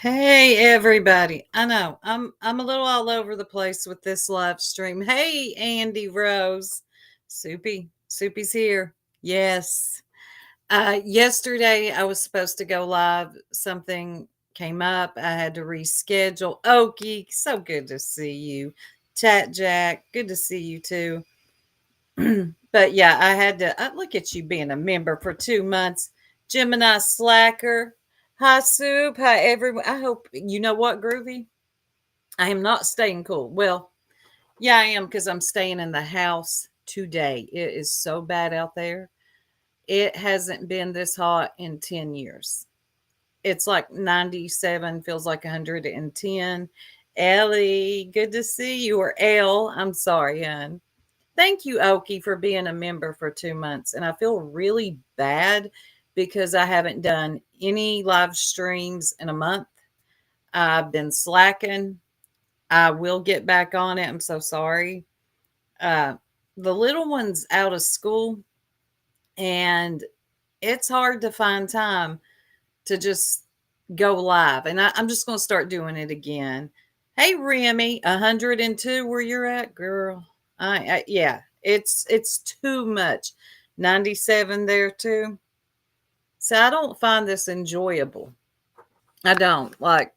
Hey everybody. I know I'm a little all over the place with this live stream. Hey Andy Rose. Soupy's here. Yes. Yesterday I was supposed to go live. Something came up. I had to reschedule. Okie, so good to see you. Chat Jack, good to see you too. But yeah, I had to look at you being a member for 2 months. Gemini Slacker. Hi, Soup. Hi, everyone. I hope you know what, Groovy. I am not staying cool. Well, yeah, I am because I'm staying in the house today. It is so bad out there. It hasn't been this hot in 10 years. It's like 97, feels like 110. Ellie, good to see you. Or Elle, I'm sorry, hon. Thank you, Oki, for being a member for 2 months. And I feel really bad because I haven't done any live streams in a month. I've been slacking. I will get back on it. I'm so sorry. Uh, the little one's out of school, and it's hard to find time to just go live. And I'm just going to start doing it again. Hey, Remy, 102 where you're at, girl. Yeah, it's too much. 97 there too. So I don't find this enjoyable. I don't like.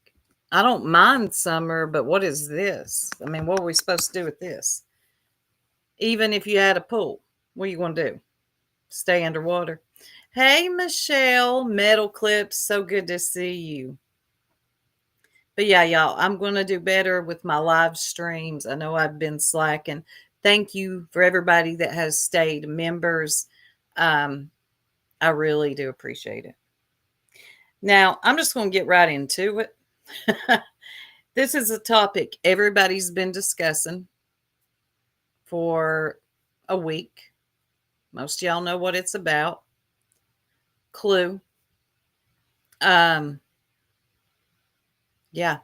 I don't mind summer, but what is this? I mean, what are we supposed to do with this? Even if you had a pool, what are you going to do? Stay underwater? Hey, Michelle, Metal Clips, so good to see you. But yeah, y'all, I'm going to do better with my live streams. I know I've been slacking. Thank you for everybody that has stayed members. Um, I really do appreciate it. Now, I'm just going to get right into it. This is a topic everybody's been discussing for a week. Most of y'all know what it's about. Clue. Um, yeah.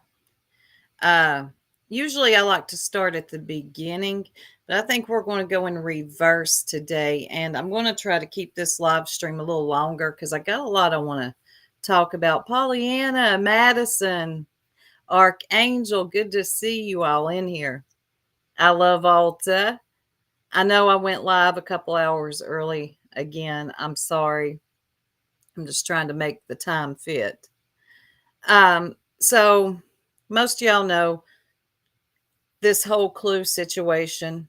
Uh, Usually I like to start at the beginning, but I think we're going to go in reverse today. And I'm going to try to keep this live stream a little longer because I got a lot I want to talk about. Pollyanna, Madison, Archangel, good to see you all in here. I love Alta. I know I went live a couple hours early again. I'm sorry. I'm just trying to make the time fit. So most of y'all know this whole clue situation.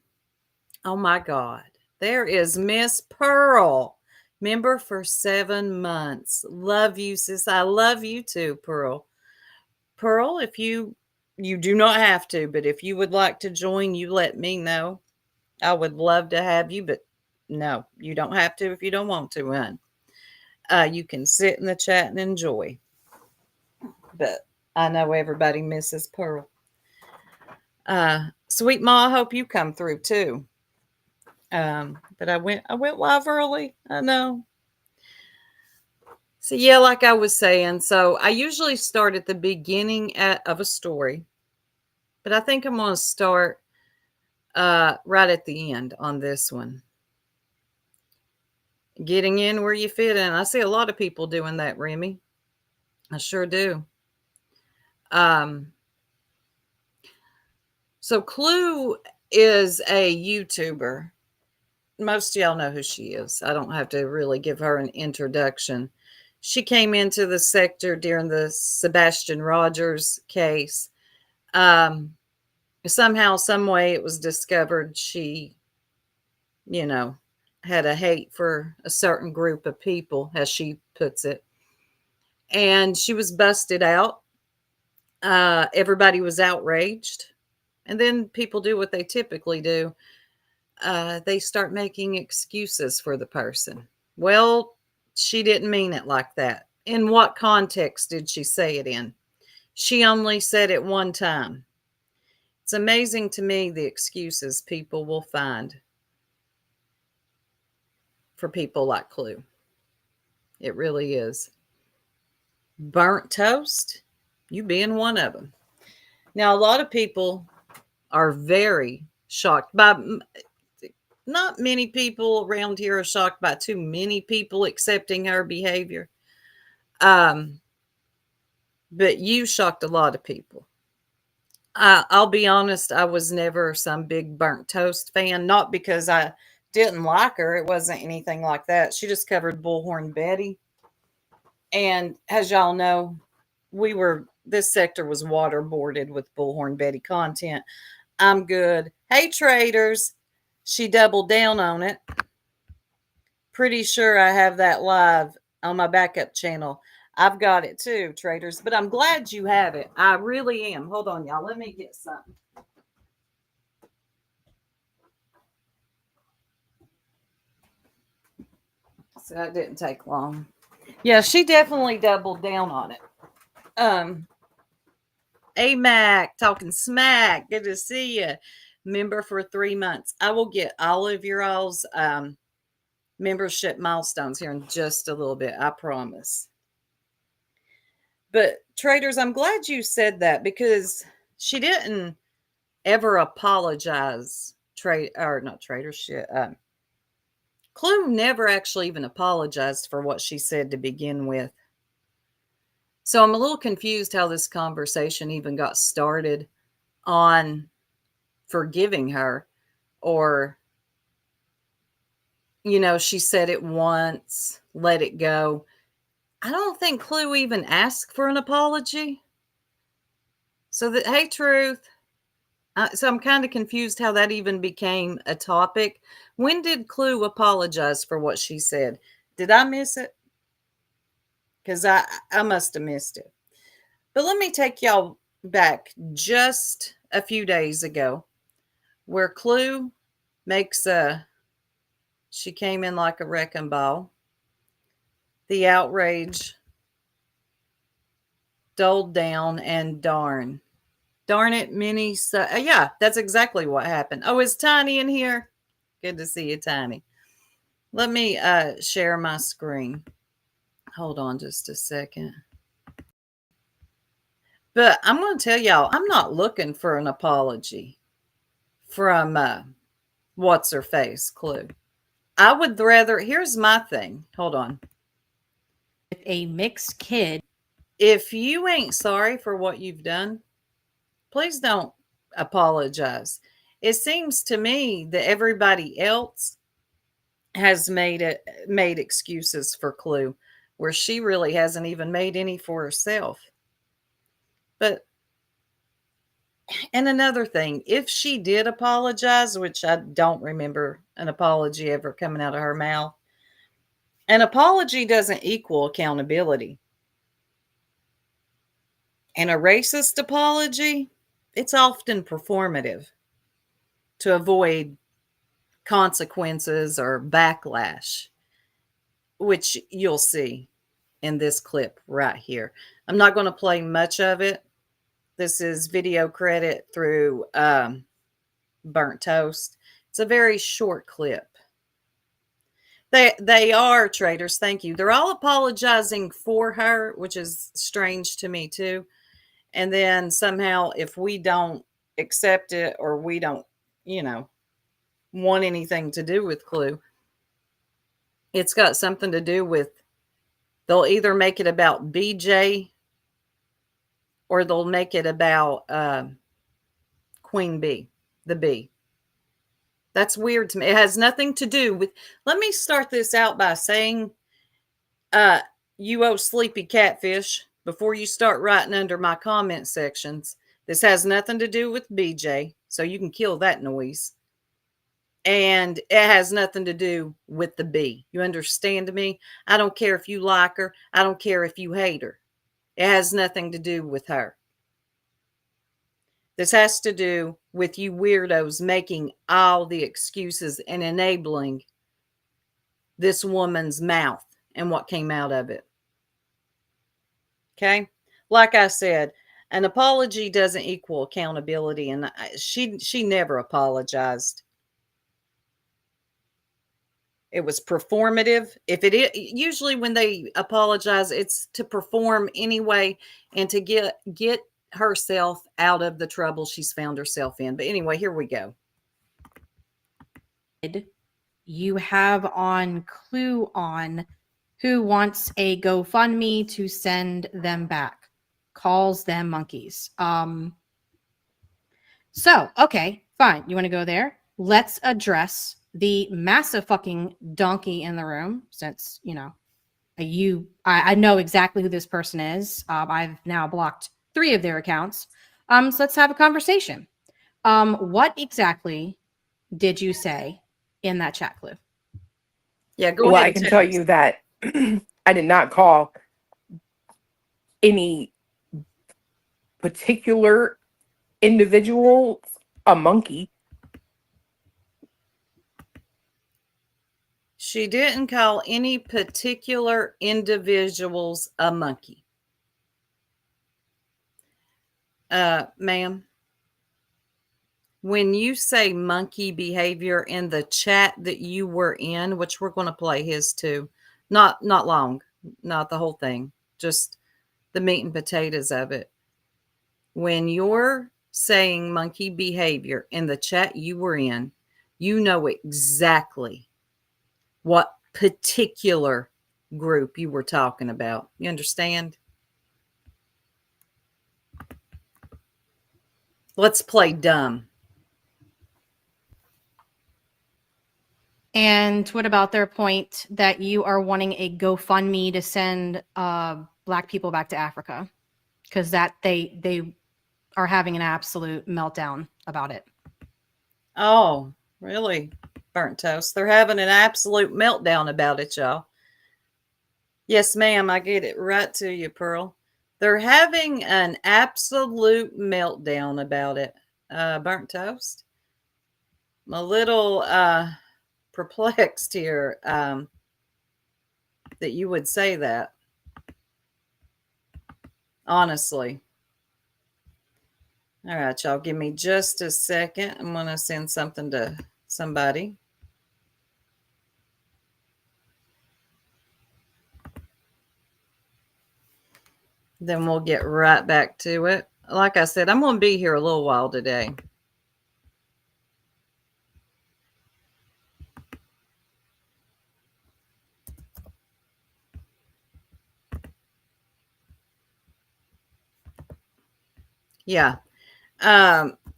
Oh my God. There is Miss Pearl, member for 7 months. Love you, sis. I love you too, Pearl. Pearl, if you do not have to, but if you would like to join, you let me know. I would love to have you, but no, you don't have to if you don't want to, hun. You can sit in the chat and enjoy. But I know everybody misses Pearl. Sweet Ma, I hope you come through too. But I went live early. I know. So yeah, like I was saying, so I usually start at the beginning of a story, but I think I'm going to start right at the end on this one. Getting in where you fit in. I see a lot of people doing that, Remy. I sure do. So Clue is a YouTuber. Most of y'all know who she is. I don't have to really give her an introduction. She came into the sector during the Sebastian Rogers case. Somehow, some way, it was discovered she, you know, had a hate for a certain group of people, as she puts it. And she was busted out. Everybody was outraged. And then people do what they typically do. They start making excuses for the person. Well, she didn't mean it like that. In what context did she say it in? She only said it one time. It's amazing to me the excuses people will find for people like Clue. It really is. Burnt toast, you being one of them. Now, a lot of people are very shocked by, not many people around here are shocked by too many people accepting her behavior. but you shocked a lot of people. I'll be honest, I was never some big burnt toast fan, not because I didn't like her. It wasn't anything like that. She just covered Bullhorn Betty. And as y'all know, this sector was waterboarded with Bullhorn Betty content. I'm good. Hey, traders. She doubled down on it. Pretty sure I have that live on my backup channel. I've got it too, traders, but I'm glad you have it. I really am. Hold on, y'all. Let me get something. So that didn't take long. Yeah, she definitely doubled down on it. AMAC talking smack. Good to see you. Member for 3 months. I will get all of your all's membership milestones here in just a little bit. I promise. But traders, I'm glad you said that because she didn't ever apologize. Not traders. Clue never actually even apologized for what she said to begin with. So I'm a little confused how this conversation even got started on forgiving her, or, she said it once, let it go. I don't think Clue even asked for an apology. So that, hey, Truth. So I'm kind of confused how that even became a topic. When did Clue apologize for what she said? Did I miss it? Because I must have missed it. But let me take y'all back just a few days ago, where Clue makes she came in like a wrecking ball. The outrage doled down, and darn it, Minnie. So, yeah, that's exactly what happened. Oh, is Tiny in here? Good to see you, Tiny. Let me share my screen. Hold on just a second. But I'm going to tell y'all, I'm not looking for an apology from what's her face, Clue. I would rather, here's my thing. Hold on. With a mixed kid. If you ain't sorry for what you've done, please don't apologize. It seems to me that everybody else has made excuses for Clue, where she really hasn't even made any for herself. But, and another thing, if she did apologize, which I don't remember an apology ever coming out of her mouth, an apology doesn't equal accountability. And a racist apology, it's often performative to avoid consequences or backlash, which you'll see in this clip right here. I'm not going to play much of it. This is video credit through Burnt Toast. It's a very short clip. They are traders. Thank you. They're all apologizing for her, which is strange to me too. And then somehow, if we don't accept it or we don't, want anything to do with Clue, it's got something to do with, they'll either make it about BJ or they'll make it about Queen Bee, the bee. That's weird to me. It has nothing to do with, let me start this out by saying, you old sleepy catfish, before you start writing under my comment sections, this has nothing to do with BJ, so you can kill that noise. And it has nothing to do with the bee. You understand me? I don't care if you like her. I don't care if you hate her. It has nothing to do with her. This has to do with you weirdos making all the excuses and enabling this woman's mouth and what came out of it. Okay? Like I said, an apology doesn't equal accountability, and she never apologized. It was performative. If it is, usually when they apologize, it's to perform anyway and to get herself out of the trouble she's found herself in. But anyway, here we go. You have on Clue on, who wants a GoFundMe to send them back. calls them monkeys. So, okay, fine. You want to go there? Let's address the massive fucking donkey in the room, since, you know, I know exactly who this person is. I've now blocked 3 of their accounts. So let's have a conversation. What exactly did you say in that chat, Clue? Yeah, go Well, ahead I and can tell tell us. you that I did not call any particular individual a monkey. She didn't call any particular individuals a monkey. Ma'am, when you say monkey behavior in the chat that you were in, which we're going to play his too, not long, not the whole thing, just the meat and potatoes of it. When you're saying monkey behavior in the chat you were in, you know exactly what particular group you were talking about. You understand? Let's play dumb. And what about their point that you are wanting a GoFundMe to send Black people back to Africa? Because that they are having an absolute meltdown about it. Oh, really? Burnt toast. They're having an absolute meltdown about it, y'all. Yes, ma'am. I get it right to you, Pearl. They're having an absolute meltdown about it. Burnt toast. I'm a little perplexed here that you would say that. Honestly. All right, y'all. Give me just a second. I'm going to send something to somebody. Then we'll get right back to it. Like I said, I'm going to be here a little while today. Yeah.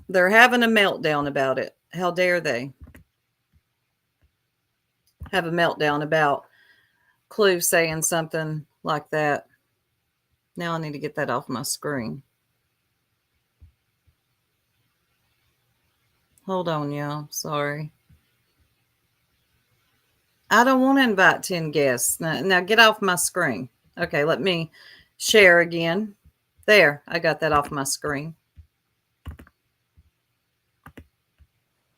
They're having a meltdown about it. How dare they have a meltdown about Clue saying something like that? Now I need to get that off my screen. Hold on, y'all. Sorry. I don't want to invite 10 guests. Now get off my screen. Okay, let me share again. There, I got that off my screen.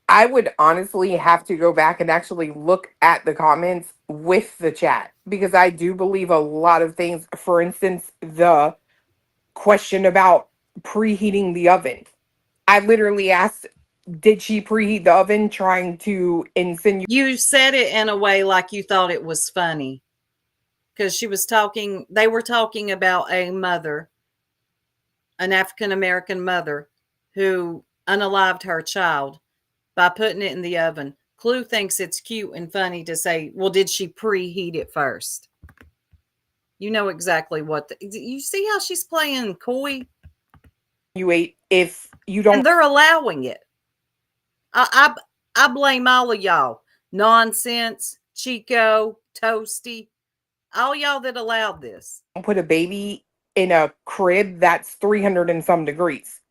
I would honestly have to go back and actually look at the comments with the chat because I do believe a lot of things. For instance, the question about preheating the oven. I literally asked, did she preheat the oven, trying to insinuate You said it in a way like you thought it was funny because they were talking about a mother, an African American mother who unalived her child by putting it in the oven. Clue thinks it's cute and funny to say, well, did she preheat it first? You know exactly what you see how she's playing coy? if you don't And they're allowing it. I blame all of y'all. Nonsense, Chico, Toasty, all y'all that allowed this. put a baby in a crib that's 300 and some degrees.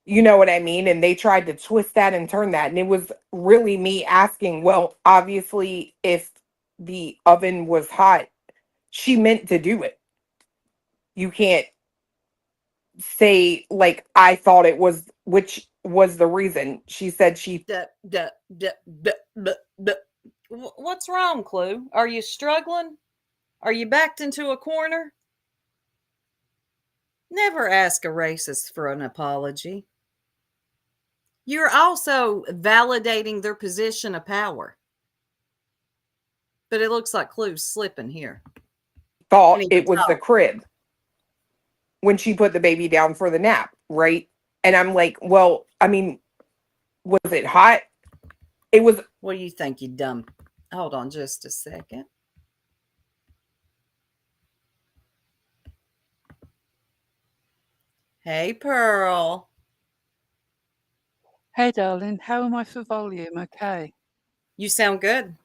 You know what I mean? And they tried to twist that and turn that. And it was really me asking, well, obviously, if the oven was hot, she meant to do it. You can't say, like, I thought it was, which was the reason. She said she What's wrong, Clue? Are you struggling? Are you backed into a corner? Never ask a racist for an apology. You're also validating their position of power. But it looks like Clue's slipping here. thought it was the crib when she put the baby down for the nap, right? And I'm like, well, I mean, was it hot? It was. What do you think, you dumb? Hold on just a second. Hey, Pearl. Hey, darling, how am I for volume? Okay. You sound good.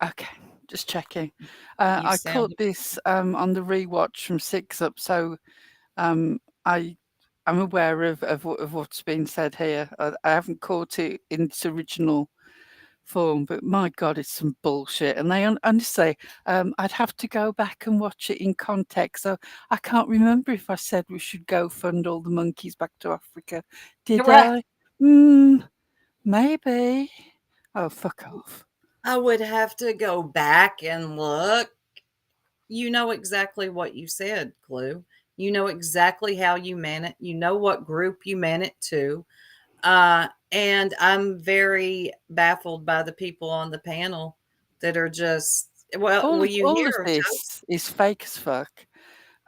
Okay, just checking. You I caught sound this on the rewatch from Six Up, so um, I I'm aware of what's been said here. I haven't caught it in its original form, but my God, it's some bullshit. And they honestly, I'd have to go back and watch it in context. So I can't remember if I said we should go fund all the monkeys back to Africa. Did right. I? Hmm, maybe. Oh, fuck off. I would have to go back and look. You know exactly what you said, Clue. You know exactly how you meant it. You know what group you meant it to. And I'm very baffled by the people on the panel that are just, well, will you All hear of them toast? this is fake as fuck.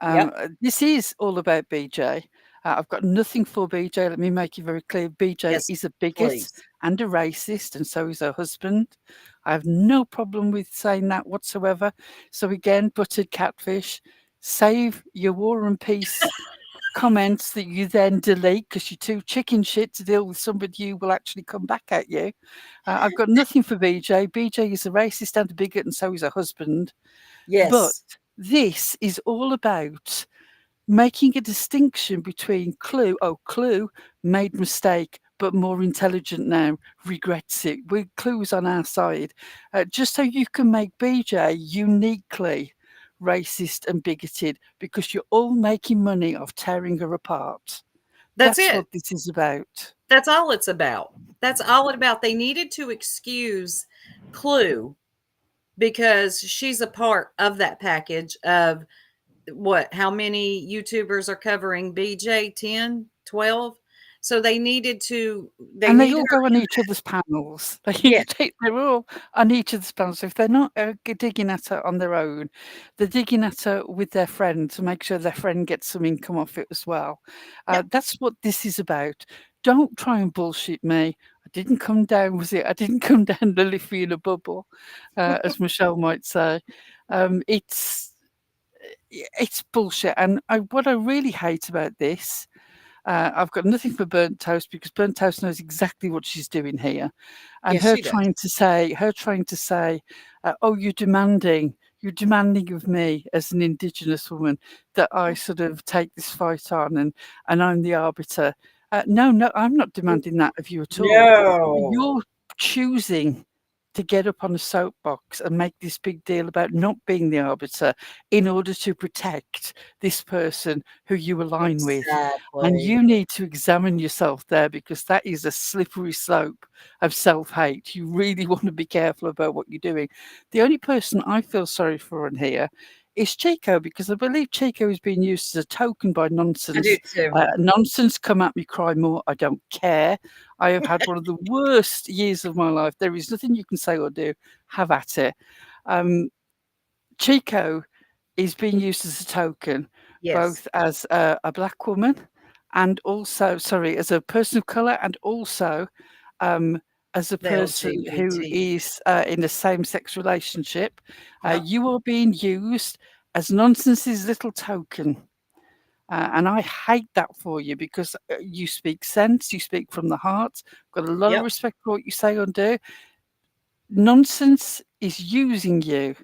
Yep. This is all about BJ. I've got nothing for BJ. Let me make it very clear. BJ Yes, is a bigot please. and a racist, and so is her husband. I have no problem with saying that whatsoever. So again, buttered catfish. Save your War and Peace comments that you then delete because you're too chicken shit to deal with somebody who will actually come back at you. I've got nothing for BJ. BJ is a racist and a bigot, and so is her husband. But Yes. this is all about making a distinction between Clue. Oh, Clue made mistake, but more intelligent now, regrets it. Clue's on our side, just so you can make BJ uniquely racist and bigoted because you're all making money off tearing her apart. That's That's it. what this is about. That's all it's about. That's all it about. They needed to excuse Clue because she's a part of that package of what, how many YouTubers are covering BJ? 10, 12? So they And they need all her. go on each other's panels. Yeah. They're all on each other's panels. So if they're not digging at her on their own, they're digging at her with their friend to make sure their friend gets some income off it as well. Yep. That's what this is about. Don't try and bullshit me. I didn't come down, was it? I didn't come down to live in a bubble, as Michelle might say. It's bullshit. And what I really hate about this, I've got nothing for Burnt Toast because Burnt Toast knows exactly what she's doing here, and Yes, she does. her trying to say, "Oh, you're demanding of me as an Indigenous woman that I sort of take this fight on, and I'm the arbiter." No, no, I'm not demanding that of you at all. No. You're choosing to get up on a soapbox and make this big deal about not being the arbiter in order to protect this person who you align with. And Exactly. you need to examine yourself there because that is a slippery slope of self hate. You really want to be careful about what you're doing. The only person I feel sorry for in here is Chico because I believe Chico is being used as a token by I do nonsense. too. Nonsense, come at me, cry more. I don't care. I have had one of the worst years of my life. There is nothing you can say or do. Have at it. Um, Chico is being used as a token, Yes. both as a black woman and also, sorry, as a person of color and also um, as a The person who LGBT. is in a same-sex relationship. Yep. You are being used as nonsense's little token. And I hate that for you because you speak sense, you speak from the heart. Got a lot of Yep. respect for what you say and do. Nonsense is using you.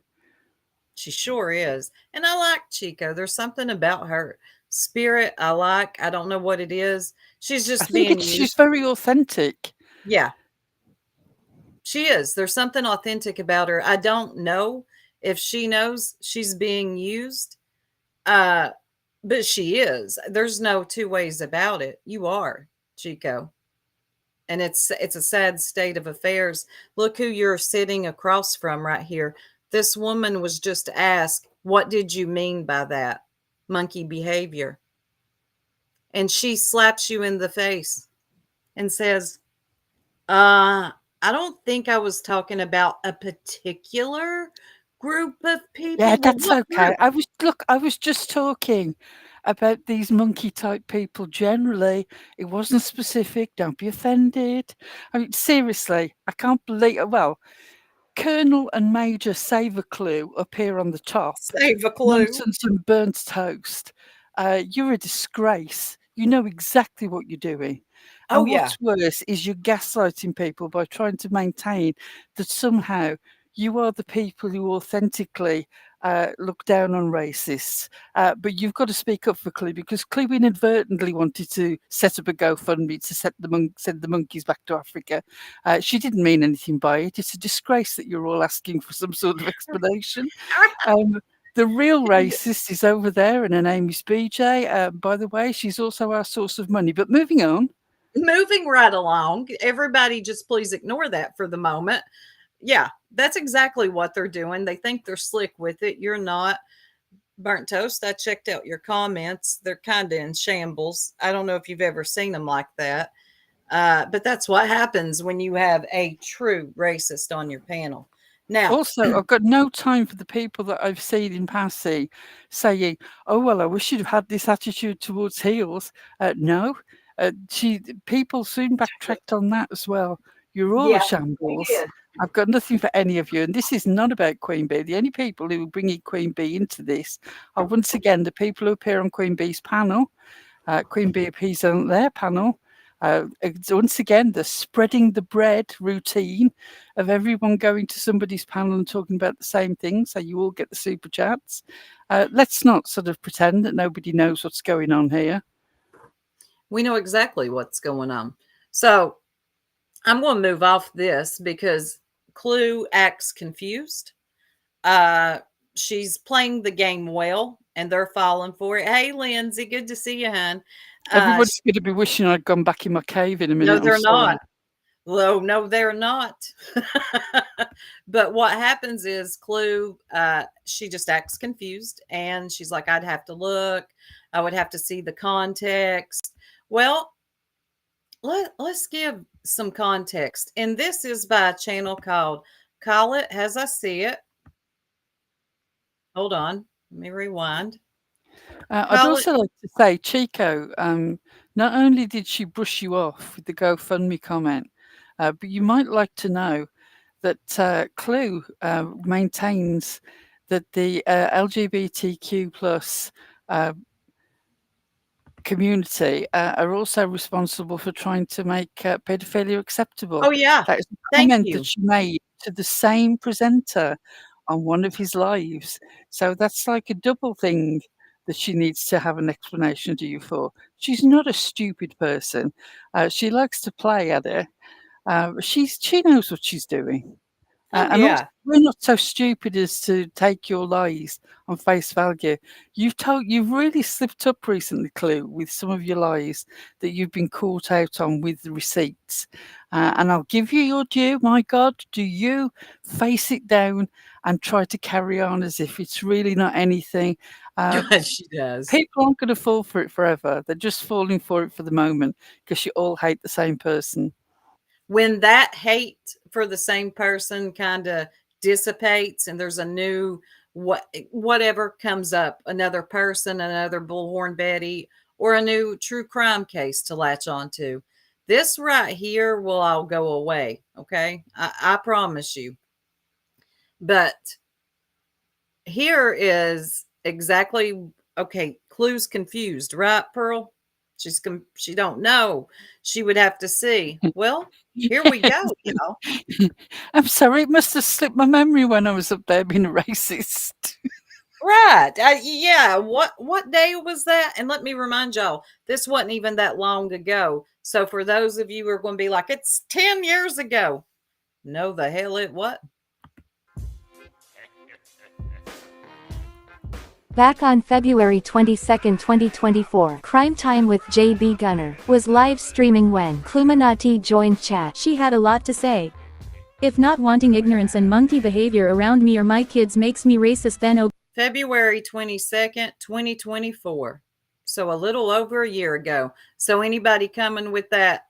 She sure is. And I like Chico. There's something about her spirit I like. I don't know what it is. She's I just think being she's used. very authentic. Yeah, she is. There's something authentic about her. I don't know if she knows she's being used. Uh, but she is. There's no two ways about it. You are, Chico. And it's a sad state of affairs. Look who you're sitting across from right here. This woman was just asked, "What did you mean by that monkey behavior?" And she slaps you in the face and says, I don't think I was talking about a particular group of Yeah, people." Well, that's what okay. group? I was just talking about these monkey type people generally. It wasn't specific. Don't be offended. I mean, seriously, I can't believe. Well, Colonel and Major Save a Clue appear on the top. Save a clue. Nonsense and burnt toast. You're a disgrace. you know exactly what you're doing. Oh, And yeah. what's worse is you're gaslighting people by trying to maintain that somehow you are the people who authentically look down on racists. But you've got to speak up for Clue, because Clue inadvertently wanted to set up a GoFundMe to send the monkeys back to Africa. She didn't mean anything by it. It's a disgrace that you're all asking for some sort of explanation. The real racist is over there, and her name is BJ. By the way, she's also our source of money. But moving on. Moving right along, everybody just please ignore that for the moment. Yeah, that's exactly what they're doing. They think they're slick with it. You're not. Burnt Toast, I checked out your comments. They're kind of in shambles. I don't know if you've ever seen them like that. But that's what happens when you have a true racist on your panel. Now, also, I've got no time for the people that I've seen in passing saying, "Oh well, I wish you'd have had this attitude towards heels." No, people soon backtracked on that as well. You're all yeah, a shambles. I've got nothing for any of you, and this is not about Queen Bee. The only people who are bringing Queen Bee into this are once again the people who appear on Queen Bee's panel. Queen Bee appears on their panel. Once again, the spreading the bread routine of everyone going to somebody's panel and talking about the same thing, so you all get the super chats. Let's not sort of pretend that nobody knows what's going on here. We know exactly what's going on. So I'm going to move off this because Clue acts confused. She's playing the game well, and they're falling for it. Hey, Lindsay, good to see you, hon. Everybody's going to be wishing I'd gone back in my cave in a minute. No, they're not. Well, no, they're not. But what happens is Clue, she just acts confused, and she's like, I'd have to look. I would have to see the context. Well, let's give some context. And this is by a channel called Call It As I See It. Hold on. Let me rewind. I'd also like to say, Chico, not only did she brush you off with the GoFundMe comment, but you might like to know that Clue maintains that the LGBTQ plus community are also responsible for trying to make pedophilia acceptable. Oh, yeah. That is a Thank comment you. that she made to the same presenter on one of his lives. So that's like a double thing that she needs to have an explanation to you for. She's not a stupid person. She likes to play at it. She knows what she's doing. Oh, And yeah. also, we're not so stupid as to take your lies on face value. You've really slipped up recently, Clue, with some of your lies that you've been caught out on with the receipts. And I'll give you your due. My God, do you face it down and try to carry on as if it's really not anything? She does. People aren't going to fall for it forever. They're just falling for it for the moment because you all hate the same person. When that hate for the same person kind of dissipates and there's a new whatever comes up, another person, another Bullhorn Betty, or a new true crime case to latch onto, this right here will all go away. Okay, I promise you. But here is exactly okay. Clue's confused, right, Pearl? She don't know. She would have to see. Well, here we go, y'all. I'm sorry, it must have slipped my memory when I was up there being a racist. Right. Yeah. What day was that? And let me remind y'all, this wasn't even that long ago. So for those of you who are going to be like, it's 10 years ago. No, the hell it what? Back on February 22, 2024, Crime Time with JB Gunner was live streaming when Cluminati joined chat. She had a lot to say. If not wanting ignorance and monkey behavior around me or my kids makes me racist, then February 22nd, 2024. So a little over a year ago. So anybody coming with that,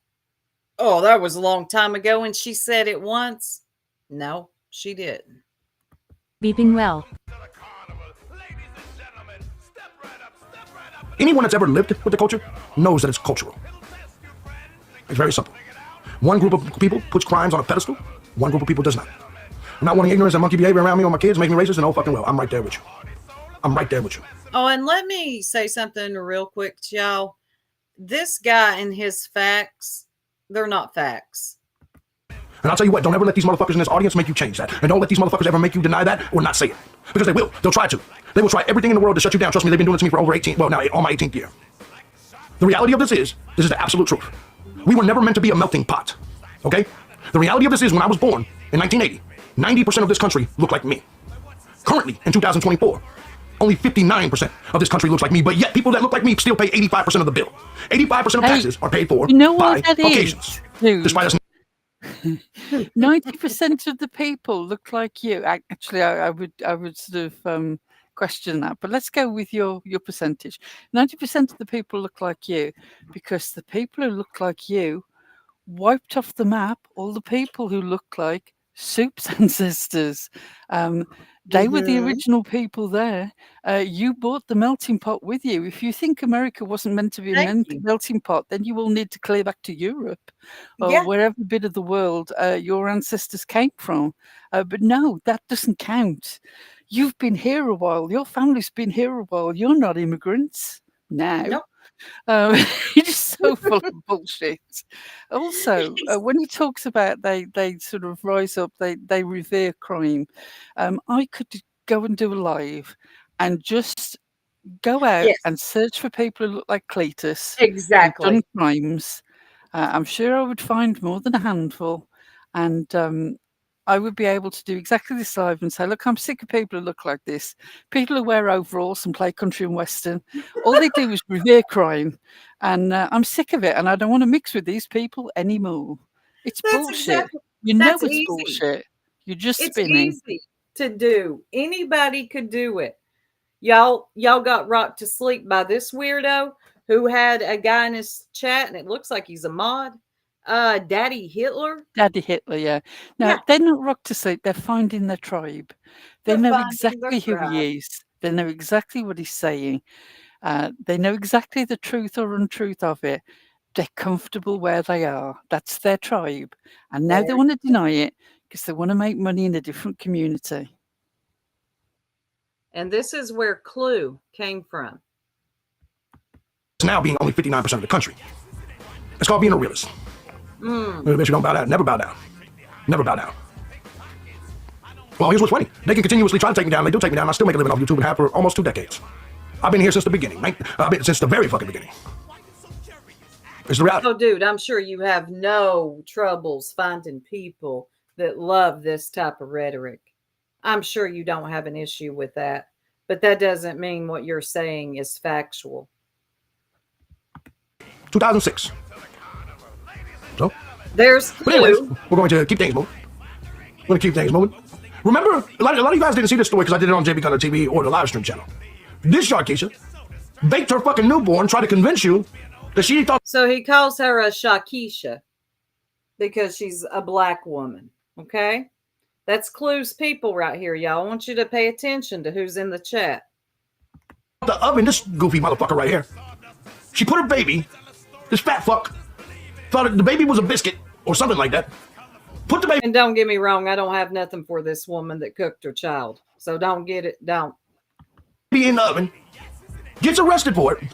oh, that was a long time ago and she said it once? No, she didn't. beeping well. Anyone that's ever lived with the culture knows that it's cultural. It's very simple. One group of people puts crimes on a pedestal, one group of people does not. I'm not wanting ignorance and monkey behavior around me or my kids make me racist, and oh fucking well, I'm right there with you. I'm right there with you. Oh, and let me say something real quick to y'all. this guy and his facts, they're not facts. And I'll tell you what, don't ever let these motherfuckers in this audience make you change that. And don't let these motherfuckers ever make you deny that or not say it. Because they will. They'll try to. They will try everything in the world to shut you down. Trust me, they've been doing it to me for over 18, well, now on my 18th year. The reality of this is the absolute truth. We were never meant to be a melting pot. Okay? The reality of this is when I was born in 1980, 90% of this country looked like me. Currently, in 2024, only 59% of this country looks like me, but yet people that look like me still pay 85% of the bill. 85% of taxes are paid for by Caucasians. Despite us 90% of the people look like you. Actually, I would sort of question that, but let's go with your percentage. 90% of the people look like you because the people who look like you wiped off the map all the people who look like Soup's ancestors. They were the original people there. You brought the melting pot with you. If you think America wasn't meant to be a melting pot, then you will need to clear back to Europe or wherever bit of the world your ancestors came from. But no, that doesn't count. You've been here a while. Your family's been here a while. You're not immigrants now. Nope. You're just so full of bullshit. Also, when he talks about they sort of rise up, they revere crime. I could go and do a live and just go out and search for people who look like Cletus, who've done crimes. I'm sure I would find more than a handful, and I would be able to do exactly this live and say, look, I'm sick of people who look like this. People who wear overalls and play country and western. All they do is revere crime. And I'm sick of it. And I don't want to mix with these people anymore. It's bullshit. You know it's bullshit. You're just spinning. It's easy to do. Anybody could do it. Y'all got rocked to sleep by this weirdo who had a guy in his chat, and it looks like he's a mod. Daddy Hitler. Daddy Hitler, yeah. No, they're not rocked to sleep. They're finding their tribe. They know exactly who he is. They know exactly what he's saying. They know exactly the truth or untruth of it. They're comfortable where they are. That's their tribe. And now they want to deny it because they want to make money in a different community. And this is where Clue came from. It's now being only 59% of the country. It's called being a realist. Bitch, you don't bow down. Never bow down. Never bow down. Well, here's what's funny. They can continuously try to take me down. They do take me down. I still make a living off YouTube and have for almost 2 decades. I've been here since the beginning. Since the very fucking beginning. It's the reality. Oh, dude, I'm sure you have no troubles finding people that love this type of rhetoric. I'm sure you don't have an issue with that. But that doesn't mean what you're saying is factual. 2006. So, there's Clue. But anyways, we're going to keep things moving. We're going to keep things moving. Remember, a lot of you guys didn't see this story because I did it on JB Gunner TV or the live stream channel. This Sharkeisha baked her fucking newborn, tried to convince you that she thought. So he calls her a Shakisha because she's a black woman. Okay? That's Clue's people right here, y'all. I want you to pay attention to who's in the chat. The oven, this goofy motherfucker right here. She put her baby, this fat fuck, thought the baby was a biscuit or something like that. Put the baby. And don't get me wrong, I don't have nothing for this woman that cooked her child. So don't get it, don't. In the oven, gets arrested for it.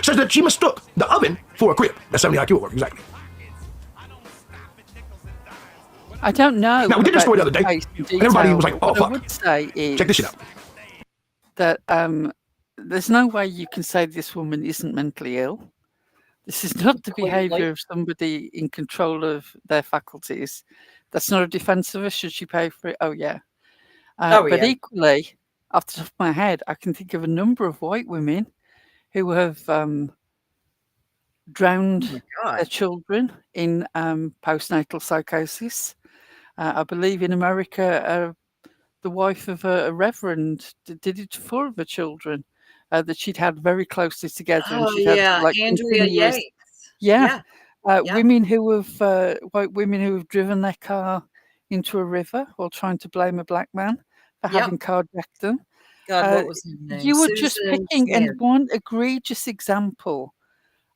Says that she mistook the oven for a crib. That's 70 IQ at work, exactly. I don't know. Now, we did this story the other day, and everybody was like, oh, fuck. What I would say is check this shit out. That there's no way you can say this woman isn't mentally ill. This is not the behaviour of somebody in control of their faculties. That's not a defence of her. Should she pay for it? Oh, yeah. But equally, off the top of my head, I can think of a number of white women who have drowned their children in postnatal psychosis. I believe in America, the wife of a reverend did it to 4 of her children that she'd had very closely together. Oh, and she'd had, like, Andrea Yates. Women who have, white women who have driven their car into a river while trying to blame a black man for having carjacked them. God, what was her name? You were just picking and one egregious example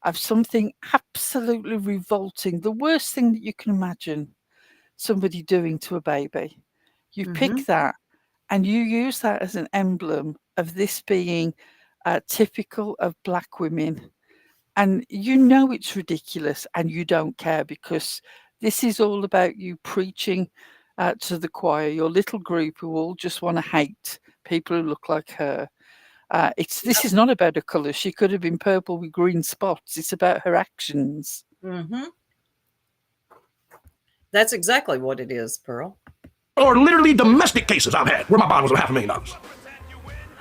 of something absolutely revolting, the worst thing that you can imagine somebody doing to a baby. You pick that and you use that as an emblem of this being typical of black women. And you know it's ridiculous and you don't care because this is all about you preaching to the choir, your little group who all just want to hate people who look like her. This is not about her colour. She could have been purple with green spots. It's about her actions. Mm-hmm. That's exactly what it is, Pearl. Or literally domestic cases I've had where my bond was $500,000.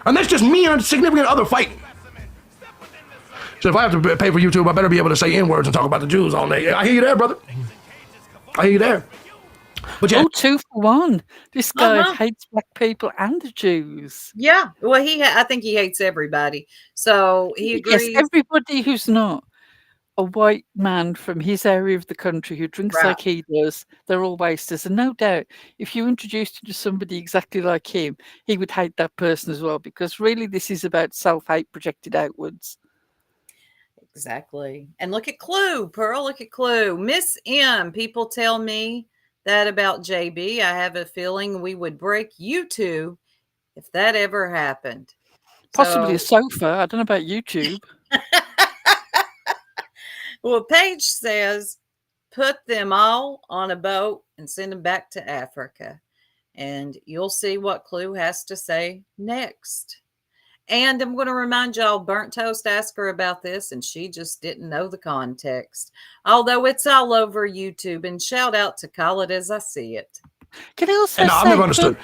And that's just me and a significant other fighting. So if I have to pay for YouTube, I better be able to say N-words and talk about the Jews all day. I hear you there, brother. I hear you there. But yeah. Oh, 2 for 1. This guy hates black people and the Jews. Yeah. Well, I think he hates everybody. So he agrees. Yes, everybody who's not a white man from his area of the country who drinks like he does, they're all wasters. And no doubt, if you introduced him to somebody exactly like him, he would hate that person as well, because really this is about self-hate projected outwards. Exactly. And look at Clue, Pearl, look at Clue. Miss M, people tell me that about JB. I have a feeling we would break you two if that ever happened. Possibly a sofa. I don't know about YouTube. Well, Paige says, put them all on a boat and send them back to Africa. And you'll see what Clue has to say next. And I'm going to remind y'all, Burnt Toast asked her about this, and she just didn't know the context. Although it's all over YouTube. And shout out to Call It As I See It. Can I also say, I've never understood.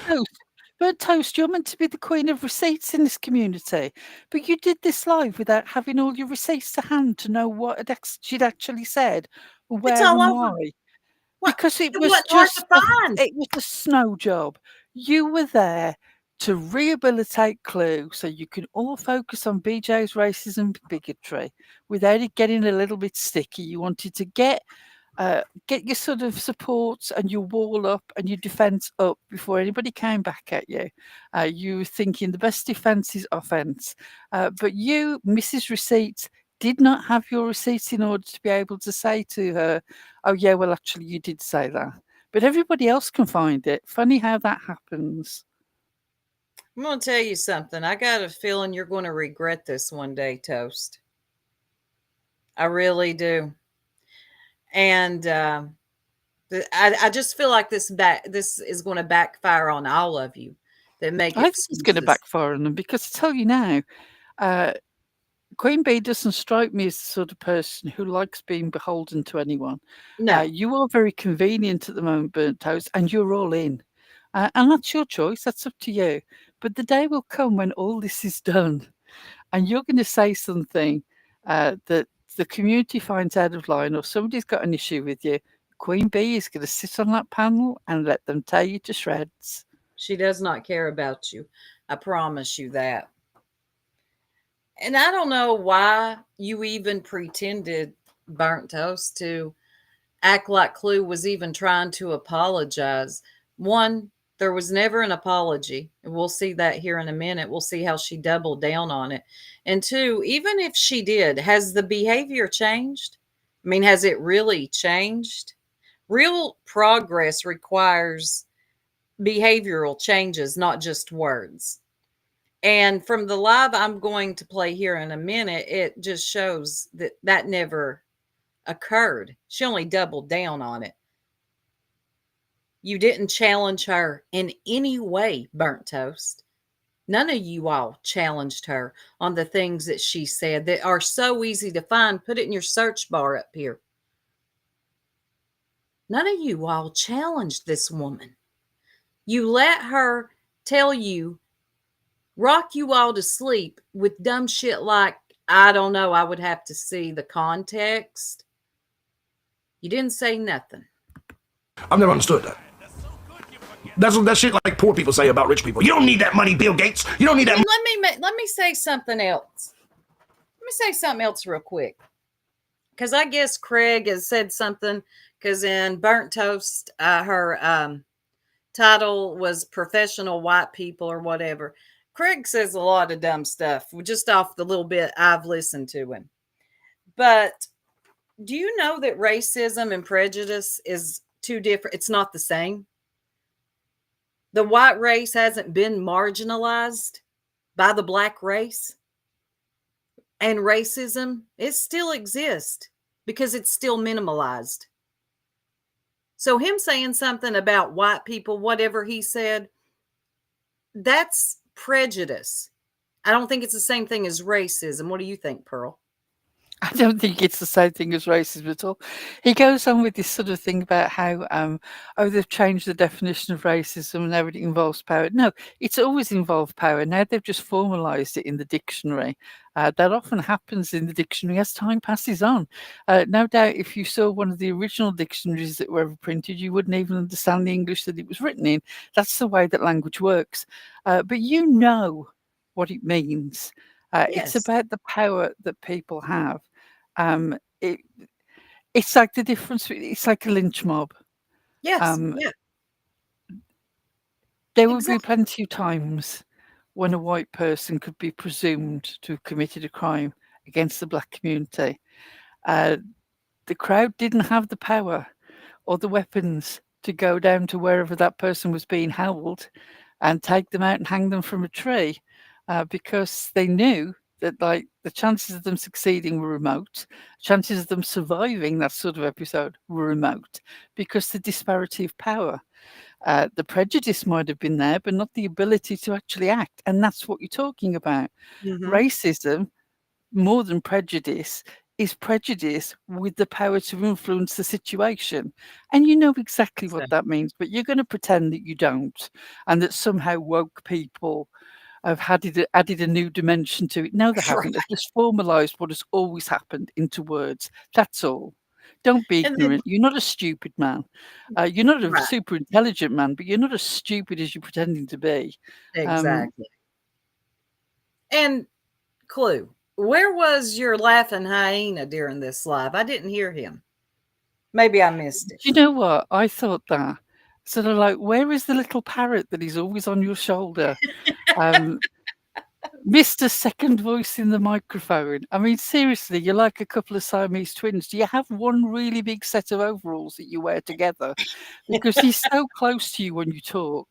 Burnt Toast, you're meant to be the queen of receipts in this community, but you did this live without having all your receipts to hand to know what she'd actually said, or where and why. Because it was just it was a snow job. You were there to rehabilitate Clue so you can all focus on BJ's racism and bigotry without it getting a little bit sticky. You wanted to get your sort of support and your wall up and your defense up before anybody came back at you. You were thinking the best defense is offense. But you, Mrs. Receipts, did not have your receipts in order to be able to say to her, oh, yeah, well, actually, you did say that. But everybody else can find it. Funny how that happens. I'm going to tell you something. I got a feeling you're going to regret this one day, Toast. I really do. And I just feel like this is going to backfire on all of you. I think it's going to backfire on them, because I tell you now, Queen Bee doesn't strike me as the sort of person who likes being beholden to anyone. No. You are very convenient at the moment, Burnt Toast, and you're all in. And that's your choice. That's up to you. But the day will come when all this is done and you're going to say something that the community finds out of line, or somebody's got an issue with you. Queen Bee is going to sit on that panel and let them tear you to shreds. She does not care about you. I promise you that. And I don't know why you even pretended, Burnt Toast, to act like Clue was even trying to apologize. One, there was never an apology. And we'll see that here in a minute. We'll see how she doubled down on it. And two, even if she did, has the behavior changed? I mean, has it really changed? Real progress requires behavioral changes, not just words. And from the live I'm going to play here in a minute, it just shows that never occurred. She only doubled down on it. You didn't challenge her in any way, Burnt Toast. None of you all challenged her on the things that she said that are so easy to find. Put it in your search bar up here. None of you all challenged this woman. You let her tell you, rock you all to sleep with dumb shit like, I don't know, I would have to see the context. You didn't say nothing. I've never understood that. That's shit like poor people say about rich people. You don't need that money, Bill Gates. You don't need that. Let me say something else. Let me say something else real quick. Because I guess Craig has said something. Because in Burnt Toast, her title was Professional White People or whatever. Craig says a lot of dumb stuff, just off the little bit I've listened to him. But do you know that racism and prejudice is two different? It's not the same. The white race hasn't been marginalized by the black race. And racism, it still exists because it's still minimalized. So him saying something about white people, whatever he said, that's prejudice. I don't think it's the same thing as racism. What do you think, Pearl? I don't think it's the same thing as racism at all. He goes on with this sort of thing about how, oh, they've changed the definition of racism and now it involves power. No, it's always involved power. Now they've just formalised it in the dictionary. That often happens in the dictionary as time passes on. No doubt, if you saw one of the original dictionaries that were ever printed, you wouldn't even understand the English that it was written in. That's the way that language works. But you know what it means. It's Yes. about the power that people have. It it's like the difference. It's like a lynch mob. Yes. Um, Yeah. there would be Exactly. plenty of times when a white person could be presumed to have committed a crime against the black community. Uh, the crowd didn't have the power or the weapons to go down to wherever that person was being held and take them out and hang them from a tree, because they knew that, like, the chances of them succeeding were remote, chances of them surviving that sort of episode were remote, because the disparity of power. The prejudice might have been there, but not the ability to actually act. And that's what you're talking about. Mm-hmm. Racism, more than prejudice, is prejudice with the power to influence the situation. And you know exactly what that means, but you're going to pretend that you don't, and that somehow woke people have added a new dimension to it. No, they haven't. They've just formalised what has always happened into words. That's all. Don't be And then, ignorant. You're not a stupid man. You're not a right. super intelligent man, but you're not as stupid as you're pretending to be. Exactly. And Clue, where was your laughing hyena during this live? I didn't hear him. Maybe I missed it. You know what? I thought that. Sort of like, where is the little parrot that is always on your shoulder? Mr. Second Voice in the microphone. I mean, seriously, you're like a couple of Siamese twins. Do you have one really big set of overalls that you wear together? Because he's so close to you when you talk.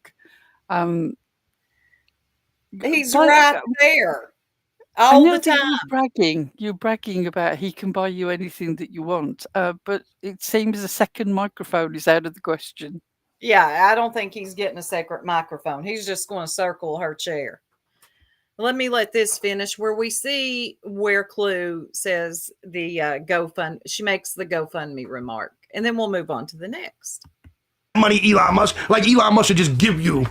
He's By, right there I all know the that time. you're bragging about he can buy you anything that you want, but it seems a second microphone is out of the question. Yeah, I don't think he's getting a separate microphone. He's just going to circle her chair. Let this finish where we see where Clue says the GoFund. She makes the GoFundMe remark, and then we'll move on to the next. Money, Elon Musk. Like Elon Musk should just give you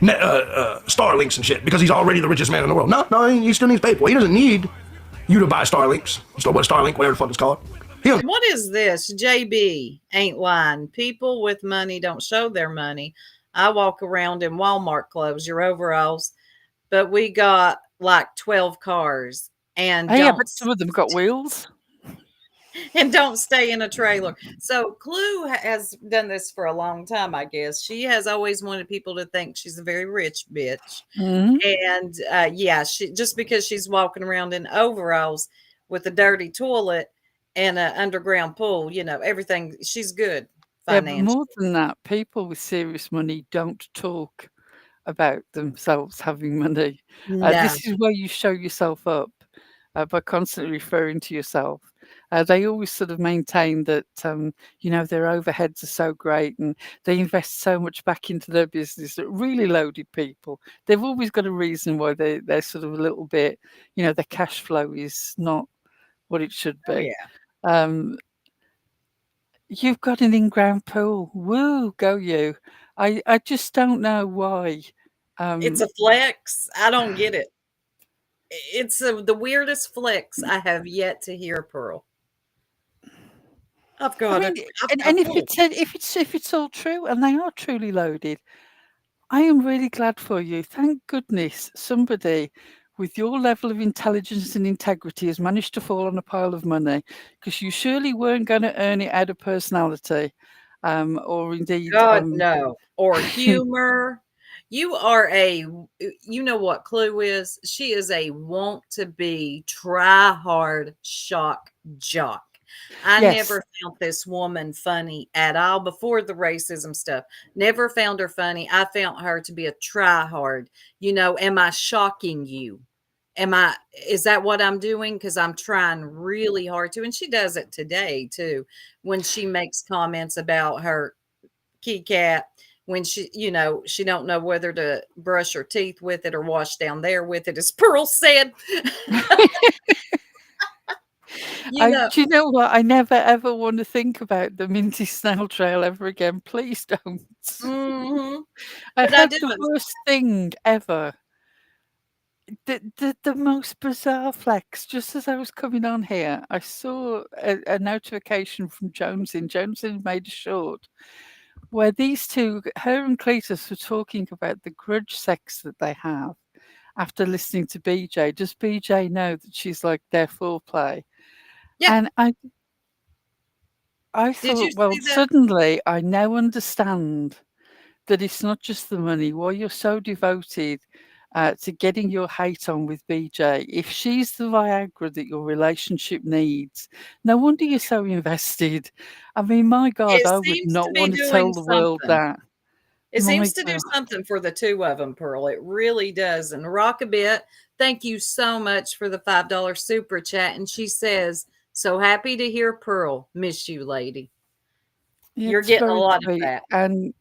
Starlinks and shit because he's already the richest man in the world. No, he still needs paid for. He doesn't need you to buy Starlinks. Starlink, whatever the fuck it's called. What is this? JB ain't lying. People with money don't show their money. I walk around in Walmart clothes, your overalls, but we got like 12 cars and Hey, I don't bet some of them got wheels. and don't stay in a trailer. So Clue has done this for a long time, I guess. She has always wanted people to think she's a very rich bitch. And yeah, she just because she's walking around in overalls with a dirty toilet and an underground pool, everything, she's good Yeah, but financially. more than that, people with serious money don't talk about themselves having money. No. This is where you show yourself up, by constantly referring to yourself. They always sort of maintain that, their overheads are so great and they invest so much back into their business that really loaded people. They've always got a reason why they're sort of a little bit, their cash flow is not what it should Oh, be. yeah. You've got an in-ground pool. Woo, go you. I just don't know why. It's a flex. I don't get it. It's the weirdest flex I have yet to hear, Pearl. I've I got mean, I've and got if it's all true and they are truly loaded, I am really glad for you. Thank goodness somebody with your level of intelligence and integrity has managed to fall on a pile of money, because you surely weren't going to earn it out of personality, or indeed. God, no. Or humor. You are you know what Clue is? She is a want to be try hard shock jock. I Yes, never found this woman funny at all before the racism stuff. Never found her funny. I found her to be a try hard. Am I shocking you? is that what I'm doing? Because I'm trying really hard to, and she does it today too, when she makes comments about her kitty cat, when she don't know whether to brush her teeth with it or wash down there with it, as Pearl said. Do you know what? I never ever want to think about the Minty Snail Trail ever again. Please don't. Mhm. I But I had do the it. worst thing ever. The most bizarre flex. Just as I was coming on here, I saw a notification from Jonesy. Jonesy made a short where these two, her and Cletus, were talking about the grudge sex that they have after listening to BJ. Does BJ know that she's like their foreplay? Yeah. And I Did you thought, well, see that? suddenly I now understand that it's not just the money. Why you're so devoted to getting your hate on with BJ. If she's the Viagra that your relationship needs, no wonder you're so invested. I mean, my God, It I would seems to not be want to doing tell the world something. that. It My seems to do God. something for the two of them, Pearl. It really does. And Rock a Bit, thank you so much for the $5 super chat. And she says, so happy to hear Pearl. Miss you, lady. Yeah, You're it's getting a very lot of sweet. that. And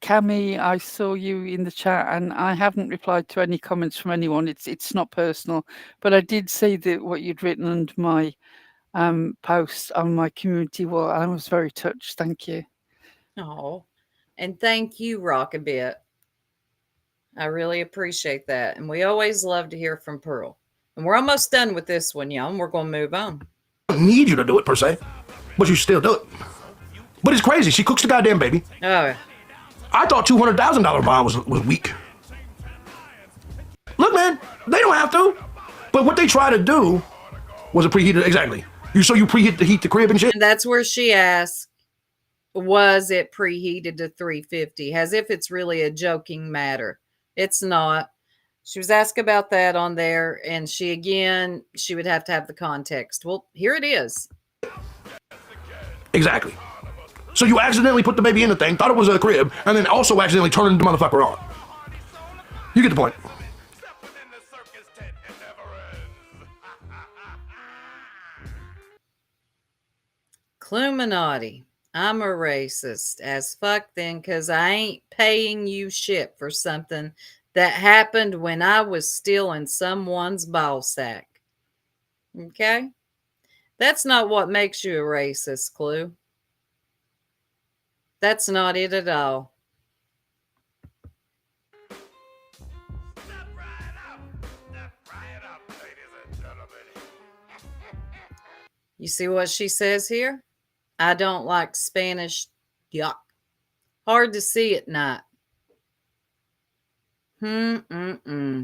Cami, I saw you in the chat, and I haven't replied to any comments from anyone. It's not personal, but I did see that what you'd written under my post on my community wall. I was very touched. Thank you. Oh, and thank you, Rock a Bit. I really appreciate that. And we always love to hear from Pearl. And we're almost done with this one, y'all. And we're going to move on. I don't need you to do it per se, but you still do it. But it's crazy. She cooks the goddamn baby. Oh, I thought $200,000 bond was weak. Look, man, they don't have to. But what they try to do was a preheated. Exactly. You preheat the crib and shit. and that's where she asked, was it preheated to 350? As if it's really a joking matter. It's not. She was asked about that on there, and she would have to have the context. Well, here it is. Exactly. So you accidentally put the baby in the thing, thought it was a crib, and then also accidentally turned the motherfucker on. You get the point. Cluminati. I'm a racist as fuck then, because I ain't paying you shit for something that happened when I was still in someone's ball sack. Okay? That's not what makes you a racist, Clue. That's not it at all. You see what she says here? I don't like Spanish yuck. Hard to see at night. I mean,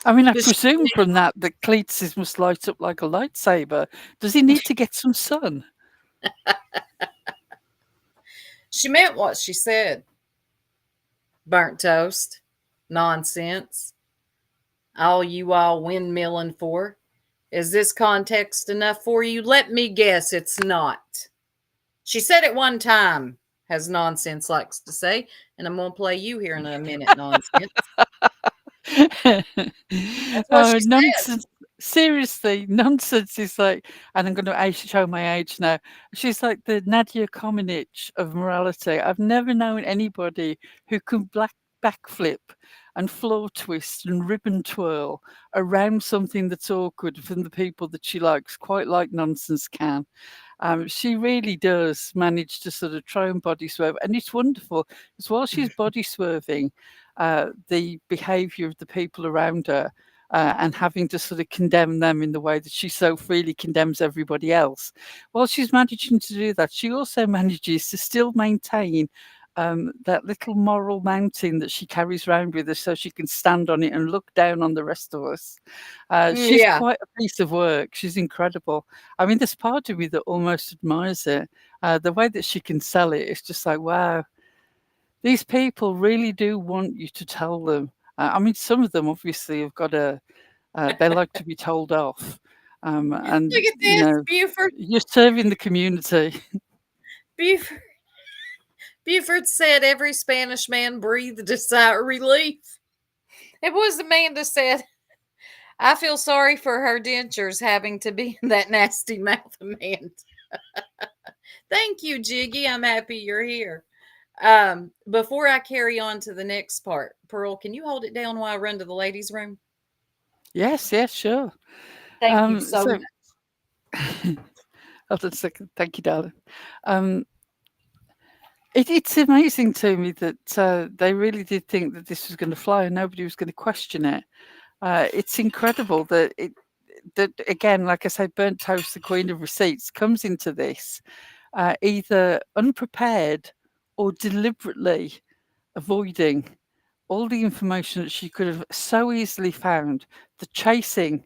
I But presume from that Cletus must light up like a lightsaber. Does he need to get some sun? she meant what she said. Burnt toast. Nonsense. All you all windmilling for. Is this context enough for you? Let me guess it's not. She said it one time, as Nonsense likes to say, and I'm going to play you here in a minute, Nonsense. That's what she said. Nonsense. Seriously, nonsense is like, and I'm going to show my age now. She's like the Nadia Comaneci of morality. I've never known anybody who can backflip and floor twist and ribbon twirl around something that's awkward from the people that she likes, quite like Nonsense can. She really does manage to sort of try and body swerve, and it's wonderful because while she's body swerving the behaviour of the people around her and having to sort of condemn them in the way that she so freely condemns everybody else, while she's managing to do that, she also manages to still maintain that little moral mountain that she carries around with her so she can stand on it and look down on the rest of us. She's quite a piece of work. She's incredible. I mean, there's part of me that almost admires it. The way that she can sell it, it's just like, wow, these people really do want you to tell them. I mean, some of them obviously have got they like to be told off. And, Look at you this, know, Buford. you're serving the community. Buford said every Spanish man breathed a sigh of relief. It was Amanda said, I feel sorry for her dentures having to be in that nasty mouth of man. Thank you, Jiggy. I'm happy you're here. Before I carry on to the next part, Pearl, can you hold it down while I run to the ladies' room? Yes, sure. Thank you so So much. hold on a second. Thank you, darling. It's amazing to me that they really did think that this was going to fly and nobody was going to question it. It's incredible that again, like I said, burnt toast, the queen of receipts, comes into this either unprepared or deliberately avoiding all the information that she could have so easily found. The chasing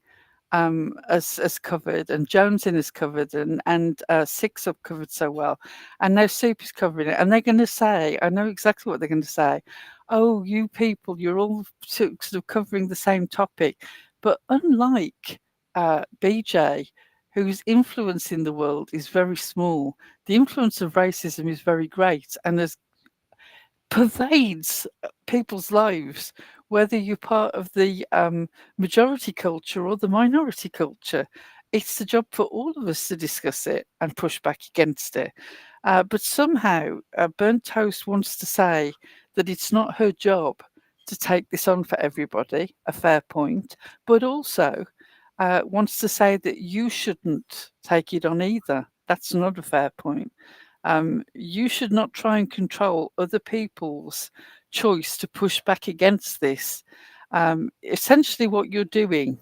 as covered, and Jonesing has covered, and Six Up covered so well, and now Soup is covering it, and they're going to say, I know exactly what they're going to say. Oh, you people, you're all sort of covering the same topic, but unlike BJ, whose influence in the world is very small, the influence of racism is very great, and there's pervades people's lives, whether you're part of the majority culture or the minority culture. It's the job for all of us to discuss it and push back against it. But somehow, Burnt Toast wants to say that it's not her job to take this on for everybody, a fair point, but also wants to say that you shouldn't take it on either. That's not a fair point. You should not try and control other people's choice to push back against this. Essentially, what you're doing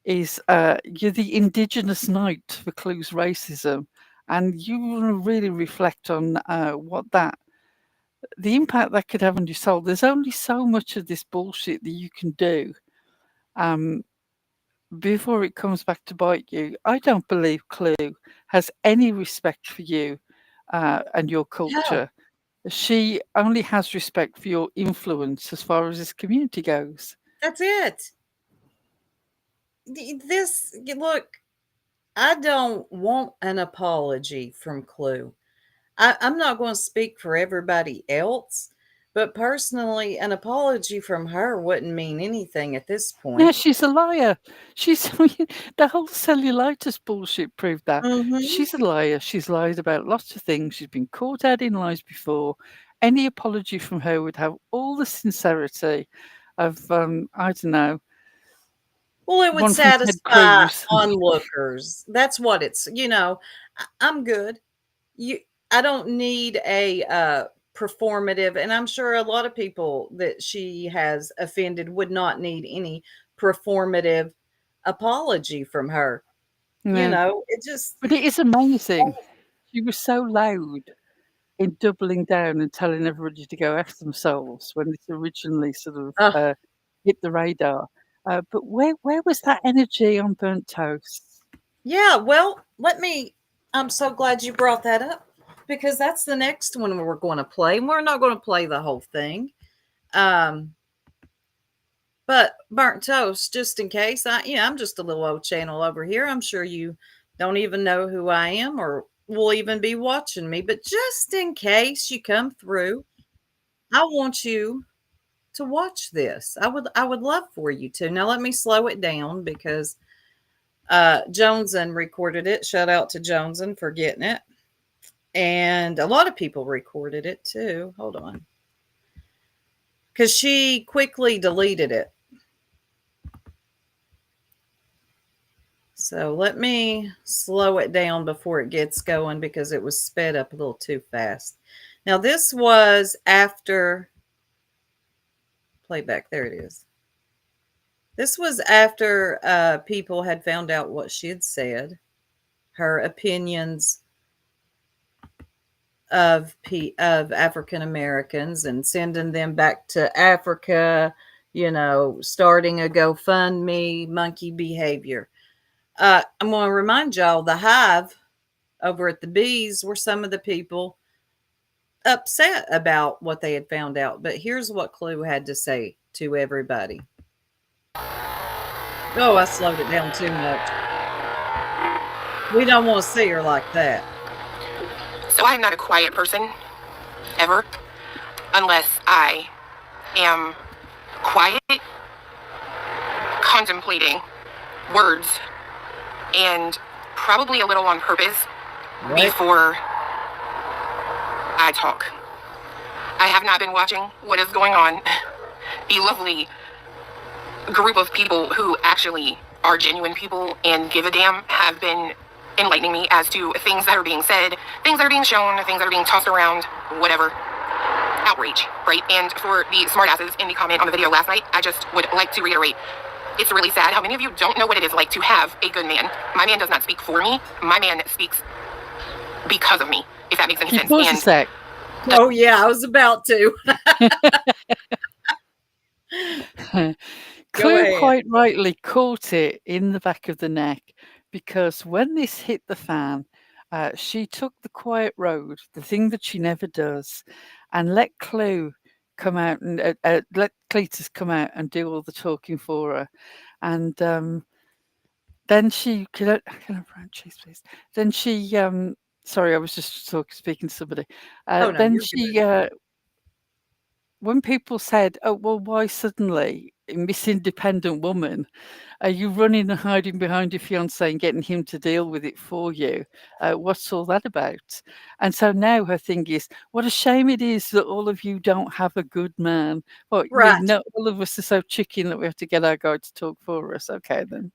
is you're the indigenous knight for Clue's racism, and you want to really reflect on the impact that could have on your soul. There's only so much of this bullshit that you can do before it comes back to bite you. I don't believe Clue has any respect for you and your culture. She only has respect for your influence as far as this community goes. That's it. Look, I don't want an apology from Clue. I'm not going to speak for everybody else, but personally, an apology from her wouldn't mean anything at this Yeah, point. she's a liar. The whole cellulitis bullshit proved that. Mhm. She's a liar. She's lied about lots of things. She's been caught out in lies before. Any apology from her would have all the sincerity of I don't know, Well, it would one from Ted satisfy Cruz. onlookers. That's what I'm good. You I don't need a performative, and I'm sure a lot of people that she has offended would not need any performative apology from her. No. It just But it is amazing. She was so loud in doubling down and telling everybody to go F themselves when this originally sort of uh, hit the radar. But where was that energy on Burnt Toast? yeah, well, I'm so glad you brought that up because that's the next one we're going to play. We're not going to play the whole thing. But Burnt Toast, just in case, I'm just a little old channel over here. I'm sure you don't even know who I am or will even be watching me. But just in case you come through, I want you to watch this. I would love for you to. Now let me slow it down because Joneson recorded it. Shout out to Joneson for getting it. And a lot of people recorded it too. Hold on. Because she quickly deleted it. So let me slow it down before it gets going because it was sped up a little too fast. Now, this was after playback. There it is. This was after people had found out what she had said, her opinions of African Americans and sending them back to Africa, starting a GoFundMe, monkey behavior. I'm going to remind y'all the Hive over at the Bees were some of the people upset about what they had found out. But here's what Clue had to say to everybody. Oh, I slowed it down too much. We don't want to see her like that. So I'm not a quiet person, ever, unless I am quiet, contemplating words, and probably a little on purpose, What? before I talk. I have not been watching what is going on. The lovely group of people who actually are genuine people and give a damn have been enlightening me as to things that are being said, things that are being shown, things that are being tossed around, whatever. Outrage, right? And for the smartasses in the comment on the video last night, I just would like to reiterate, it's really sad how many of you don't know what it is like to have a good man. My man does not speak for me. My man speaks because of me, if that makes any sense. Pause a sec. Oh yeah, I was about to. Go Clue ahead. quite rightly caught it in the back of the neck, because when this hit the fan, she took the quiet road, the thing that she never does, and let Clue come out and let Cletus come out and do all the talking for her. And then she can I brown cheese, please? Then she sorry, I was just speaking to somebody. Oh, no, Then you're she good. when people said, "Oh, well, why suddenly Miss Independent Woman? Are you running and hiding behind your fiance and getting him to deal with it for you? What's all that about?" And so now her thing is, what a shame it is that all of you don't have a good man. Well, you Right. mean not all of us are so chicken that we have to get our guy to talk for us? Okay, then.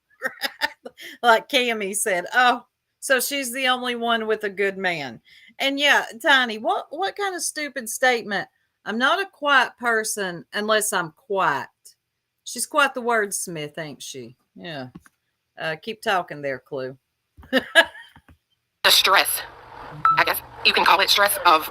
Like Cammy said, oh, so she's the only one with a good man. And yeah, Tiny, what kind of stupid statement? I'm not a quiet person unless I'm quiet. She's quite the wordsmith, ain't she? Yeah. Keep talking there, Clue. The stress, I guess you can call it stress, of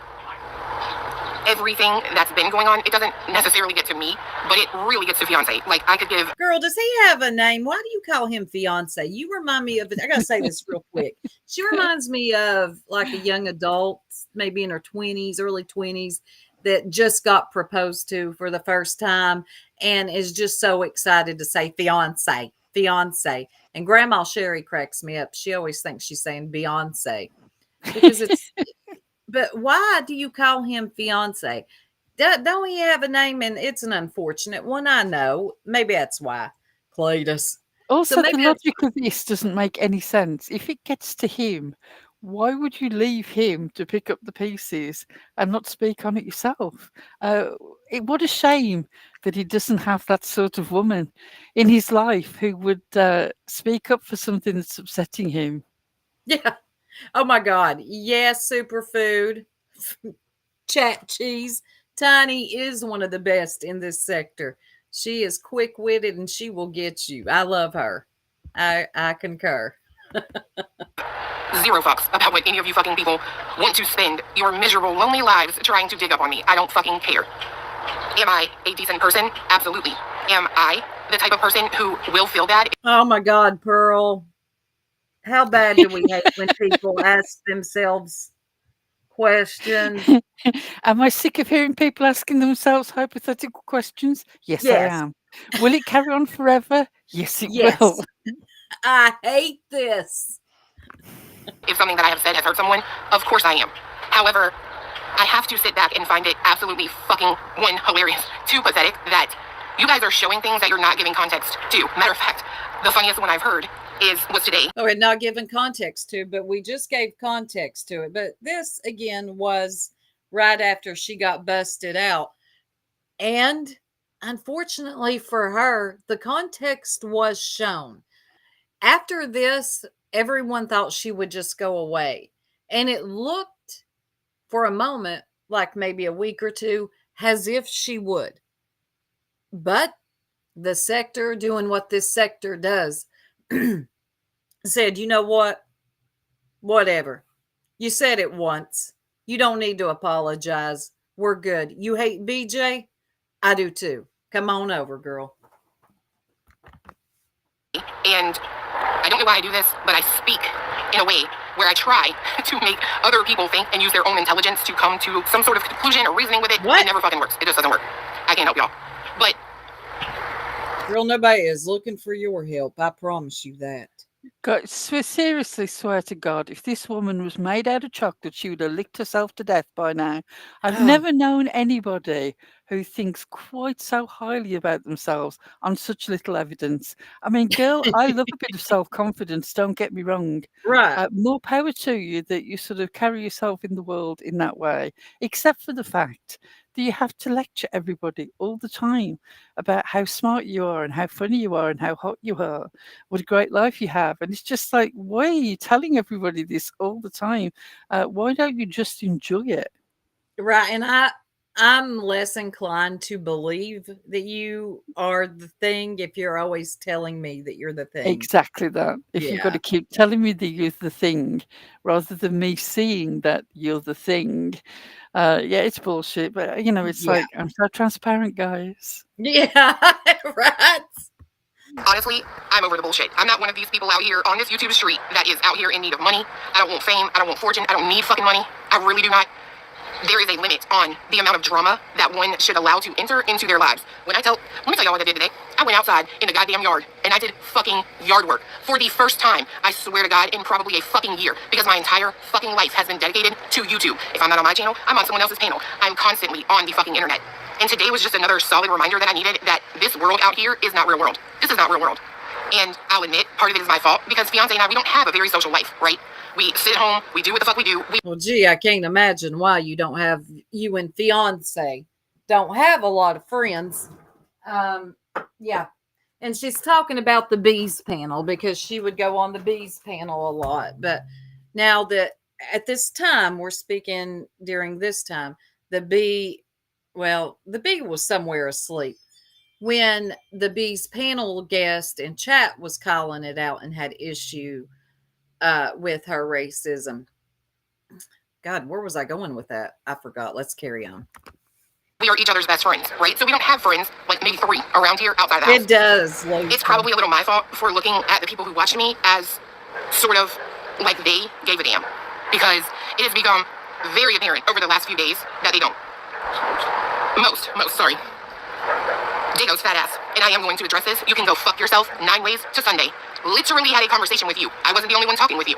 everything that's been going on. It doesn't necessarily get to me, but it really gets to fiance. Like, I could give... Girl, does he have a name? Why do you call him fiance? You remind me of, I gotta say this real quick. She reminds me of like a young adult, maybe in her 20s, early 20s, that just got proposed to for the first time and is just so excited to say fiance. And Grandma Sherry cracks me up. She always thinks she's saying Beyonce because it's, but why do you call him fiance? Don't he have a name? And it's an unfortunate one, I know. Maybe that's why. Cletus. Also, the maybe logic of this doesn't make any sense. If it gets to him, why would you leave him to pick up the pieces and not speak on it yourself? What a shame that he doesn't have that sort of woman in his life who would speak up for something that's upsetting him. Yeah. Oh my God. Yes, superfood. Chat cheese. Tiny is one of the best in this sector. She is quick-witted and she will get you. I love her. I concur. Zero fucks about what any of you fucking people want to spend your miserable, lonely lives trying to dig up on me. I don't fucking care. Am I a decent person? Absolutely. Am I the type of person who will feel bad? Oh my God, Pearl. How bad do we hate when people ask themselves questions? Am I sick of hearing people asking themselves hypothetical questions? Yes, I Yes. am. Will it carry on forever? Yes, it Yes. will. I hate this. If something that I have said has hurt someone, of course I am. However, I have to sit back and find it absolutely fucking, one, hilarious, two, pathetic that you guys are showing things that you're not giving context to. Matter of fact, the funniest one I've heard was today. Oh, and not given context to, but we just gave context to it. But this again was right after she got busted out. And unfortunately for her, the context was shown. After this, everyone thought she would just go away. And it looked for a moment, like maybe a week or two, as if she would. But the sector, doing what this sector does, said, you know what? Whatever. You said it once. You don't need to apologize. We're good. You hate BJ? I do too. Come on over, girl. And I don't know why I do this, but I speak in a way where I try to make other people think and use their own intelligence to come to some sort of conclusion or reasoning with it. What? It never fucking works. It just doesn't work. I can't help y'all. But Girl, nobody is looking for your help. I promise you that. God, seriously swear to God, if this woman was made out of chocolate, she would have licked herself to death by now. I've Oh, never known anybody who thinks quite so highly about themselves on such little evidence. I mean, girl, I love a bit of self-confidence, don't get me wrong. right. More power to you that you sort of carry yourself in the world in that way, except for the fact that you have to lecture everybody all the time about how smart you are and how funny you are and how hot you are, what a great life you have. And it's just like, why are you telling everybody this all the time? Why don't you just enjoy it? Right. And I'm less inclined to believe that you are the thing if you're always telling me that you're the thing. Exactly that. If you've got Yeah. to keep telling me that you're the thing rather than me seeing that you're the thing, yeah, it's bullshit. But, it's Yeah. like, I'm so transparent, guys. Yeah. Right. Honestly, I'm over the bullshit. I'm not one of these people out here on this YouTube street that is out here in need of money. I don't want fame. I don't want fortune. I don't need fucking money. I really do not. There is a limit on the amount of drama that one should allow to enter into their lives. Let me tell y'all what I did today. I went outside in the goddamn yard and I did fucking yard work for the first time, I swear to God, in probably a fucking year, because my entire fucking life has been dedicated to YouTube. If I'm not on my channel, I'm on someone else's panel. I'm constantly on the fucking internet. And today was just another solid reminder that I needed that this world out here is not real world. This is not real world. And I'll admit, part of it is my fault because Fiance and I, we don't have a very social life, right? We sit at home, we do what the fuck we do. Well, gee, I can't imagine why you and fiance don't have a lot of friends. Yeah. And she's talking about the bees panel because she would go on the bees panel a lot. But now that at this time, we're speaking during this time, the bee was somewhere asleep when the bees panel guest in chat was calling it out and had issue with her racism. God, where was I going with that? I forgot. Let's carry on. We are each other's best friends, right? So we don't have friends, like maybe 3 around here outside the house. It does. It's probably a little my fault for looking at the people who watch me as sort of like they gave a damn. Because it has become very apparent over the last few days that they don't. Most, sorry. Dago's fat ass. And I am going to address this. You can go fuck yourself 9 ways to Sunday. Literally had a conversation with you. I wasn't the only one talking with you.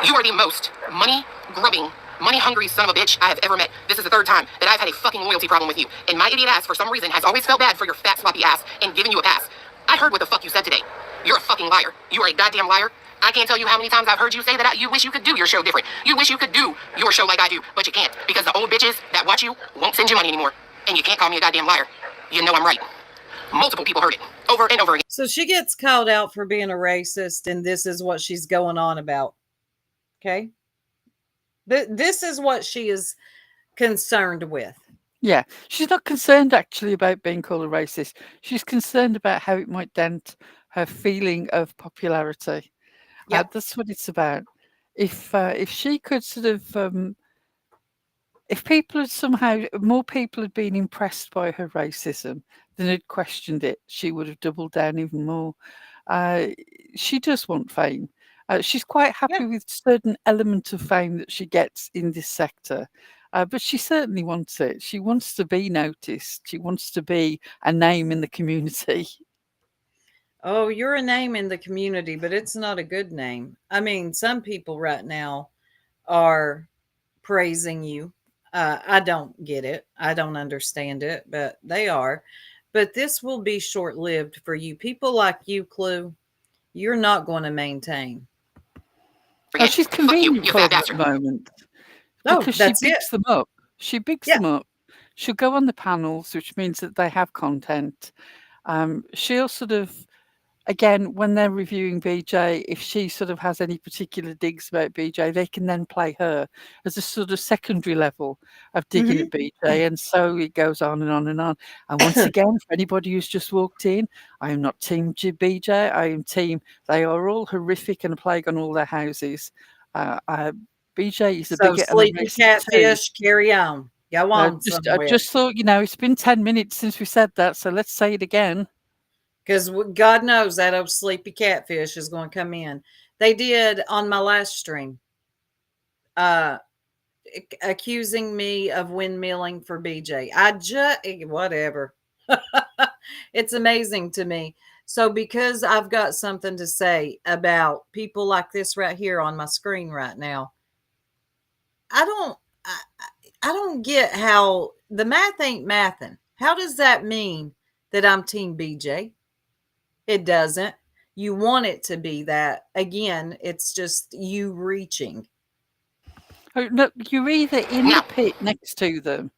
You are the most money-grubbing, money-hungry son of a bitch I have ever met. This is the 3rd time that I've had a fucking loyalty problem with you. And my idiot ass, for some reason, has always felt bad for your fat, sloppy ass and given you a pass. I heard what the fuck you said today. You're a fucking liar. You are a goddamn liar. I can't tell you how many times I've heard you say that you wish you could do your show different. You wish you could do your show like I do, but you can't. Because the old bitches that watch you won't send you money anymore. And you can't call me a goddamn liar. You know I'm right. Multiple people heard it over and over again. So she gets called out for being a racist, and this is what she's going on about. Okay. This is what she is concerned with. Yeah, she's not concerned actually about being called a racist. She's concerned about how it might dent her feeling of popularity. Yep. That's what it's about. If she could sort of, if people had somehow, more people had been impressed by her racism than had questioned it, she would have doubled down even more. She does want fame. She's quite happy with certain element of fame that she gets in this sector. But she certainly wants it. She wants to be noticed. She wants to be a name in the community. Oh, you're a name in the community, but it's not a good name. I mean, some people right now are praising you. I don't get it. I don't understand it, but they are. But this will be short lived for you. People like you, Clue, you're not going to maintain. Oh, she's convenient you for fat them at bastard. the moment Oh, because she that's it. bigs them up. She bigs Yeah. them up. She'll go on the panels, which means that they have content. She'll sort of, again, when they're reviewing BJ, if she sort of has any particular digs about BJ, they can then play her as a sort of secondary level of digging at BJ. And so it goes on and on and on. And once again, for anybody who's just walked in, I am not team BJ. I am team, they are all horrific and a plague on all their houses. BJ is a So bigot and a sleepy racist too. catfish, carry on. Go on I somewhere. just thought, it's been 10 minutes since we said that, so let's say it again. Because God knows that old sleepy catfish is going to come in. They did on my last stream, accusing me of windmilling for BJ. Whatever. It's amazing to me. So because I've got something to say about people like this right here on my screen right now, I don't I, I don't get how the math ain't mathin'. How does that mean that I'm team BJ? It doesn't. You want it to be that. Again, it's just you reaching. Oh, no, you're either in the pit next to them,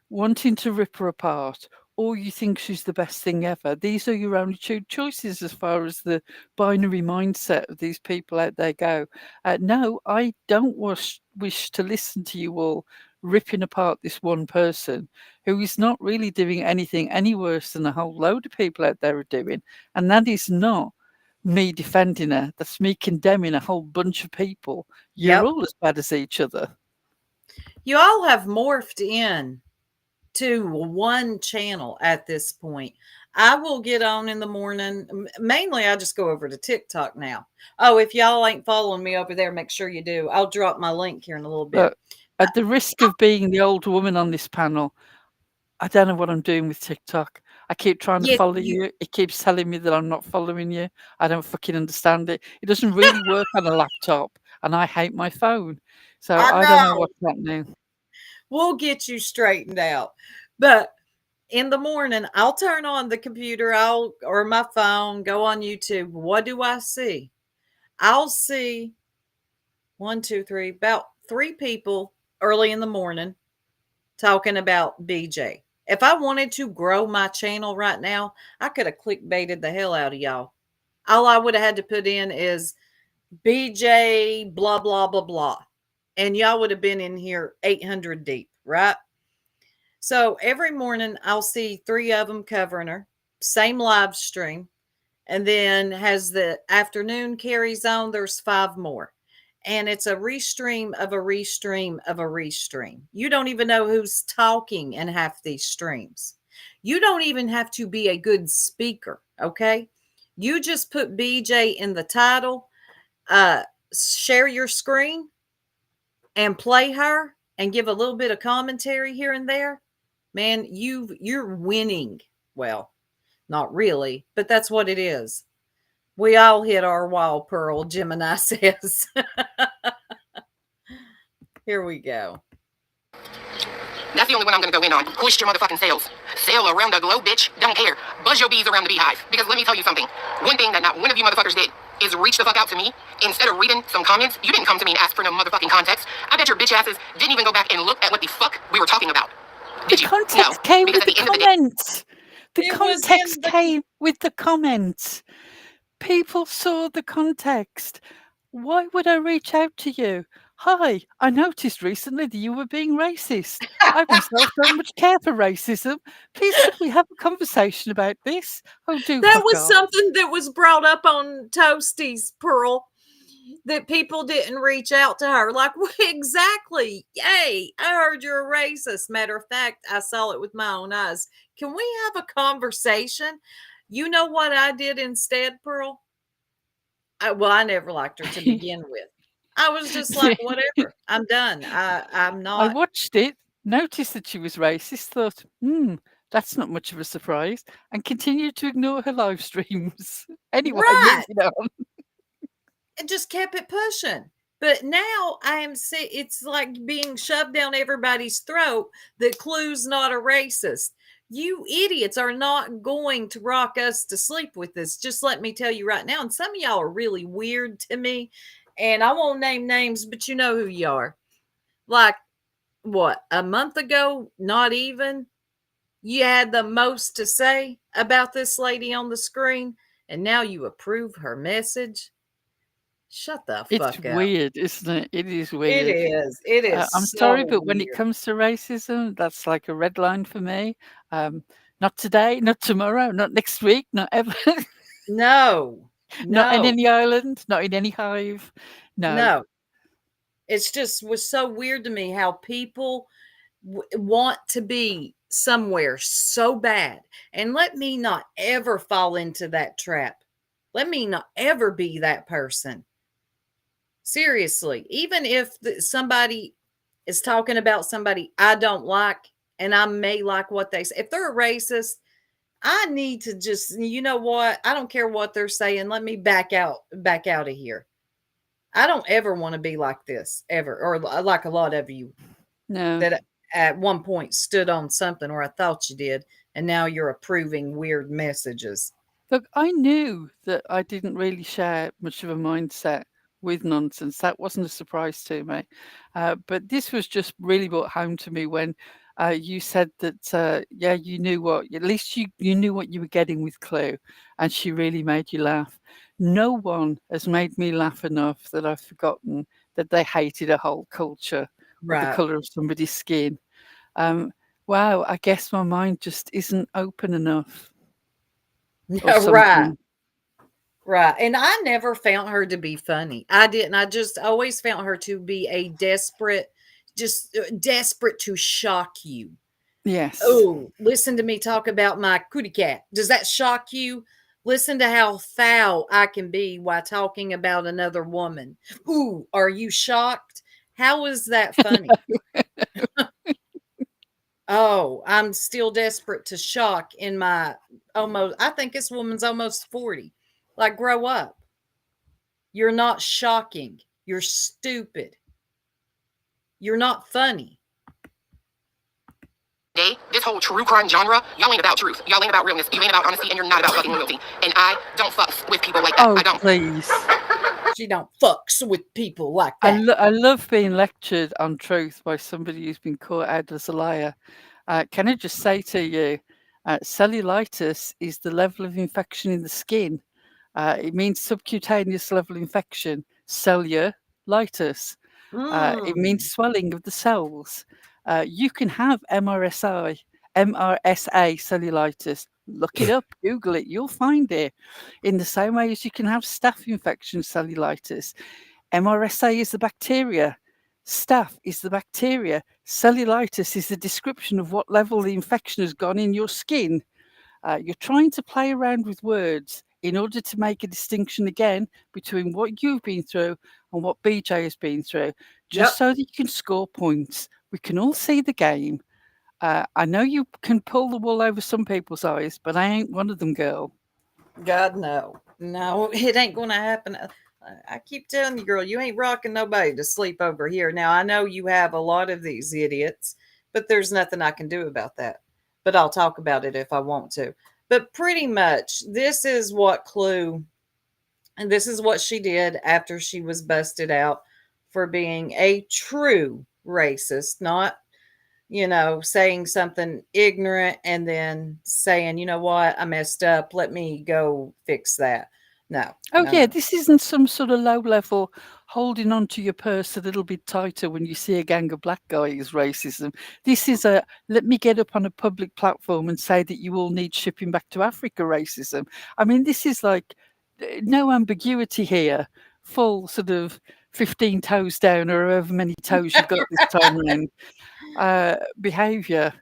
wanting to rip her apart, or you think she's the best thing ever. These are your only two choices as far as the binary mindset of these people out there go. No, I don't wish to listen to you all ripping apart this one person who is not really doing anything any worse than a whole load of people out there are doing. And that is not me defending her. That's me condemning a whole bunch of people. You're Yep. all as bad as each other. You all have morphed in to one channel at this point. I will get on in the morning. Mainly, I just go over to TikTok now. Oh, if y'all ain't following me over there, make sure you do. I'll drop my link here in a little bit. But at the risk of being the old woman on this panel, I don't know what I'm doing with TikTok. I keep trying to Yeah, follow you. It keeps telling me that I'm not following you. I don't fucking understand it. It doesn't really work on a laptop, and I hate my phone. So I I don't know know. what's happening. We'll get you straightened out. But in the morning, I'll turn on the computer, or my phone, go on YouTube. What do I see? I'll see one, two, three, about three people early in the morning talking about BJ. If I wanted to grow my channel right now, I could have clickbaited the hell out of y'all. All I would have had to put in is BJ, blah, blah, blah, blah. And y'all would have been in here 800 deep, right? So every morning I'll see three of them covering her, same live stream. And then as the afternoon carries on, there's five more. And it's a restream of a restream of a restream. You don't even know who's talking in half these streams. You don't even have to be a good speaker, okay? You just put BJ in the title, share your screen, and play her and give a little bit of commentary here and there. Man, you're winning. Well, not really, but that's what it is. We all hit our wall, Pearl, Gemini says. Here we go. That's the only one I'm gonna go in on. Hoist your motherfucking sails. Sail around the globe, bitch. Don't care. Buzz your bees around the beehive. Because let me tell you something. One thing that not one of you motherfuckers did is reach the fuck out to me. Instead of reading some comments, you didn't come to me and ask for no motherfucking context. I bet your bitch asses didn't even go back and look at what the fuck we were talking about. Did The you? context No. came Because with at the the end of the day, comments. The It was context in the came with the comments. People saw the context. Why would I reach out to you? Hi, I noticed recently that you were being racist. I myself don't much care for racism. Please, could we have a conversation about this? Oh, do that fuck was off. something that was brought up on Toasties, Pearl. That people didn't reach out to her. Like, well, exactly. Yay. I heard you're a racist. Matter of fact, I saw it with my own eyes. Can we have a conversation? You know what I did instead, Pearl? I never liked her to begin with. I was just like, whatever. I'm done. I'm I not watched it, noticed that she was racist, thought, that's not much of a surprise, and continued to ignore her live streams. Anyway, right. moving on. And just kept it pushing. But now it's like being shoved down everybody's throat that Clue's not a racist. You idiots are not going to rock us to sleep with this. Just let me tell you right now. And some of y'all are really weird to me. And I won't name names, but you know who you are. Like, what, a month ago? Not even. You had the most to say about this lady on the screen. And now you approve her message. Shut the It's fuck up. weird, isn't it? It is It weird. is. It is I'm so sorry, but when it weird. comes to racism, that's like a red line for me. Not today, not tomorrow, not next week, not ever. No, Not in no, any island, not in any hive. No. no. It's just was so weird to me how people want to be somewhere so bad. And let me not ever fall into that trap. Let me not ever be that person. Seriously, even if somebody is talking about somebody I don't like and I may like what they say, if they're a racist, I need to just, you know what? I don't care what they're saying. Let me back out of here. I don't ever want to be like this ever, or like a lot of you No. that at one point stood on something, or I thought you did, and now you're approving weird messages. Look, I knew that I didn't really share much of a mindset with nonsense. That wasn't a surprise to me. But this was just really brought home to me when you said that, yeah, you knew at least you knew what you were getting with Clue, and she really made you laugh. No one has made me laugh enough that I've forgotten that they hated a whole culture or the Right. colour of somebody's skin. Um, wow, I guess my mind just isn't open enough or Right. something. Right. And I never found her to be funny. I didn't. I just always found her to be a desperate to shock you. Yes. Oh, listen to me talk about my cootie cat. Does that shock you? Listen to how foul I can be while talking about another woman. Ooh, are you shocked? How is that funny? Oh, I'm still desperate to shock in my I think this woman's almost 40. Like, grow up. You're not shocking. You're stupid. You're not funny. This whole true crime genre, y'all ain't about truth. Y'all ain't about realness. You ain't about honesty, and you're not about fucking loyalty. And I don't fuck with people like that. Oh, I don't. please. She don't fucks with people like I, that. I love being lectured on truth by somebody who's been caught out as a liar. Can I just say to you, cellulitis is the level of infection in the skin. It means subcutaneous level infection, cellulitis. It means swelling of the cells. You can have MRSA cellulitis. Look it up, Google it, you'll find it. In the same way as you can have staph infection cellulitis. MRSA is the bacteria. Staph is the bacteria. Cellulitis is the description of what level the infection has gone in your skin. You're trying to play around with words in order to make a distinction again between what you've been through and what BJ has been through, just Yep. so that you can score points. We can all see the game. I know you can pull the wool over some people's eyes, but I ain't one of them, girl. God, no. No, it ain't going to happen. I keep telling you, girl, you ain't rocking nobody to sleep over here. Now, I know you have a lot of these idiots, but there's nothing I can do about that. But I'll talk about it if I want to. But pretty much, this is what Clue, and this is what she did after she was busted out for being a true racist, not saying something ignorant and then saying, you know what, I messed up. Let me go fix that. No, Oh, no, yeah, no. this isn't some sort of low level holding on to your purse a little bit tighter when you see a gang of black guys racism. This is a let me get up on a public platform and say that you all need shipping back to Africa racism. I mean, this is like no ambiguity here, full sort of 15 toes down or however many toes you've got this time around behavior.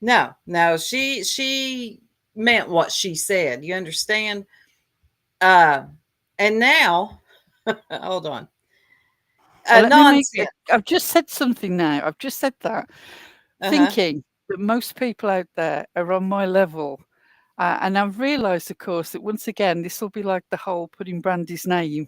No, no, she meant what she said. You understand? Uh and now hold on. So let me make Nonsense. I've just said something now. I've just said that. Uh-huh. Thinking that most people out there are on my level. And I've realised, of course, that once again, this will be like the whole putting Brandy's name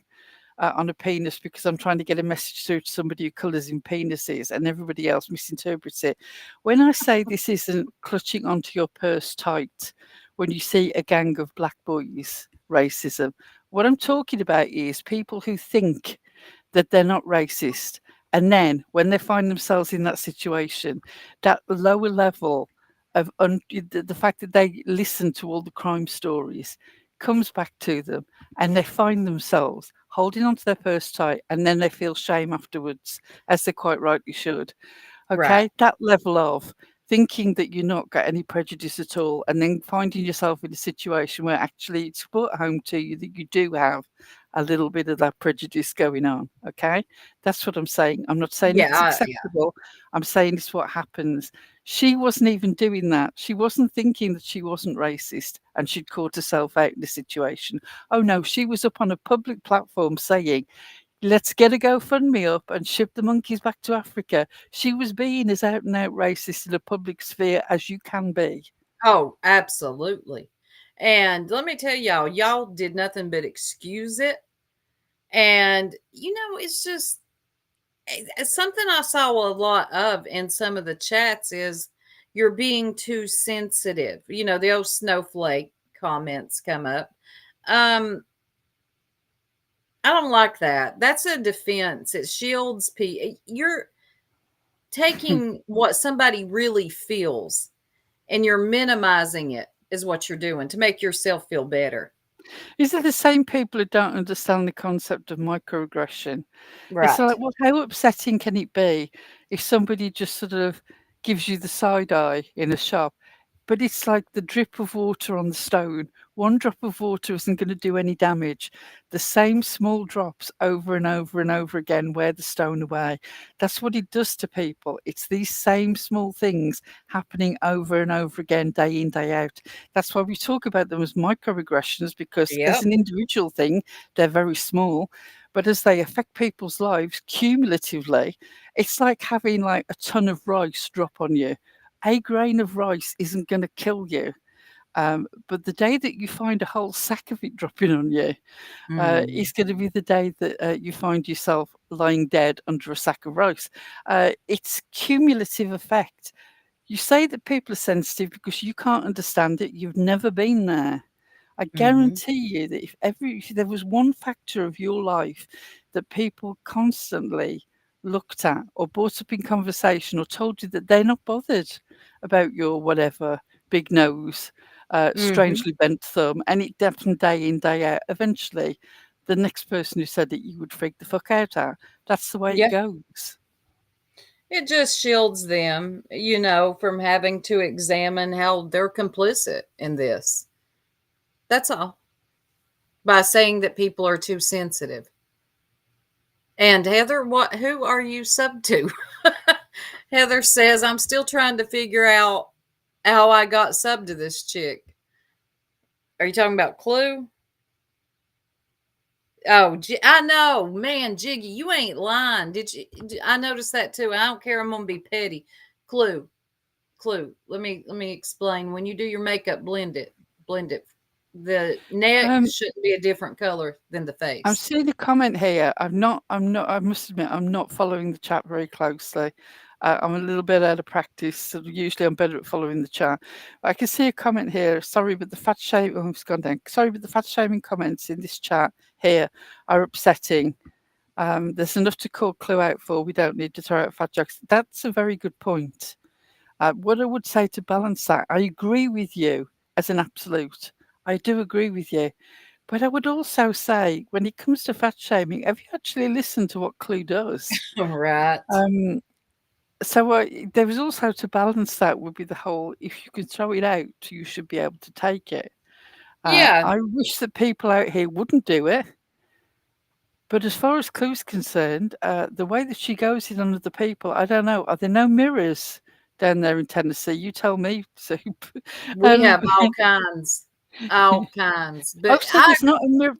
on a penis because I'm trying to get a message through to somebody who colours in penises and everybody else misinterprets it. When I say this isn't clutching onto your purse tight when you see a gang of black boys racism, what I'm talking about is people who think that they're not racist. And then when they find themselves in that situation, that lower level of the fact that they listen to all the crime stories comes back to them and they find themselves holding onto their purse tight and then they feel shame afterwards, as they quite rightly should. Right. Okay, that level of thinking that you're not got any prejudice at all, and then finding yourself in a situation where actually it's brought home to you that you do have a little bit of that prejudice going on. Okay, that's what I'm saying. I'm not saying Yeah, it's yeah. acceptable. I'm saying it's what happens. She wasn't even doing that. She wasn't thinking that she wasn't racist and she'd caught herself out in the situation. Oh no, she was up on a public platform saying, let's get a GoFundMe up and ship the monkeys back to Africa. She was being as out and out racist in a public sphere as you can be. Oh, absolutely. And let me tell y'all did nothing but excuse it. And, it's just something I saw a lot of in some of the chats is you're being too sensitive. The old snowflake comments come up. Um, I don't like that. That's a defense. It shields people. You're taking what somebody really feels and you're minimizing it is what you're doing to make yourself feel better. Is it the same people who don't understand the concept of microaggression? It's Right. like, well, how upsetting can it be if somebody just sort of gives you the side eye in a shop? But it's like the drip of water on the stone. One drop of water isn't going to do any damage. The same small drops over and over and over again wear the stone away. That's what it does to people. It's these same small things happening over and over again, day in, day out. That's why we talk about them as microaggressions, because as Yep. an individual thing, they're very small. But as they affect people's lives cumulatively, it's like having like a ton of rice drop on you. A grain of rice isn't going to kill you. But the day that you find a whole sack of it dropping on you Mm. is going to be the day that you find yourself lying dead under a sack of rice. It's cumulative effect. You say that people are sensitive because you can't understand it. You've never been there. I Mhm. guarantee you that if there was one factor of your life that people constantly looked at or brought up in conversation or told you that they're not bothered about your whatever big nose, Mhm. strangely bent thumb, and it happened day in, day out, eventually the next person who said it, you would freak the fuck out at. That's the way it Yeah. goes. It just shields them, from having to examine how they're complicit in this. That's all. By saying that people are too sensitive. And Heather, who are you sub to? Heather says, I'm still trying to figure out how I got sub to this chick. Are you talking about Clue? Oh, I know, man, Jiggy, you ain't lying. Did you? I noticed that too. I don't care. I'm gonna be petty. Clue, Clue. Let me explain. When you do your makeup, blend it. The neck Um, shouldn't be a different color than the I'm face. seeing a comment here. I'm not, I must admit, I'm not following the chat very closely. I'm a little bit out of practice. So usually I'm better at following the chat. But I can see a comment here. Sorry, but the fat shaming, oh, it's gone down. Sorry, but the fat shaming comments in this chat here are upsetting. There's enough to call Clue out for. We don't need to throw out fat jokes. That's a very good point. What I would say to balance that, I agree with you as an absolute. I do agree with you. But I would also say, when it comes to fat shaming, have you actually listened to what Clue does? Right. Um, so there is also, to balance that would be the whole, if you can throw it out, you should be able to take it. Yeah. I wish that people out here wouldn't do it. But as far as Clue's concerned, the way that she goes in on other people, I don't know. Are there no mirrors down there in Tennessee? You tell me, Soup. We um, have all kinds. All kinds. But Oh, so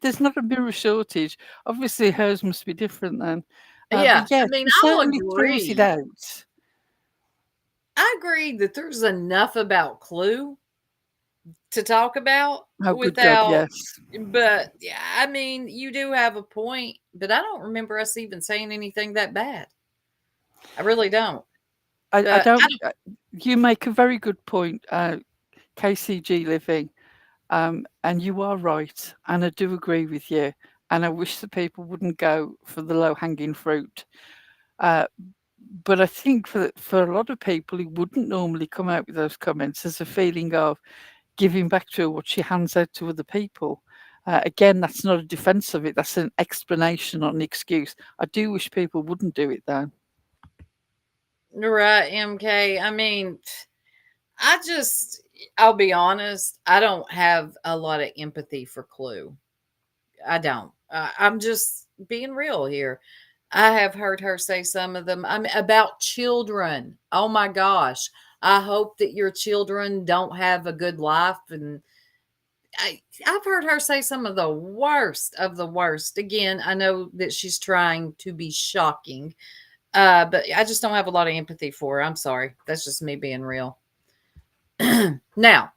there's not a mirror shortage. Obviously, hers must be different then. yeah, But yeah, I mean, she I'll certainly throws it agree. out. I agree that there's enough about Clue to talk about Oh, good God, without, yes. but yeah, I mean, you do have a point, but I don't remember us even saying anything that bad. I really don't. I But I don't. don't, You make a very good point, KCG Living, and you are right, and I do agree with you. And I wish the people wouldn't go for the low hanging fruit. Uh, but I think for a lot of people who wouldn't normally come out with those comments, there's a feeling of giving back to her what she hands out to other people. Again, that's not a defense of it. That's an explanation, not an excuse. I do wish people wouldn't do it though. right, MK. I mean, I just, I'll be honest, I don't have a lot of empathy for Clue. I don't. I'm just being real here. I have heard her say some of them. I mean, about children. Oh my gosh. I hope that your children don't have a good life. And I've heard her say some of the worst of the worst. Again, I know that she's trying to be shocking, but I just don't have a lot of empathy for her. I'm sorry. That's just me being real. Now,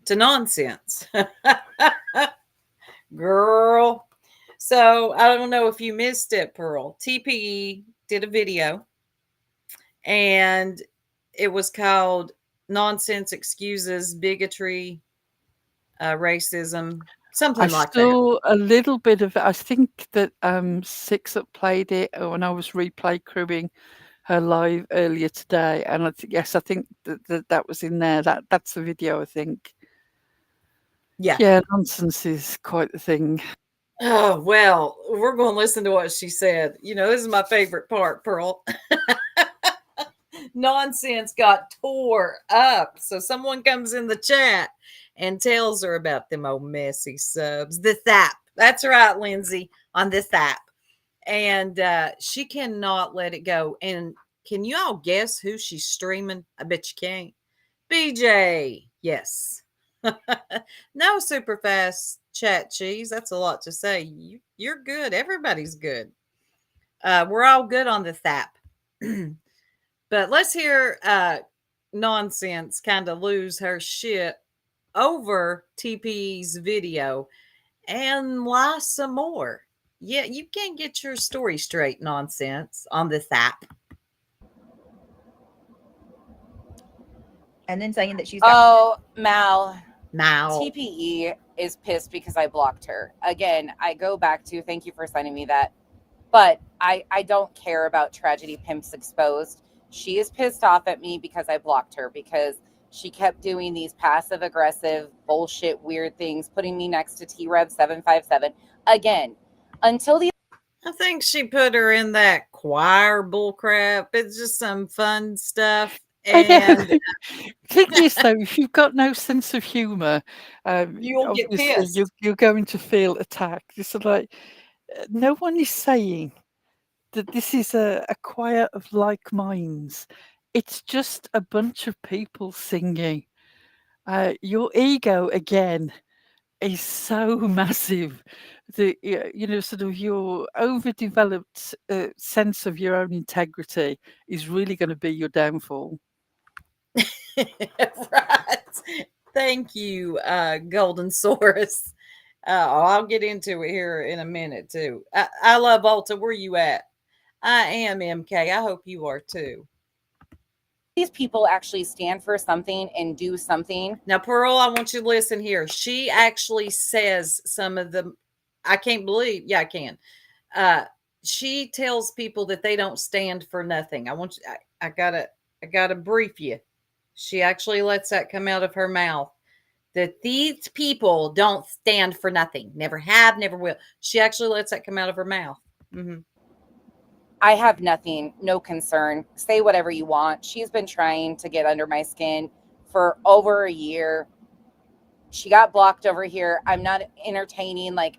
to nonsense. Girl. So I don't know if you missed it, Pearl. TPE did a video and it was called Nonsense Excuses Bigotry, Racism, something I like that. saw a little bit of it. I think that Six Up played it when I was replay crewing her live earlier today, and yes, I think that was in there. That's the video, I think. Yeah. Yeah, nonsense is quite the thing. Oh, well, we're going to listen to what she said. You know, this is my favorite part, Pearl. Nonsense got tore up. So someone comes in the chat and tells her about them old messy subs. This app. That's right, Lindsay, on this app. And she cannot let it go. And can you all guess who she's streaming? I bet you can't. BJ. Yes. No super fast chat cheese. That's a lot to say. You're good. Everybody's good. We're all good on this app. But let's hear nonsense kind of lose her shit over TP's video and lie some more. Yeah, you can't get your story straight, nonsense, on this app. And then saying that she's got Mal, Now, TPE is pissed because I blocked her. Again, I go back to thank you for sending me that. But I don't care about Tragedy Pimps Exposed. She is pissed off at me because I blocked her because she kept doing these passive aggressive bullshit weird things, putting me next to T-Rev 757. Again, until the I think she put her in that choir bullcrap. It's just some fun stuff. And Thing is, though, if you've got no sense of humour, you'll get obviously pissed. you're going to feel attacked. It's like no one is saying that this is a choir of like minds. It's just a bunch of people singing. Your ego again is so massive that sort of your overdeveloped sense of your own integrity is really going to be your downfall. Right. Thank you, Golden Source. I'll get into it here in a minute too. I love Alta. Where you at? I am MK. I hope you are too. these people actually stand for something and do something. Now, Pearl, I want you to listen here. She actually says some of the, I can't believe, yeah, I can. She tells people that they don't stand for nothing. I want you, I gotta brief you. She actually lets that come out of her mouth that these people don't stand for nothing. Never have, never will. She actually lets that come out of her mouth. Mm-hmm. I have nothing, no concern. Say whatever you want. She's been trying to get under my skin for over a year. She got blocked over here. I'm not entertaining. Like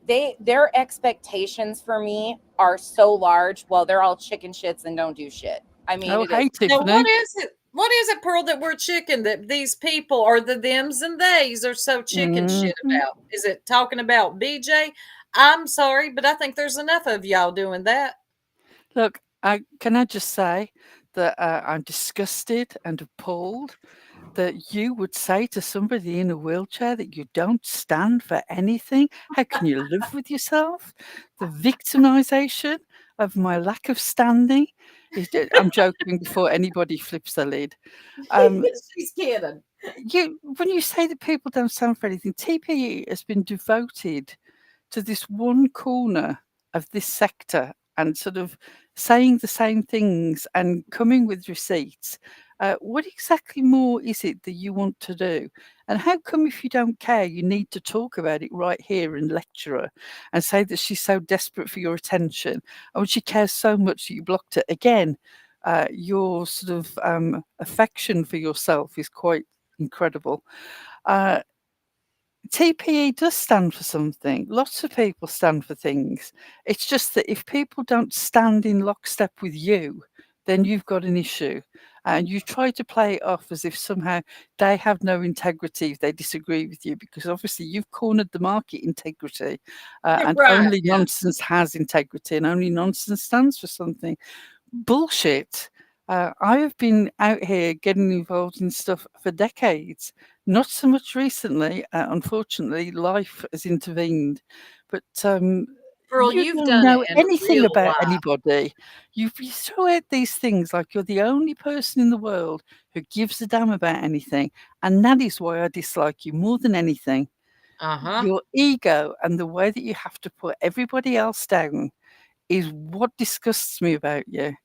their expectations for me are so large. Well, they're all chicken shits and don't do shit. I mean, Oh, hey, now, Tiffany. what is it? What is it, Pearl, that we're chicken, that these people or the thems and theys are so chicken shit about? Is it talking about BJ? I'm sorry, but I think there's enough of y'all doing that. Look, can I just say that I'm disgusted and appalled that you would say to somebody in a wheelchair that you don't stand for anything. How can you live with yourself? The victimization of my lack of standing. I'm joking before anybody flips the lid. She's kidding. When you say that people don't stand for anything, TPE has been devoted to this one corner of this sector and sort of saying the same things and coming with receipts. What exactly more is it that you want to do? And how come if you don't care, you need to talk about it right here and lecture her and say that she's so desperate for your attention and she cares so much that you blocked her? Again, your sort of affection for yourself is quite incredible. TPE does stand for something. Lots of people stand for things. It's just that if people don't stand in lockstep with you, then you've got an issue. And you try to play it off as if somehow they have no integrity if they disagree with you, because obviously you've cornered the market integrity. And Right, only yeah. nonsense has integrity and only nonsense stands for something. Bullshit. I have been out here getting involved in stuff for decades. Not so much recently. Unfortunately, life has intervened. But Girl, you you've don't done it know in anything real about life. anybody. You throw out these things like you're the only person in the world who gives a damn about anything. And that is why I dislike you more than anything. Uh-huh. Your ego and the way that you have to put everybody else down is what disgusts me about you.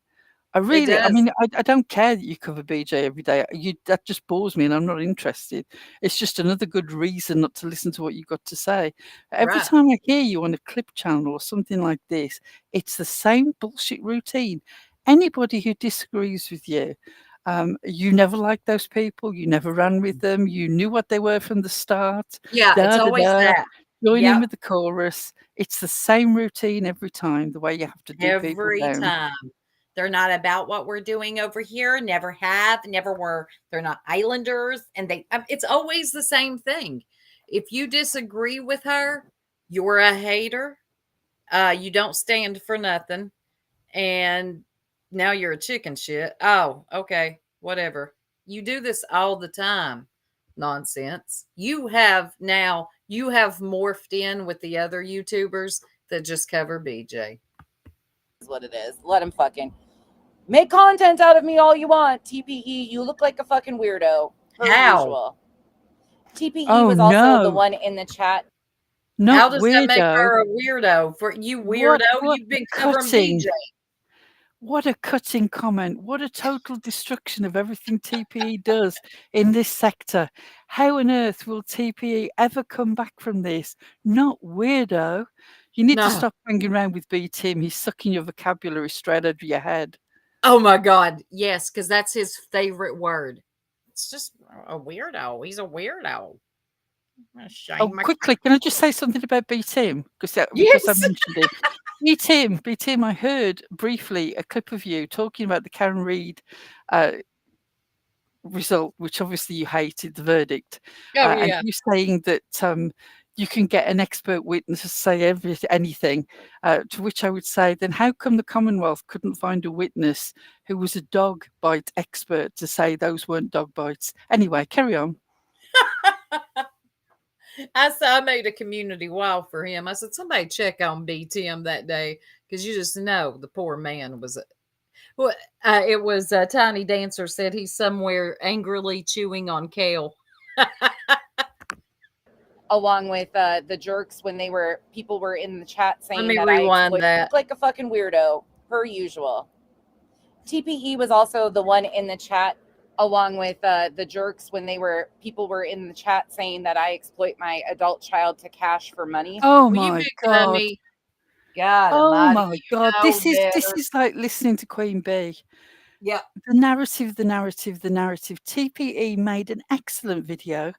I does. mean, I don't care that you cover BJ every day. That just bores me and I'm not interested. It's just another good reason not to listen to what you've got to say. Every Right. time I hear you on a clip channel or something like this, it's the same bullshit routine. Anybody who disagrees with you, you never liked those people, you never ran with them, you knew what they were from the start. Yeah, it's Da da always da. that. Join in Yep. with the chorus. It's the same routine every time, the way you have to do people Every down. time. They're not about what we're doing over here, never have, never were. They're not islanders. And it's always the same thing. If you disagree with her, you're a hater. You don't stand for nothing. And now you're a chicken shit. Oh, okay. Whatever. You do this all the time. Nonsense. You have morphed in with the other YouTubers that just cover BJ. Is what it is. Let him fucking make content out of me all you want. TPE, you look like a fucking weirdo. Per How? usual. TPE Oh, was also the no. one in the chat. Not How does that make weirdo. her a weirdo? For you What weirdo, what you've a been covering cutting, BJ. what a cutting comment. What a total destruction of everything TPE does in this sector. How on earth will TPE ever come back from this? Not weirdo. You need to No. stop hanging around with B Tim. He's sucking your vocabulary straight out of your head. Oh my God. Yes, because that's his favorite word. It's just a weirdo. He's a weirdo. Oh, Shame my quickly, can I just say something about B Tim? Because I Yes. mentioned it. B Tim, I heard briefly a clip of you talking about the Karen Reid result, which obviously you hated, the verdict, Oh and yeah. you saying that you can get an expert witness to say anything, to which I would say, then how come the Commonwealth couldn't find a witness who was a dog bite expert to say those weren't dog bites? Anyway, carry on. I made a community wall for him. I said, somebody check on BTM that day because you just know the poor man was. Well, it was Tiny Dancer said he's somewhere angrily chewing on kale. Along with the jerks when people were in the chat Let saying me that I rewind exploit that. look like a fucking weirdo, per usual. TPE was also the one in the chat, along with the jerks when people were in the chat saying that I exploit my adult child to cash for money. Oh Will you my big God. dummy? God Oh almighty, my you God. know This better. is like listening to Queen Bee. Yeah. The narrative. TPE made an excellent video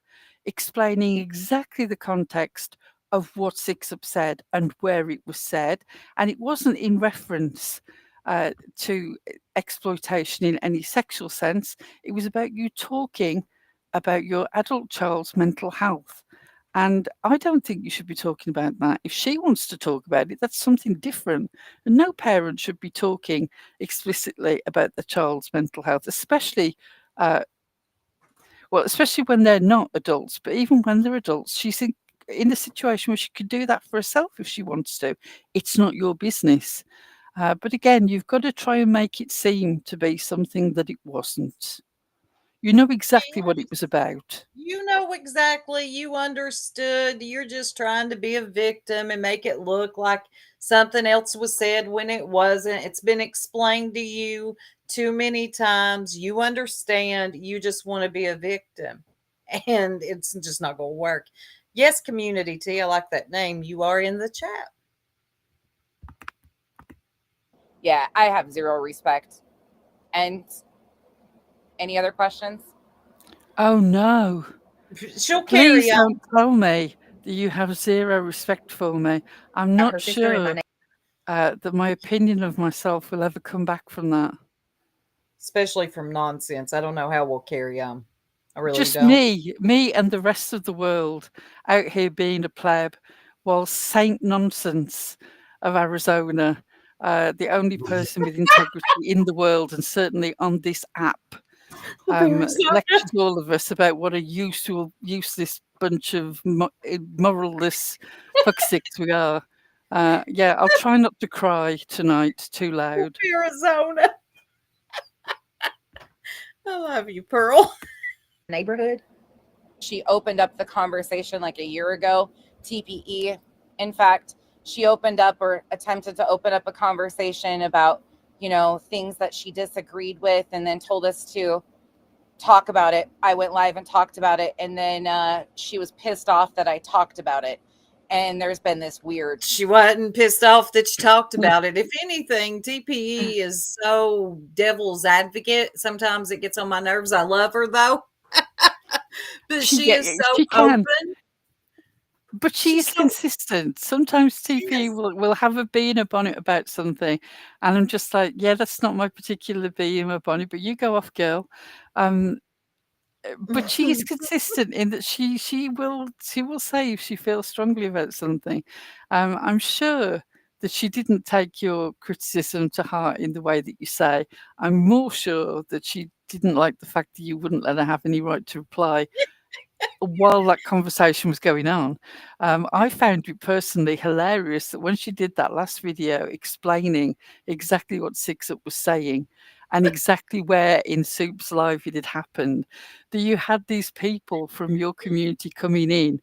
explaining exactly the context of what Six Up said and where it was said. And it wasn't in reference to exploitation in any sexual sense. It was about you talking about your adult child's mental health. And I don't think you should be talking about that. If she wants to talk about it, that's something different. And no parent should be talking explicitly about the child's mental health, especially especially when they're not adults. But even when they're adults, she's in a situation where she could do that for herself if she wants to. It's not your business. But again, you've got to try and make it seem to be something that it wasn't. You know exactly what it was about. You know exactly. You understood. You're just trying to be a victim and make it look like something else was said when it wasn't. It's been explained to you too many times. You understand. You just want to be a victim. And it's just not going to work. Yes, Community T, I like that name. You are in the chat. Yeah, I have zero respect. And any other questions? Oh no. She'll carry Please on. don't tell me that you have zero respect for me. I'm not sure that my opinion of myself will ever come back from that. Especially from nonsense. I don't know how we'll carry on. I really Just don't. me and the rest of the world out here being a pleb, while Saint Nonsense of Arizona the only person with integrity in the world, and certainly on this app, lectures all of us about what a useless bunch of moralless fucksticks we are. Yeah, I'll try not to cry tonight too loud. Arizona. I love you, Pearl. Neighborhood. She opened up the conversation like a year ago. TPE, in fact, she opened up or attempted to open up a conversation about, you know, things that she disagreed with, and then told us to talk about it. I went live and talked about it, and then she was pissed off that I talked about it. And there's been this weird. She wasn't pissed off that you talked about it. If anything, TPE is so devil's advocate. Sometimes it gets on my nerves. I love her though. But she is so open. But she's consistent. Sometimes TPE will have a bee in a bonnet about something, and I'm just like, yeah, that's not my particular bee in my bonnet, but you go off, girl. But she's consistent in that she will say if she feels strongly about something. I'm sure that she didn't take your criticism to heart in the way that you say. I'm more sure that she didn't like the fact that you wouldn't let her have any right to reply while that conversation was going on. I found it personally hilarious that when she did that last video explaining exactly what Six Up was saying and exactly where in Soup's life it had happened, that you had these people from your community coming in,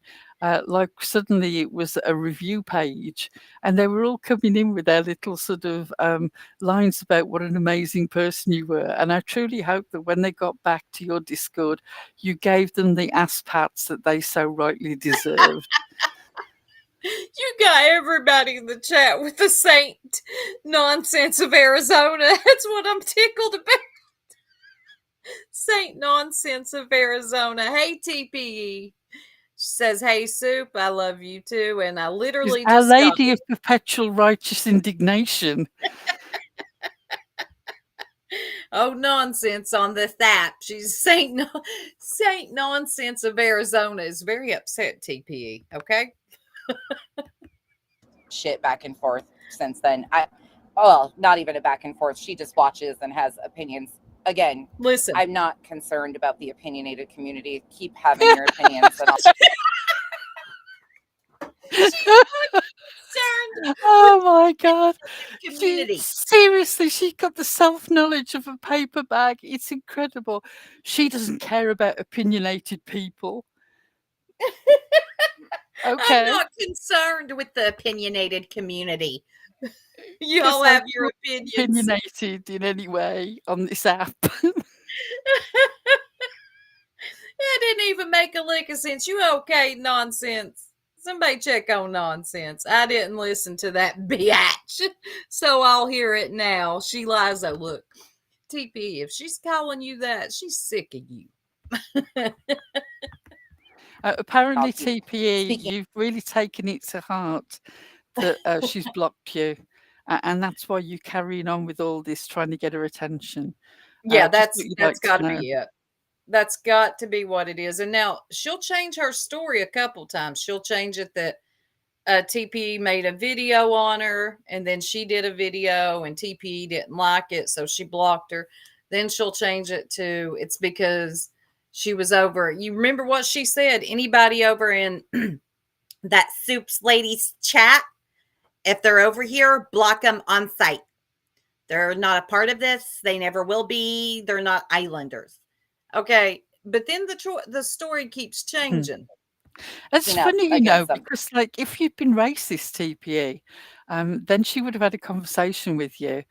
like suddenly it was a review page, and they were all coming in with their little sort of lines about what an amazing person you were. And I truly hope that when they got back to your Discord, you gave them the ass pats that they so rightly deserved. You got everybody in the chat with the Saint Nonsense of Arizona. That's what I'm tickled about. Saint Nonsense of Arizona. Hey, TPE. She says, hey, Soup, I love you too. And I literally Our just Lady of Perpetual Righteous Indignation. Oh, nonsense on this app. She's Saint Nonsense of Arizona is very upset, TPE. Okay. Shit back and forth since then. Well, not even a back and forth. She just watches and has opinions. Again, listen, I'm not concerned about the opinionated community. Keep having your opinions. And oh my God. Community. Seriously, she got the self-knowledge of a paper bag. It's incredible. She doesn't care about opinionated people. Okay. I'm not concerned with the opinionated community. You all have your opinions. Opinionated in any way on this app. That didn't even make a lick of sense. You okay, Nonsense? Somebody check on Nonsense. I didn't listen to that biatch, so I'll hear it now. She lies though. Look, TP, if she's calling you that, she's sick of you. Apparently, TPE, you've really taken it to heart that she's blocked you. And that's why you're carrying on with all this, trying to get her attention. Yeah, that's got to be it. That's got to be what it is. And now she'll change her story a couple times. She'll change it that TPE made a video on her, and then she did a video, and TPE didn't like it, so she blocked her. Then she'll change it to it's because she was over. You remember what she said? Anybody over in that Soups Ladies chat, if they're over here, block them on site. They're not a part of this. They never will be. They're not islanders. Okay. But then the story keeps changing. It's funny, because like if you'd been racist, TPE, then she would have had a conversation with you.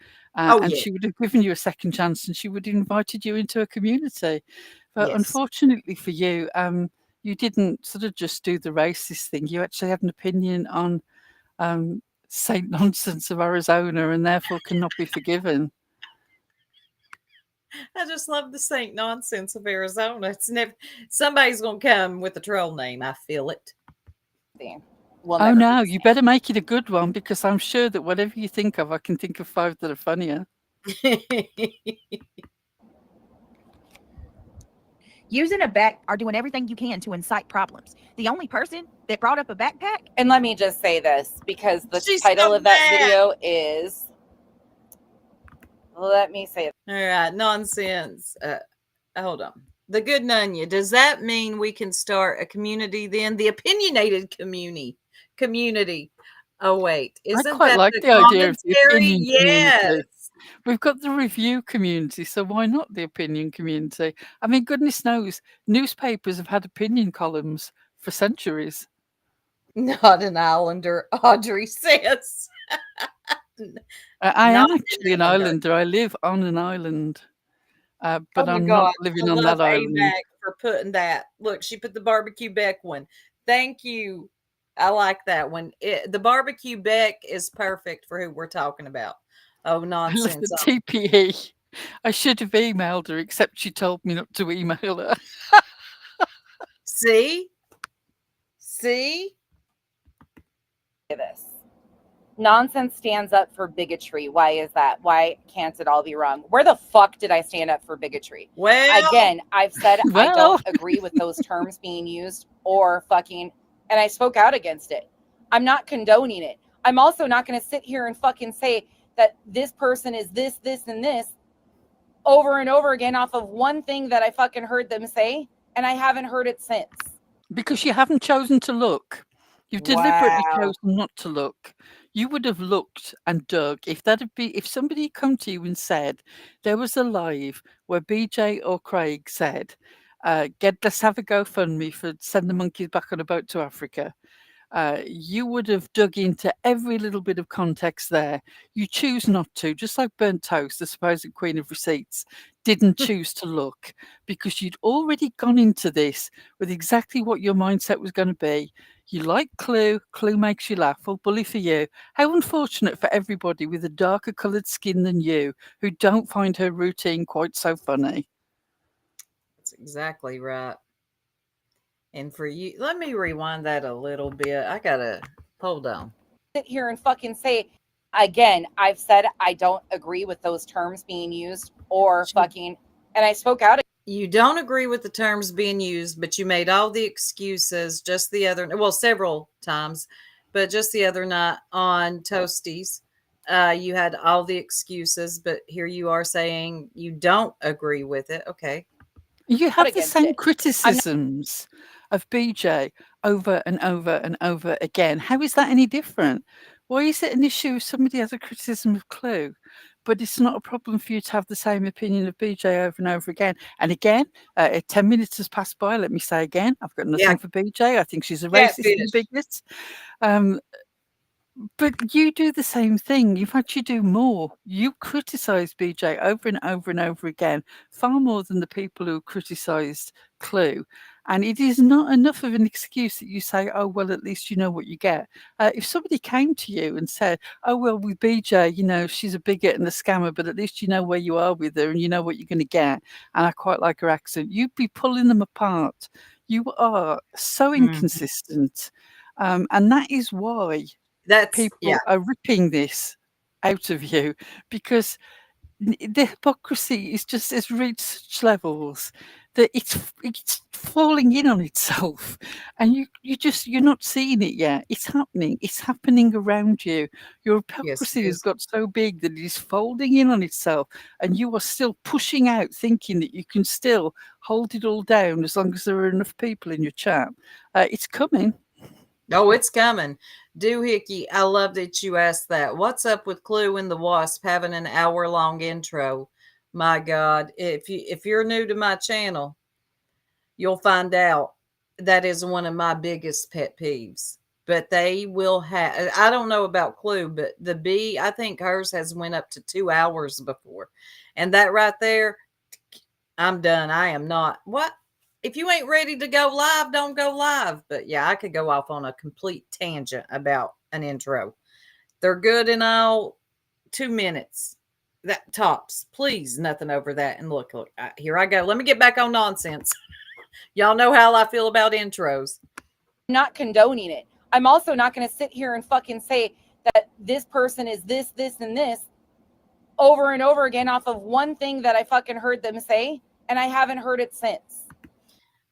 She would have given you a second chance, and she would have invited you into a community. But unfortunately for you, you didn't sort of just do the racist thing. You actually had an opinion on Saint Nonsense of Arizona, and therefore cannot be forgiven. I just love the Saint Nonsense of Arizona. It's never somebody's gonna come with a troll name. I feel it. Oh no, you better make it a good one, because I'm sure that whatever you think of, I can think of 5 that are funnier. Using a back are doing everything you can to incite problems. The only person that brought up a backpack. And let me just say this, because the title of that video is Let me say All right, nonsense. Hold on. The good Nunya. Does that mean we can start a community then? The opinionated community. Oh wait, I isn't quite that like the the idea of the commentary? opinion Yes. community. We've got the review community, so why not the opinion community? I mean, goodness knows, newspapers have had opinion columns for centuries. Not an islander, Audrey says. I Not am actually an an islander. islander. I live on an island, Oh but my I'm not God. living I on love that island. AMAC for putting that. Look, she put the barbecue Beck one. Thank you. I like that one. The barbecue Beck is perfect for who we're talking about. Oh, I love nonsense. the TPE. I should have emailed her, except she told me not to email her. See? See? this. Nonsense stands up for bigotry. Why is that? Why can't it all be wrong? Where the fuck did I stand up for bigotry? Well, Again, I've said I Well, don't agree with those terms being used or fucking, and I spoke out against it. I'm not condoning it. I'm also not going to sit here and fucking say that this person is this, and this over and over again off of one thing that I fucking heard them say, and I haven't heard it since. because you haven't chosen to look. You've deliberately wow. chosen not to look. You would have looked and dug if somebody had come to you and said there was a live where BJ or Craig said, let's have a GoFundMe for send the monkeys back on a boat to Africa. You would have dug into every little bit of context there. You choose not to, just like Burnt Toast, the supposed queen of receipts, didn't choose to look because you'd already gone into this with exactly what your mindset was going to be. You like Clue, Clue makes you laugh. Well, bully for you. How unfortunate for everybody with a darker coloured skin than you who don't find her routine quite so funny. That's exactly right. And for you, let me rewind that a little bit. I gotta hold on. Sit here and fucking say, again, I've said I don't agree with those terms being used or fucking, and I spoke out. You don't agree with the terms being used, but you made all the excuses just the other, well, several times, but just the other night on Toasties. You had all the excuses, but here you are saying you don't agree with it. Okay. You have the against same it. criticisms of BJ over and over and over again. How is that any different? Why is it an issue if somebody has a criticism of Clue, but it's not a problem for you to have the same opinion of BJ over and over again? And again, 10 minutes has passed by. Let me say again, I've got nothing for BJ. I think she's a racist and Catfish. bigot. But you do the same thing. You actually do more. You criticise BJ over and over and over again, far more than the people who criticised Clue. And it is not enough of an excuse that you say, oh, well, at least you know what you get. If somebody came to you and said, oh, well, with BJ, you know, she's a bigot and a scammer, but at least you know where you are with her and you know what you're going to get. And I quite like her accent. You'd be pulling them apart. You are so inconsistent. And that is why people are ripping this out of you, because the hypocrisy is just has reached such levels that it's falling in on itself, and you're not seeing it yet. It's happening around you. Your hypocrisy has got so big that it is folding in on itself, and you are still pushing out, thinking that you can still hold it all down as long as there are enough people in your chat. It's coming. Oh, it's coming. Doohickey, I love that you asked that. What's up with Clue and the Wasp having an hour-long intro? My God, if you're new to my channel, you'll find out that is one of my biggest pet peeves. But they will have, I don't know about Clue, but the bee, I think hers has went up to 2 hours before. And that right there, I'm done. I am not. What? If you ain't ready to go live, don't go live. But yeah, I could go off on a complete tangent about an intro. They're good in all 2 minutes. That tops. Please, nothing over that. And look, here I go. Let me get back on nonsense. Y'all know how I feel about intros. I'm not condoning it. I'm also not going to sit here and fucking say that this person is this, and this over and over again off of one thing that I fucking heard them say, and I haven't heard it since.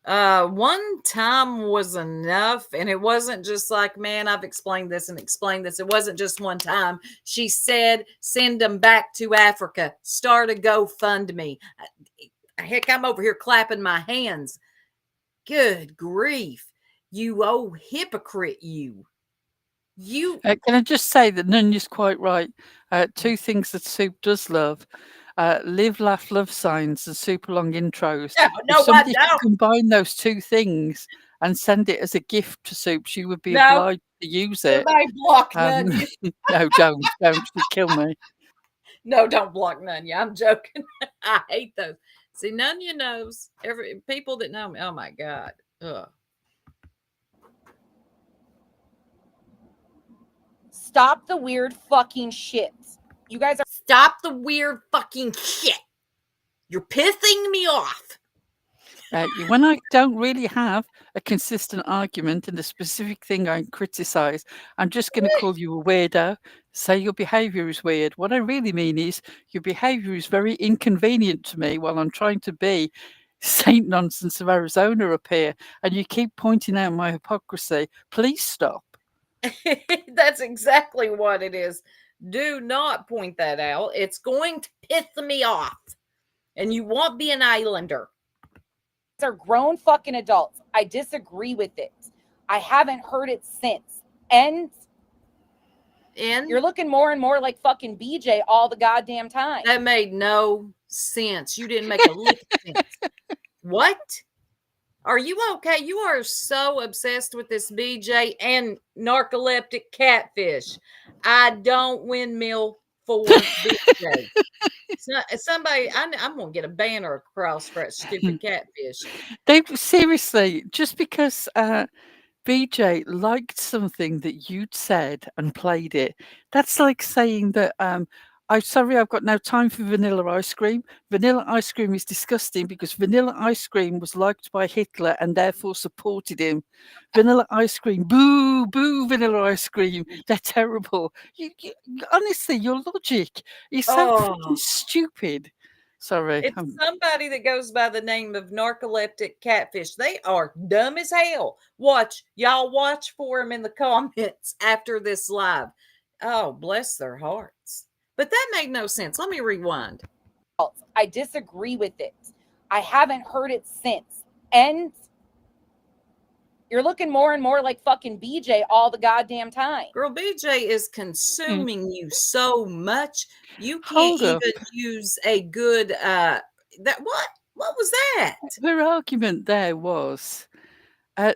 One time was enough, and it wasn't just like, man, I've explained this and explained this. It wasn't just one time. She said, send them back to Africa. Start a GoFundMe. Heck, I'm over here clapping my hands. Good grief. You old hypocrite, you. You. Can I just say that Nunya's quite right? Two things that Soup does love. Live, laugh, love signs and super long intros. No, If somebody I could don't. combine those two things and send it as a gift to Soup, she would be No. obliged to use it. Somebody block Nunya. No, don't. She'd kill me. No, don't block Nunya. I'm joking. I hate those. See, Nunya knows. Every people that know me. Oh my God. Ugh. Stop the weird fucking shit. You guys are. Stop the weird fucking shit. You're pissing me off. When I don't really have a consistent argument and a specific thing I criticize, I'm just going to call you a weirdo, say your behavior is weird. What I really mean is your behavior is very inconvenient to me while I'm trying to be Saint Nonsense of Arizona up here, and you keep pointing out my hypocrisy. Please stop. That's exactly what it is. Do not point that out. It's going to piss me off. And you won't be an islander. Are grown fucking adults. I disagree with it. I haven't heard it since. And you're looking more and more like fucking BJ all the goddamn time. That made no sense. You didn't make a lick of sense. What? Are you okay? You are so obsessed with this BJ and narcoleptic catfish. I don't windmill for BJ. Somebody, I'm gonna get a banner across for that stupid catfish. They seriously, just because BJ liked something that you'd said and played it, that's like saying that I'm sorry, I've got no time for vanilla ice cream. Vanilla ice cream is disgusting because vanilla ice cream was liked by Hitler and therefore supported him. Vanilla ice cream, boo, boo, vanilla ice cream. They're terrible. Honestly, your logic is so freaking stupid. Sorry. It's somebody that goes by the name of narcoleptic catfish. They are dumb as hell. Y'all watch for them in the comments after this live. Oh, bless their hearts. But that made no sense. Let me rewind. I disagree with it. I haven't heard it since. And you're looking more and more like fucking BJ all the goddamn time. Girl, BJ is consuming you so much. You can't even use a good what was that? Her argument there was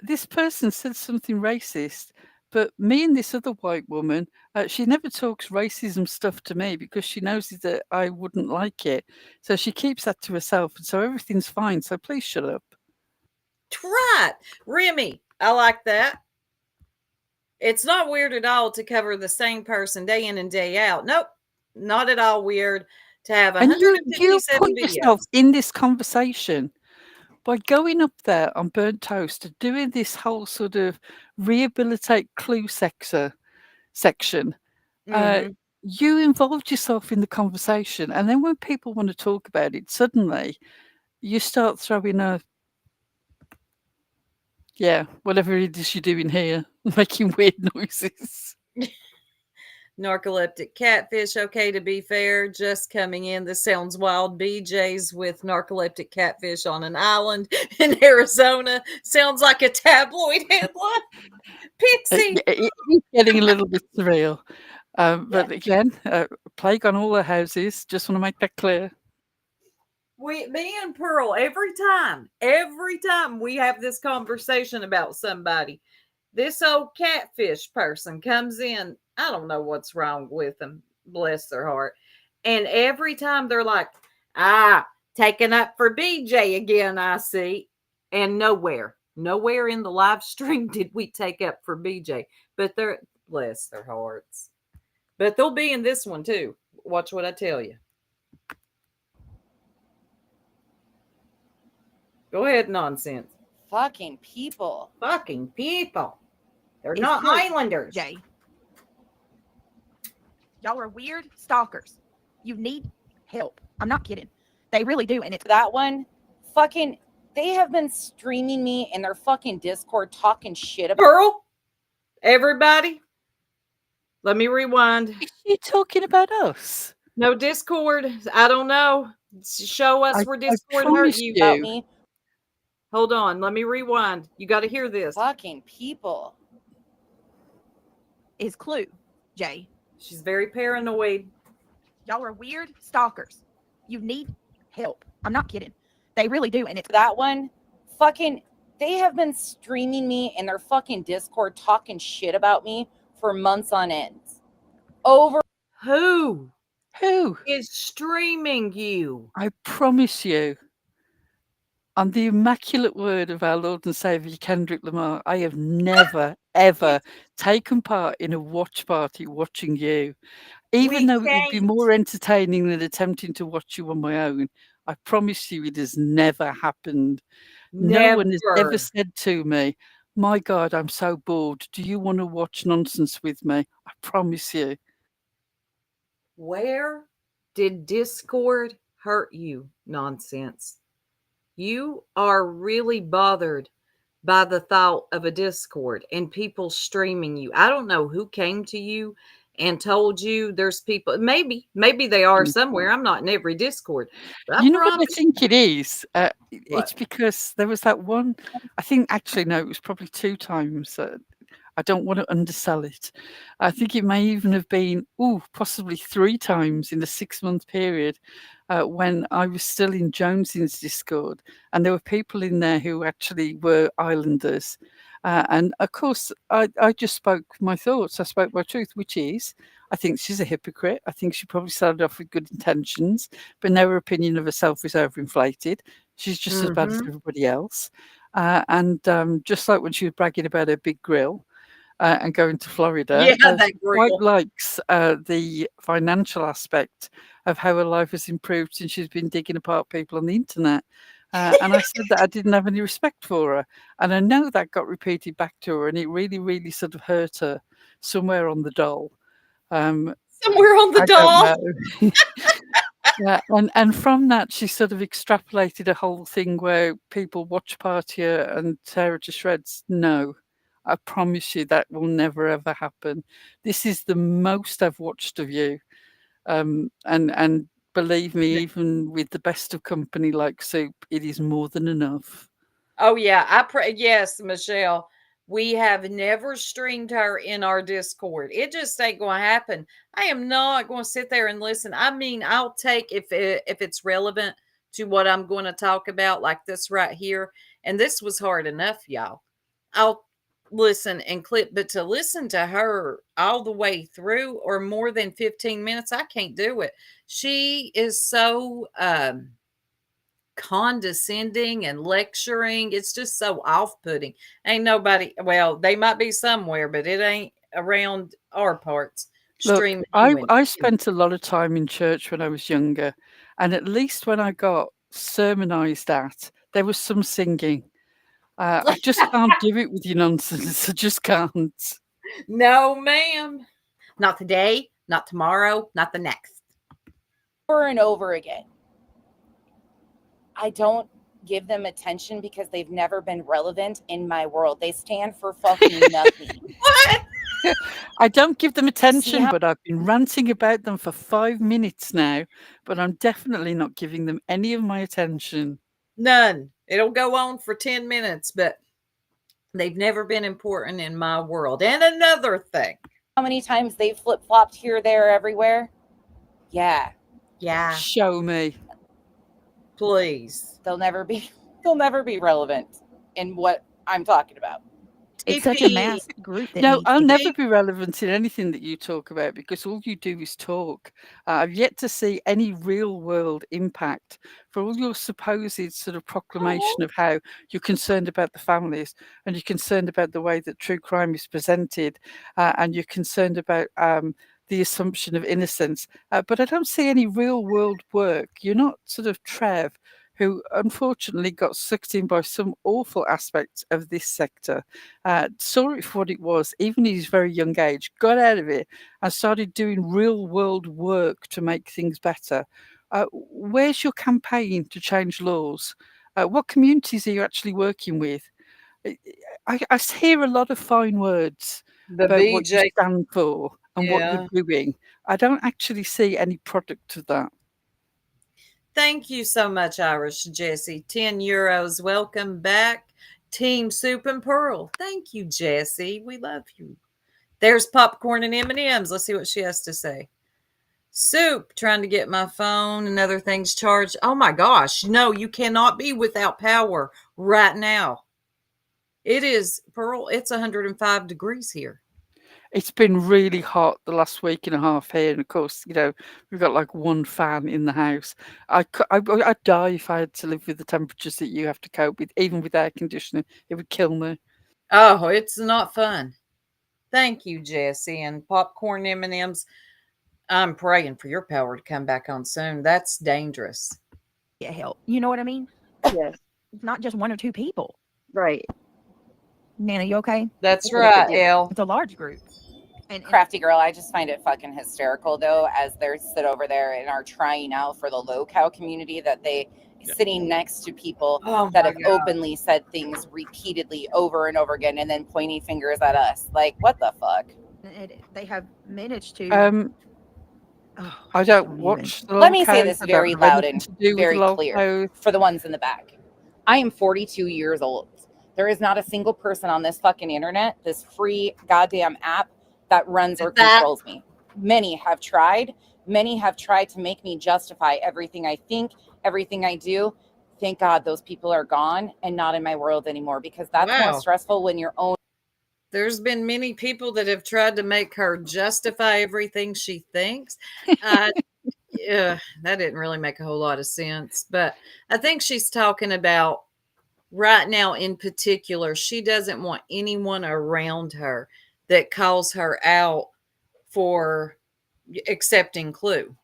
this person said something racist, but me and this other white woman, she never talks racism stuff to me because she knows that I wouldn't like it. So she keeps that to herself. And so everything's fine. So please shut up. Right. Remy, I like that. It's not weird at all to cover the same person day in and day out. Nope. Not at all weird to have 157 you put videos. yourself in this conversation by going up there on Burnt Toast, doing this whole sort of rehabilitate clue section. You involved yourself in the conversation, and then when people want to talk about it, suddenly you start throwing whatever it is you're doing here, making weird noises. Narcoleptic catfish, okay, to be fair, just coming in. This sounds wild. BJ's with narcoleptic catfish on an island in Arizona. Sounds like a tabloid headline. Pixie. It's getting a little bit surreal. But again, plague on all the houses. Just want to make that clear. Me and Pearl, every time we have this conversation about somebody, this old catfish person comes in. I don't know what's wrong with them. Bless their heart. And every time they're like, taking up for BJ again, I see. And nowhere in the live stream did we take up for BJ. But bless their hearts. But they'll be in this one too. Watch what I tell you. Go ahead, Nonsense. Fucking people. They're not Highlanders. Jay. Y'all are weird stalkers. You need help. I'm not kidding. They really do. And it's that one fucking They have been streaming me in their fucking Discord talking shit about. Pearl, everybody, let me rewind. Is she talking about us? No Discord. I don't know. Show us where I Discord hurt promise you. About you. me. Hold on. Let me rewind. You got to hear this. Fucking people. Is Clue, Jay. She's very paranoid. Y'all are weird stalkers. You need help. I'm not kidding. They really do. And it's That one, fucking, they have been streaming me in their fucking Discord talking shit about me for months on end. Over. Who Who? is streaming you? I promise you, on the immaculate word of our Lord and Saviour Kendrick Lamar, I have never, ever taken part in a watch party watching you. Even We though it would be can't. more entertaining than attempting to watch you on my own, I promise you it has never happened. No one has ever Never. said to me, "My God, I'm so bored. Do you want to watch nonsense with me?" I promise you. Where did Discord hurt you? Nonsense. You are really bothered by the thought of a Discord and people streaming you. I don't know who came to you and told you there's people. Maybe they are somewhere. I'm not in every Discord. But I You know what I promise think it is? It's What? because there was that one, I think actually, no, it was probably 2 times. I don't want to undersell it. I think it may even have been, possibly 3 times in a 6-month period when I was still in Jones's Discord, and there were people in there who actually were islanders. And of course, I just spoke my thoughts. I spoke my truth, which is, I think she's a hypocrite. I think she probably started off with good intentions, but now her opinion of herself is overinflated. She's just as bad as Mhm. everybody else. And just like when she was bragging about her big grill, and going to Florida, Yeah, that she quite grill. likes the financial aspect of how her life has improved since she's been digging apart people on the internet. And I said that I didn't have any respect for her. And I know that got repeated back to her, and it really, really sort of hurt her somewhere on the doll. Somewhere on the I don't doll. know. Yeah, and from that, she sort of extrapolated a whole thing where people watch party her and tear her to shreds. No, I promise you that will never ever happen. This is the most I've watched of you, and believe me, even with the best of company like Soup, it is more than enough. Oh yeah, I pray. Yes, Michelle. We have never streamed her in our Discord. It just ain't going to happen. I am not going to sit there and listen. I mean, I'll take if it's relevant to what I'm going to talk about, like this right here. And this was hard enough, y'all. I'll listen and clip, but to listen to her all the way through or more than 15 minutes, I can't do it. She is so condescending and lecturing. It's just so off-putting. Ain't nobody, well, they might be somewhere, but it ain't around our parts Look, streaming I you in. I spent a lot of time in church when I was younger, and at least when I got sermonized at, there was some singing. I just can't do it with your nonsense. I just can't. No, ma'am. Not today, not tomorrow, not the next. Over and over again. I don't give them attention because they've never been relevant in my world. They stand for fucking nothing. What? I don't give them attention, how- but I've been ranting about them for 5 minutes now, but I'm definitely not giving them any of my attention. None. It'll go on for 10 minutes, but they've never been important in my world. And another thing. How many times they've flip-flopped here, there, everywhere? Yeah. Yeah, Show me. please. They'll never be relevant in what I'm talking about. it's such a masked group that No, needs I'll to never be relevant in anything that you talk about because all you do is talk. I've yet to see any real world impact for all your supposed sort of proclamation of how you're concerned about the families and you're concerned about the way that true crime is presented and you're concerned about the assumption of innocence. But I don't see any real world work. You're not sort of Trev, who unfortunately got sucked in by some awful aspects of this sector, saw it for what it was, even at his very young age, got out of it and started doing real world work to make things better. Where's your campaign to change laws? What communities are you actually working with? I hear a lot of fine words The about what you BJ, stand for and what yeah. you're doing. I don't actually see any product of that. Thank you so much, Irish Jesse. €10. Welcome back, Team Soup and Pearl. Thank you, Jesse. We love you. There's popcorn and M&Ms. Let's see what she has to say. Soup, trying to get my phone and other things charged. Oh my gosh. No, you cannot be without power right now. It is, Pearl, it's 105 degrees here. It's been really hot the last week and a half here, and of course, we've got like one fan in the house. I'd die if I had to live with the temperatures that you have to cope with, even with air conditioning. It would kill me. Oh, it's not fun. Thank you, Jesse. And popcorn M&Ms. I'm praying for your power to come back on soon. That's dangerous. Get help. You know what I mean? Yes. It's not just one or two people. Right. Nana, you okay? That's What if right, it- Elle. It's a large group. And Crafty girl, I just find it fucking hysterical though, as they're sit over there and are trying out for the low cow community that they sitting next to people Oh that my have God. openly said things repeatedly over and over again and then pointing fingers at us. Like, what the fuck? they have managed to. I just don't even. watch the Let low me say cows. this I don't very have loud anything and to do with very low clear cows. for the ones in the back. I am 42 years old. There is not a single person on this fucking internet, this free goddamn app, that runs or controls me. Many have tried. Many have tried to make me justify everything I think, everything I do. Thank God those people are gone and not in my world anymore, because that's more Wow. stressful when your own. There's been many people that have tried to make her justify everything she thinks. Yeah, that didn't really make a whole lot of sense. But I think she's talking about right now in particular, she doesn't want anyone around her that calls her out for accepting Clue.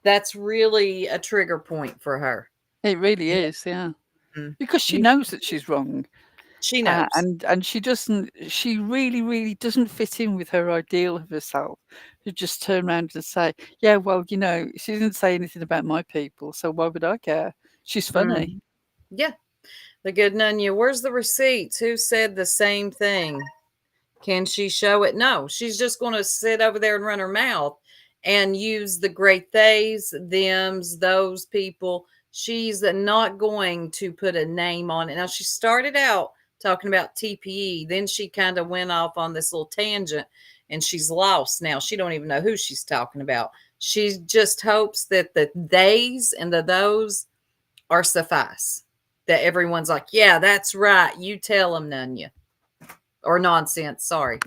That's really a trigger point for her. It really is, yeah. Mhm. Because she knows that she's wrong. She knows. And she really doesn't fit in with her ideal of herself. To just turn around and say, yeah, well, she didn't say anything about my people, so why would I care? She's funny. Yeah. The good Nunya, where's the receipts? Who said the same thing? Can she show it? No, she's just going to sit over there and run her mouth and use the great theys, thems, those people. She's not going to put a name on it. Now, she started out talking about TPE. Then she kind of went off on this little tangent and she's lost now. She don't even know who she's talking about. She just hopes that the theys and the those are suffice. That everyone's like, yeah, that's right. You tell them, Nunya. Or nonsense, sorry.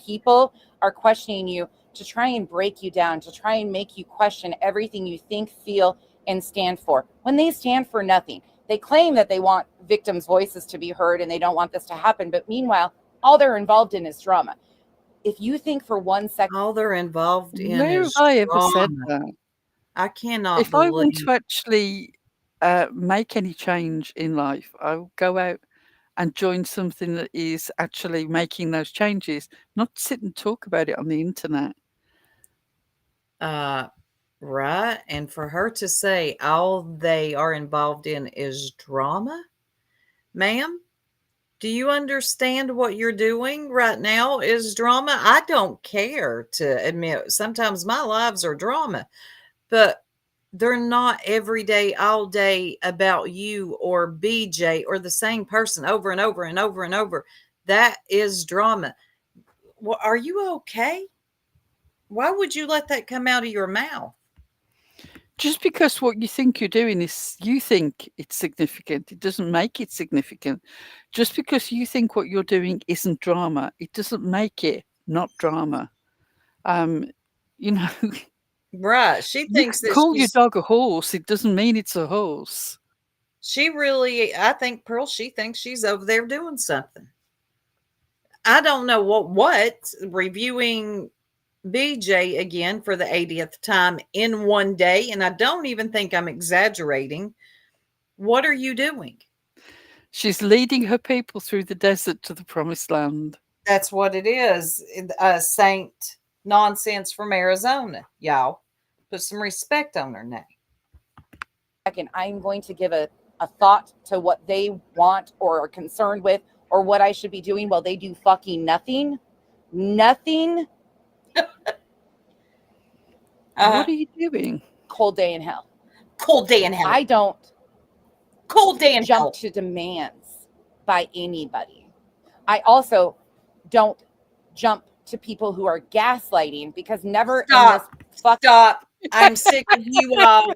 People are questioning you to try and break you down, to try and make you question everything you think, feel, and stand for, when they stand for nothing. They claim that they want victims' voices to be heard and they don't want this to happen, but meanwhile, all they're involved in is drama. If you think for 1 second, all they're involved in Where have is I ever said drama. that? I cannot If I want believe. to actually make any change in life, I will go out and join something that is actually making those changes, not sit and talk about it on the internet. Right. And for her to say all they are involved in is drama, ma'am, do you understand what you're doing right now is drama? I don't care to admit sometimes my lives are drama, but they're not every day, all day about you or BJ or the same person over and over and over and over. That is drama. Well, are you okay? Why would you let that come out of your mouth? Just because what you think you're doing is you think it's significant, it doesn't make it significant. Just because you think what you're doing isn't drama, it doesn't make it not drama. You know, Right. She you thinks can that call your she's dog a horse, it doesn't mean it's a horse. she really I think Pearl, she thinks she's over there doing something. I don't know what reviewing BJ again for the 80th time in one day, and I don't even think I'm exaggerating. What are you doing? She's leading her people through the desert to the promised land. That's what it is. Saint Nonsense from Arizona, y'all. Put some respect on her name. second I'm going to give a thought to what they want or are concerned with or what I should be doing while they do fucking nothing. Nothing. What are you doing? Cold day in hell. Cold day in hell. I don't Cold day in hell. jump to demands by anybody. I also don't jump to people who are gaslighting because never Stop. in this fuck. Stop. I'm sick of you all.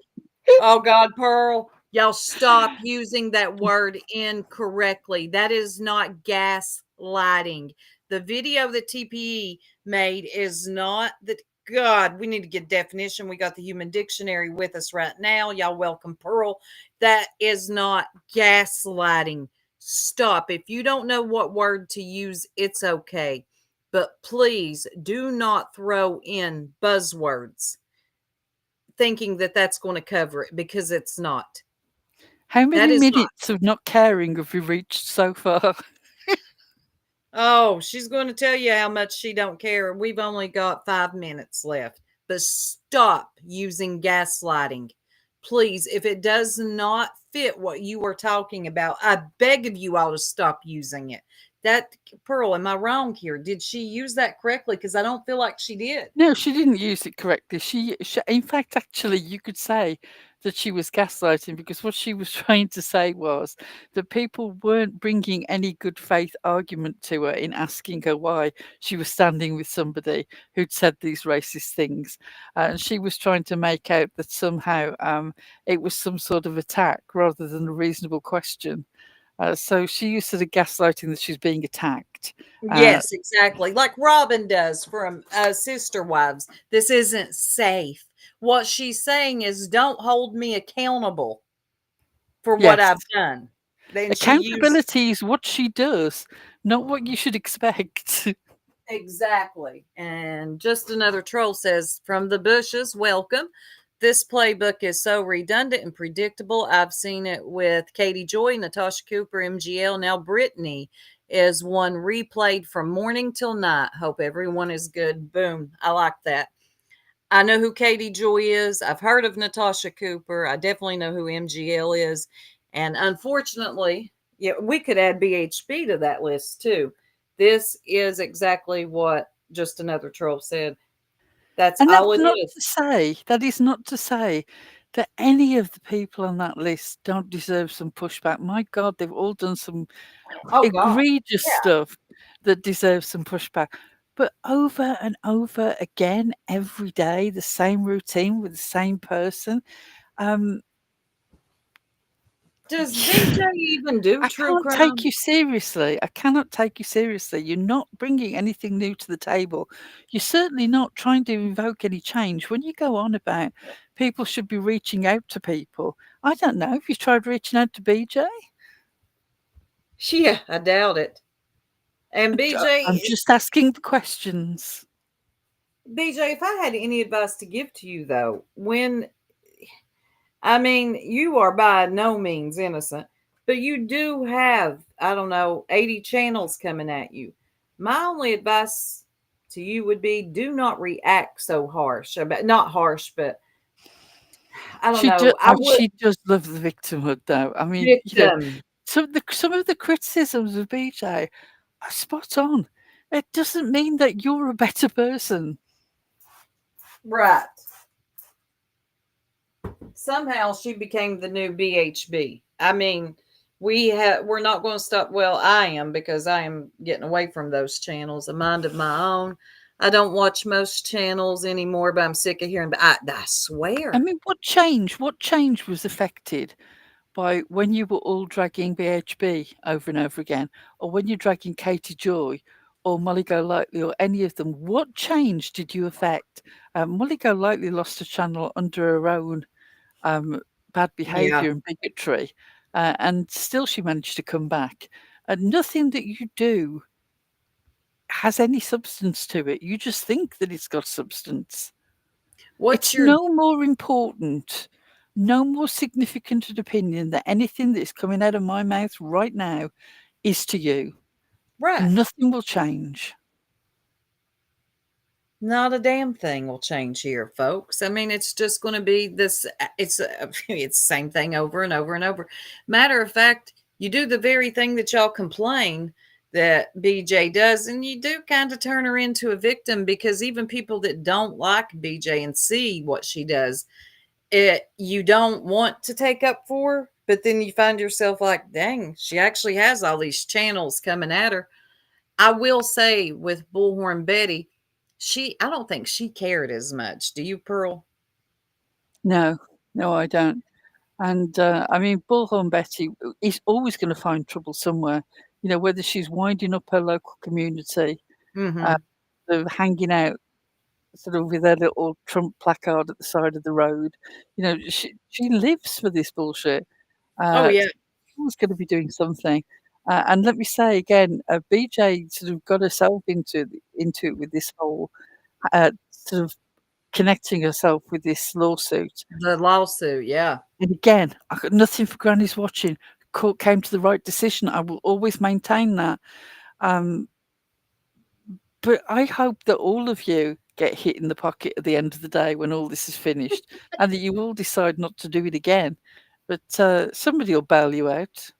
Oh God, Pearl. Y'all stop using that word incorrectly. That is not gaslighting. The video that TPE made is not that. God, we need to get definition. We got the Human Dictionary with us right now. Y'all welcome Pearl. That is not gaslighting. Stop. If you don't know what word to use, it's okay. But please do not throw in buzzwords thinking that that's going to cover it, because it's not. How That many is not. minutes of not caring have we reached so far? Oh, she's going to tell you how much she don't care. We've only got 5 minutes left. But stop using gaslighting. Please, if it does not fit what you are talking about, I beg of you all to stop using it. That, Pearl, am I wrong here? Did she use that correctly? Because I don't feel like she did. No, she didn't use it correctly. She, in fact, actually, you could say that she was gaslighting, because what she was trying to say was that people weren't bringing any good faith argument to her in asking her why she was standing with somebody who'd said these racist things. And she was trying to make out that somehow it was some sort of attack rather than a reasonable question. So she used to the gaslighting that she's being attacked. Yes, exactly. Like Robin does from Sister Wives. This isn't safe. What she's saying is, don't hold me accountable for what Yes. I've done. Then Accountability is what she does, not what you should expect. Exactly. And just another troll says, from the bushes, welcome. This playbook is so redundant and predictable. I've seen it with Katie Joy, Natasha Cooper, MGL. Now Brittany is one replayed from morning till night. Hope everyone is good. Boom. I like that. I know who Katie Joy is. I've heard of Natasha Cooper. I definitely know who MGL is. And unfortunately, yeah, we could add BHB to that list too. This is exactly what just another troll said. That's And all that's it not is. to say, that is not to say that any of the people on that list don't deserve some pushback. My God, they've all done some Oh God. egregious Yeah. stuff that deserves some pushback. But over and over again, every day, the same routine with the same person. Does BJ even do I true can't take crime? you seriously. I cannot take you seriously. You're not bringing anything new to the table. You're certainly not trying to invoke any change. When you go on about people should be reaching out to people, I don't know. Have you tried reaching out to BJ? Yeah, I doubt it. And I'm just asking the questions. BJ, if I had any advice to give to you though, you are by no means innocent, but you do have, I don't know, 80 channels coming at you. My only advice to you would be, do not react so harsh about, not harsh, but I don't know. She does love the victimhood, though. I mean, Victim. some of the criticisms of BJ are spot on. It doesn't mean that you're a better person. Right. Somehow she became the new BHB. I mean, we're not going to stop. Well, I am, because I am getting away from those channels. A mind of my own. I don't watch most channels anymore, but I'm sick of hearing. But I swear. I mean, what change? What change was affected by when you were all dragging BHB over and over again, or when you're dragging Katie Joy, or Molly Golightly, or any of them? What change did you affect? Molly Golightly lost a channel under her own bad Yeah. behaviour and bigotry, and still she managed to come back. And nothing that you do has any substance to it. You just think that it's got substance. What's It's your no more important, no more significant an opinion that anything that is coming out of my mouth right now is to you. right? Nothing will change. Not a damn thing will change here, folks. I mean, it's just going to be this. It's it's the same thing over and over and over. Matter of fact, you do the very thing that y'all complain that BJ does, and you do kind of turn her into a victim because even people that don't like BJ and see what she does, you don't want to take up for her, but then you find yourself like, dang, she actually has all these channels coming at her. I will say with Bullhorn Betty, I don't think she cared as much. Do you, Pearl? No, no, I don't. And I mean, Bullhorn Betty is always going to find trouble somewhere. You know, whether she's winding up her local community, Mm-hmm. sort of hanging out, sort of with her little Trump placard at the side of the road. You know, she lives for this bullshit. Oh yeah. She's always going to be doing something. And let me say again, BJ sort of got herself into it with this whole sort of connecting herself with this lawsuit. The lawsuit, yeah. And again, I got nothing for grannies watching. Court came to the right decision. I will always maintain that. But I hope that all of you get hit in the pocket at the end of the day when all this is finished, and that you all decide not to do it again. But somebody will bail you out.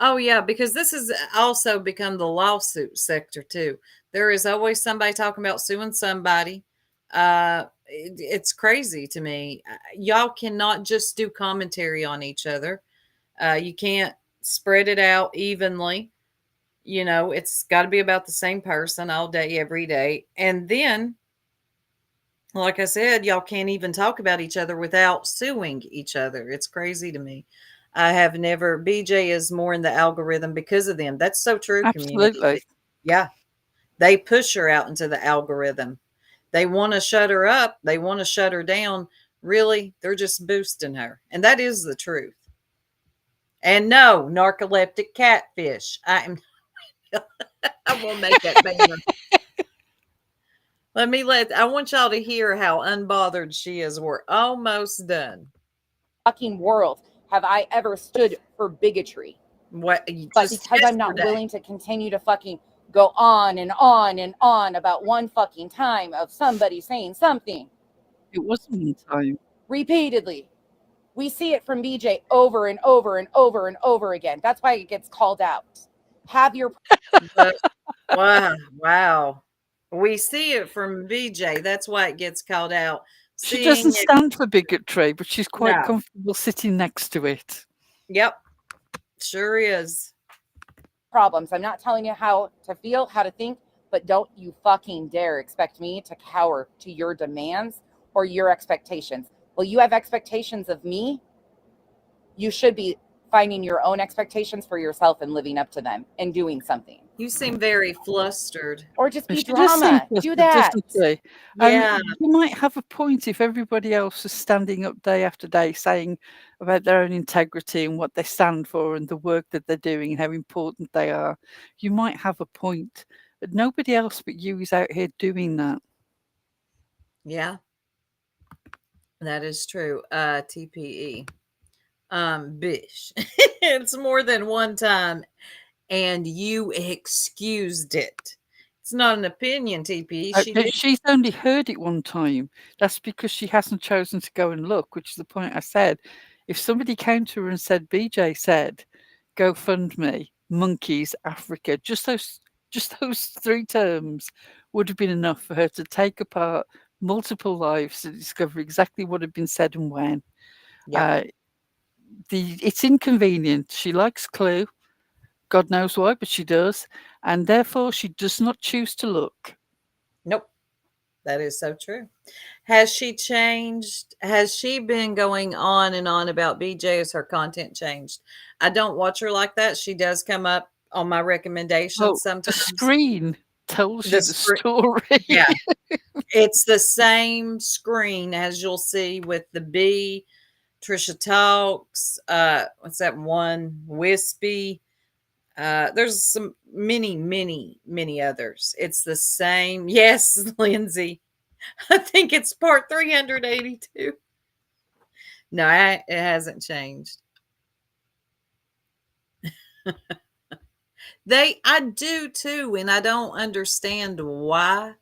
Oh yeah, because this has also become the lawsuit sector too. There is always somebody talking about suing somebody. It's crazy to me. Y'all cannot just do commentary on each other. You can't spread it out evenly. You know, it's got to be about the same person all day, every day. And then, like I said, y'all can't even talk about each other without suing each other. It's crazy to me. I have never, BJ is more in the algorithm because of them. That's so true, community. Absolutely. Yeah. They push her out into the algorithm. They want to shut her up. They want to shut her down. Really, they're just boosting her. And that is the truth. And no, narcoleptic catfish. I will make that banner. I want y'all to hear how unbothered she is. We're almost done. Fucking world have I ever stood for bigotry. But because I'm not willing to continue to fucking go on and on and on about one fucking time of somebody saying something. It wasn't one time. Repeatedly. We see it from BJ over and over and over and over again. That's why it gets called out. Have your wow. We see it from BJ. That's why it gets called out. She doesn't stand for bigotry, but she's quite No. comfortable sitting next to it. Yep. Sure is. Problems. I'm not telling you how to feel, how to think, but don't you fucking dare expect me to cower to your demands or your expectations. Well, you have expectations of me. You should be finding your own expectations for yourself and living up to them and doing something. You seem very flustered. Or just be She does seem drama. Do flustered, that. doesn't she? Yeah. You might have a point if everybody else is standing up day after day saying about their own integrity and what they stand for and the work that they're doing and how important they are. You might have a point, but nobody else but you is out here doing that. Yeah. That is true. TPE. Bish. It's more than one time, and you excused it. It's not an opinion, TPE. She's only heard it one time. That's because she hasn't chosen to go and look, which is the point I said. If somebody came to her and said, BJ said, go fund me, monkeys, Africa, just those three terms would have been enough for her to take apart multiple lives to discover exactly what had been said and when. Yep. It's inconvenient. She likes Clue. God knows why, but she does. And therefore, she does not choose to look. Nope. That is so true. Has she changed? Has she been going on and on about BJ? Has her content changed? I don't watch her like that. She does come up on my recommendations sometimes. The screen tells you the story. Yeah. It's the same screen as you'll see with the B, Trisha Talks, what's that one? Wispy. There's some many others. It's the same. Yes, Lindsay. I think it's part 382. No, it hasn't changed. I do too, and I don't understand why.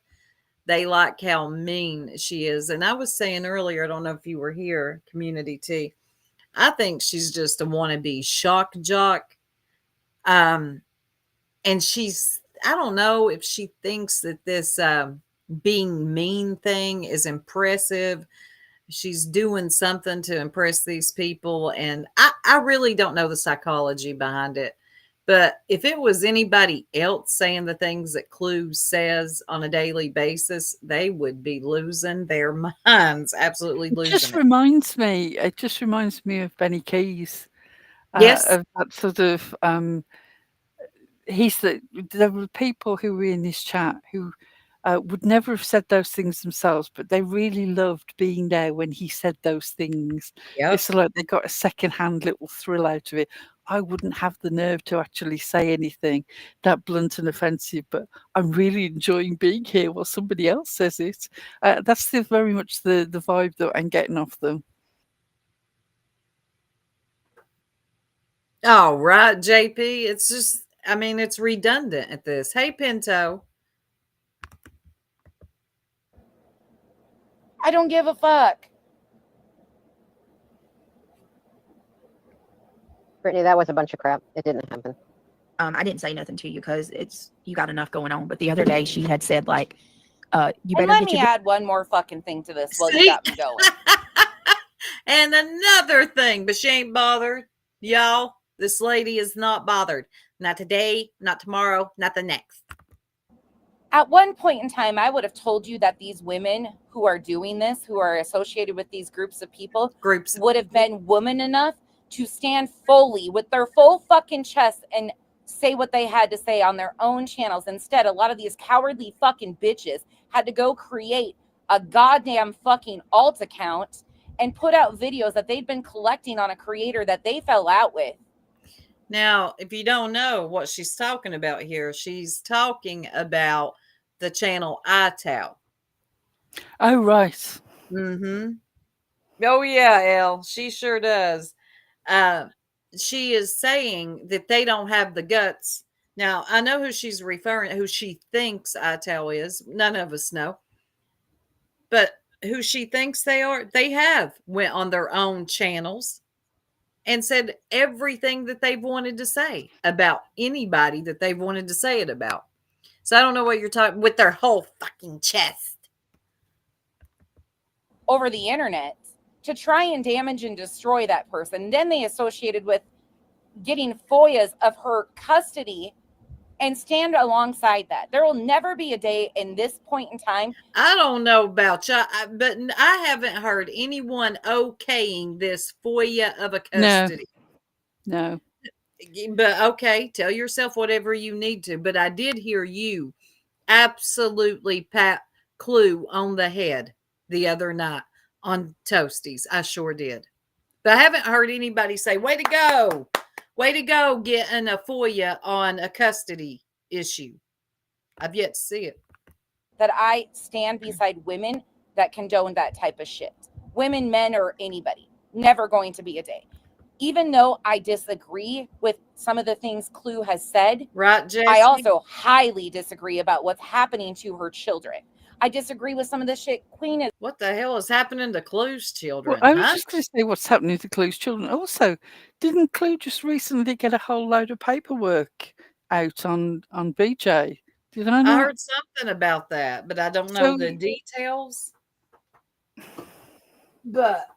they like how mean she is. And I was saying earlier, I don't know if you were here, Community T, I think she's just a wannabe shock jock. And she's, I don't know if she thinks that this being mean thing is impressive. She's doing something to impress these people. And I really don't know the psychology behind it. But if it was anybody else saying the things that Clue says on a daily basis, they would be losing their minds, absolutely It losing just it. reminds me. It just reminds me of Benny Keys. Yes. Of that sort of. There were people who were in his chat who would never have said those things themselves, but they really loved being there when he said those things. Yep. It's like they got a second-hand little thrill out of it. I wouldn't have the nerve to actually say anything that blunt and offensive, but I'm really enjoying being here while somebody else says it. That's very much the vibe that I'm getting off them. Oh, right, JP. It's just, I mean, it's redundant at this. Hey, Pinto. I don't give a fuck. Brittany, that was a bunch of crap. It didn't happen. I didn't say nothing to you because you got enough going on. But the other day she had said like, you And better let get me your add one more fucking thing to this while See? you got me going. And another thing, but she ain't bothered. Y'all, this lady is not bothered. Not today, not tomorrow, not the next. At one point in time, I would have told you that these women who are doing this, who are associated with these groups of people, would have been woman enough to stand fully with their full fucking chest and say what they had to say on their own channels. Instead, a lot of these cowardly fucking bitches had to go create a goddamn fucking alt account and put out videos that they'd been collecting on a creator that they fell out with. Now, if you don't know what she's talking about here, she's talking about the channel iTow. Oh, right. Mm-hmm. Oh, yeah, Elle. She sure does. She is saying that they don't have the guts. Now, I know who she's referring, who she thinks iTow is. None of us know. But who she thinks they are, they have went on their own channels and said everything that they've wanted to say about anybody that they've wanted to say it about. So I don't know what you're talking with their whole fucking chest. Over the internet to try and damage and destroy that person. Then they associated with getting FOIAs of her custody and stand alongside that. There will never be a day in this point in time. I don't know about you, but I haven't heard anyone okaying this FOIA of a custody. No. But okay, tell yourself whatever you need to. But I did hear you absolutely pat Clue on the head the other night on Toasties. I sure did. But I haven't heard anybody say, way to go. Way to go getting a FOIA on a custody issue. I've yet to see it. That I stand beside women that condone that type of shit. Women, men, or anybody. Never going to be a day. Even though I disagree with some of the things Clue has said, right, Jesse? I also highly disagree about what's happening to her children. I disagree with some of the shit Queen is. What the hell is happening to Clue's children? Well, I was just going to say what's happening to Clue's children. Also, didn't Clue just recently get a whole load of paperwork out on BJ? Did I not? I heard something about that, but I don't know the details. But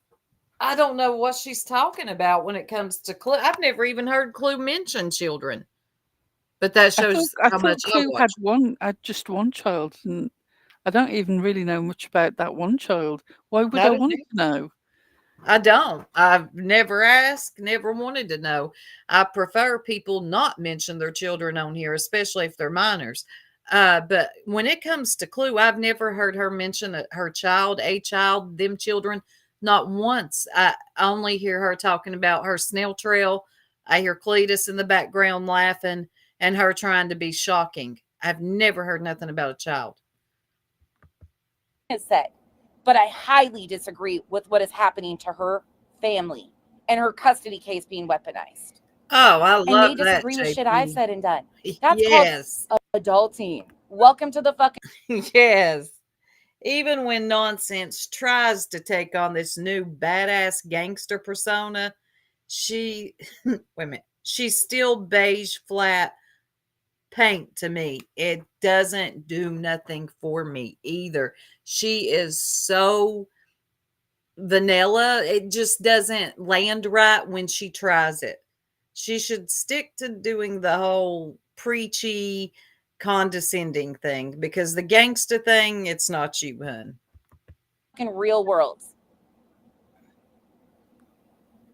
I don't know what she's talking about when it comes to Clue. I've never even heard Clue mention children. But that shows how much Clue had just one child, and I don't even really know much about that one child. Why would I want to know? I don't. I've never asked, never wanted to know. I prefer people not mention their children on here, especially if they're minors. But when it comes to Clue, I've never heard her mention her child, a child, them children. Not once. I only hear her talking about her snail trail. I hear Cletus in the background laughing and her trying to be shocking. I've never heard nothing about a child. Said, but I highly disagree with what is happening to her family and her custody case being weaponized. Oh, I love that. And they disagree with shit I've said and done. That's yes. called adulting. Welcome to the fucking yes. even when Nonsense tries to take on this new badass gangster persona, she wait a minute, she's still beige flat paint to me. It doesn't do nothing for me either. She is so vanilla. It just doesn't land right when she tries it. She should stick to doing the whole preachy, condescending thing, because the gangster thing, it's not you, hun. In real worlds.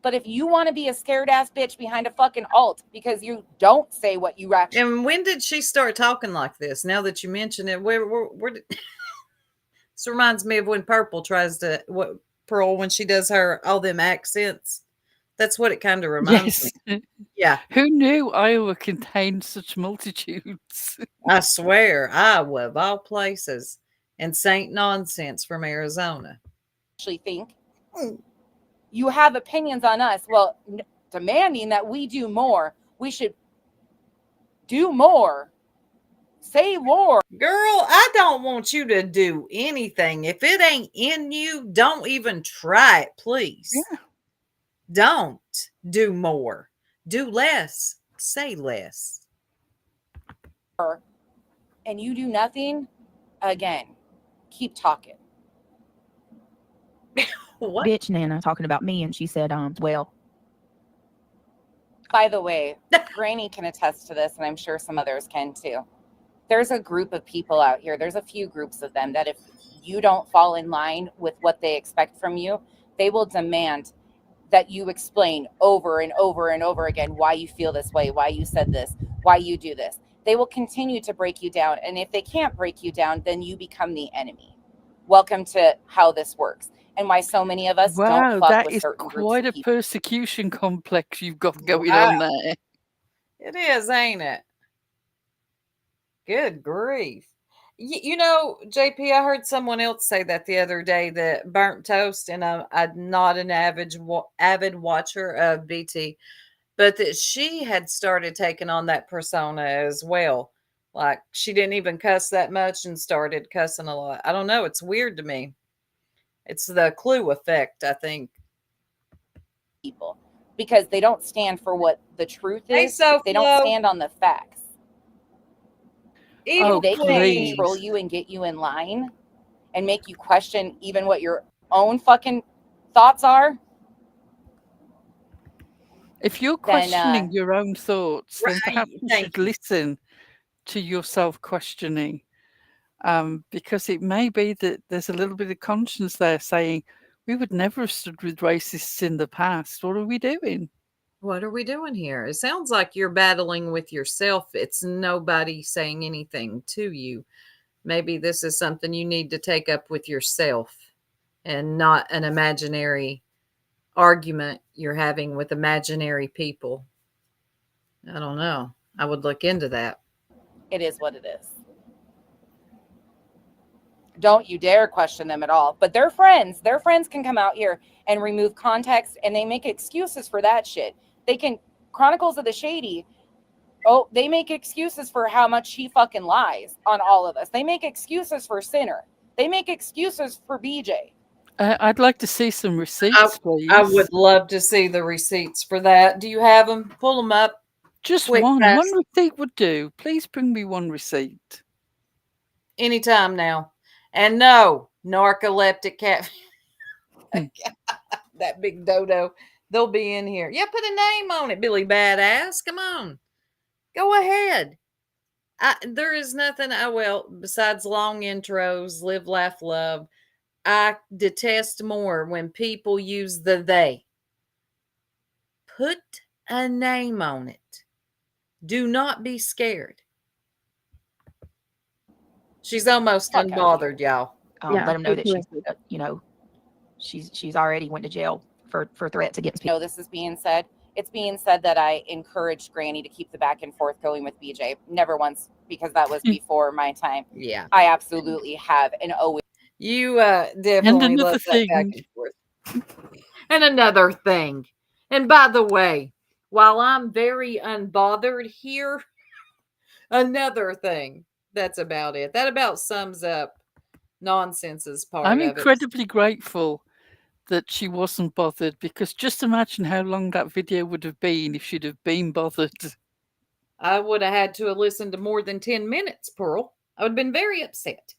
But if you want to be a scared ass bitch behind a fucking alt because you don't say what you actually. And when did she start talking like this? Now that you mention it, where did this reminds me of when Purple tries to what Pearl when she does her all them accents. That's what it kind of reminds me. Yeah. Who knew Iowa contained such multitudes? I swear, Iowa of all places, and Saint Nonsense from Arizona. Actually think you have opinions on us. Well, demanding that we do more. We should do more. Say more. Girl, I don't want you to do anything. If it ain't in you, don't even try it, please. Yeah. Don't do more. Do less. Say less. And you do nothing, again, keep talking. What? Bitch Nana talking about me, and she said, well. By the way, Granny can attest to this, and I'm sure some others can too. There's a group of people out here, there's a few groups of them that if you don't fall in line with what they expect from you, they will demand that you explain over and over and over again why you feel this way, why you said this, why you do this. They will continue to break you down. And if they can't break you down, then you become the enemy. Welcome to how this works. And why so many of us don't fuck with certain groups. Wow, that is quite a persecution complex you've got going on there. It is, ain't it? Good grief. You know, JP, I heard someone else say that the other day, that burnt toast, and I'm not an avid watcher of BT, but that she had started taking on that persona as well. Like, she didn't even cuss that much and started cussing a lot. I don't know. It's weird to me. It's the Clue effect, I think. People, because they don't stand for what the truth is. They don't stand on the facts. If they can't control you and get you in line and make you question even what your own fucking thoughts are. If you're questioning your own thoughts, then perhaps you should listen to your self-questioning. Because it may be that there's a little bit of conscience there saying, we would never have stood with racists in the past. What are we doing? What are we doing here? It sounds like you're battling with yourself. It's nobody saying anything to you. Maybe this is something you need to take up with yourself and not an imaginary argument you're having with imaginary people. I don't know. I would look into that. It is what it is. Don't you dare question them at all. But their friends can come out here and remove context, and they make excuses for that shit. They can, Chronicles of the Shady, they make excuses for how much he fucking lies on all of us. They make excuses for Sinner. They make excuses for BJ. I'd like to see some receipts, please. I would love to see the receipts for that. Do you have them? Pull them up. Just one. Fast. One receipt would do. Please bring me one receipt. Anytime now. And no, narcoleptic cat. That big dodo. They'll be in here. Yeah, put a name on it, Billy Badass. Come on. Go ahead. There is nothing, besides long intros, live, laugh, love. I detest more when people use the they. Put a name on it. Do not be scared. She's almost unbothered, y'all. Let them know that she's, she's already went to jail for threats against people. This is being said. It's being said that I encouraged Granny to keep the back and forth going with BJ. Never once, because that was before my time. Yeah. I absolutely have and always. You definitely love that back and forth. And another thing. And by the way, while I'm very unbothered here, another thing. That's about it. That about sums up nonsense is part I'm of it. incredibly grateful that she wasn't bothered, because just imagine how long that video would have been if she'd have been bothered. I would have had to have listened to more than 10 minutes, Pearl. I would have been very upset.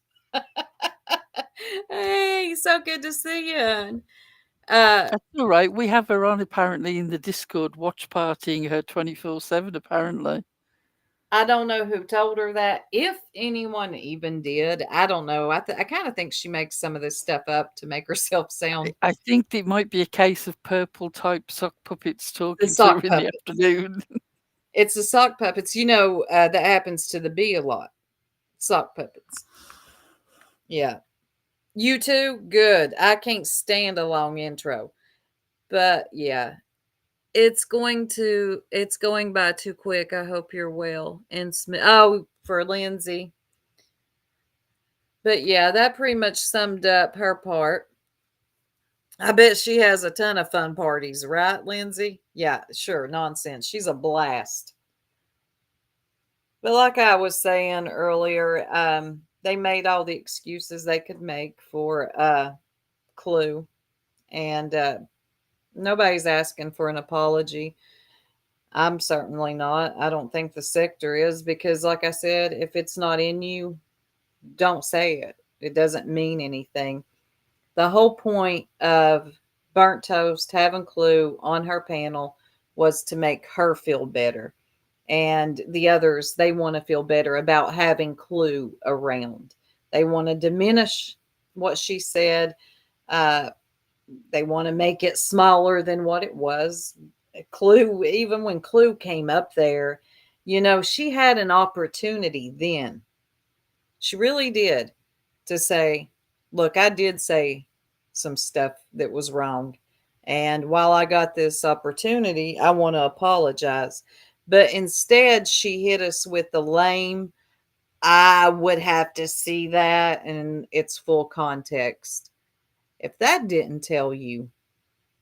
Hey, so good to see you. That's all right. We have her on apparently in the Discord, watch partying her 24/7 apparently. I don't know who told her that. If anyone even did, I don't know. I kind of think she makes some of this stuff up to make herself sound I think it might be a case of purple type sock puppets the talking to her sock in the puppets. afternoon. It's the sock puppets. You know, that happens to the bee a lot. Sock puppets. Yeah. You too? Good. I can't stand a long intro. But yeah, it's going by too quick. I hope you're well. And oh, for Lindsay. But yeah, that pretty much summed up her part. I bet she has a ton of fun parties, right, Lindsay? Yeah, sure. Nonsense. She's a blast. But like I was saying earlier, they made all the excuses they could make for Clue. And nobody's asking for an apology. I'm certainly not. I don't think the sector is, because, like I said, if it's not in you, don't say it. It doesn't mean anything. The whole point of Burnt Toast having Clue on her panel was to make her feel better. And the others, they want to feel better about having Clue around. They want to diminish what she said. They want to make it smaller than what it was. Clue, even when Clue came up there, she had an opportunity then. She really did, to say, look, I did say some stuff that was wrong. And while I got this opportunity, I want to apologize. But instead, she hit us with the lame, I would have to see that in its full context. If that didn't tell you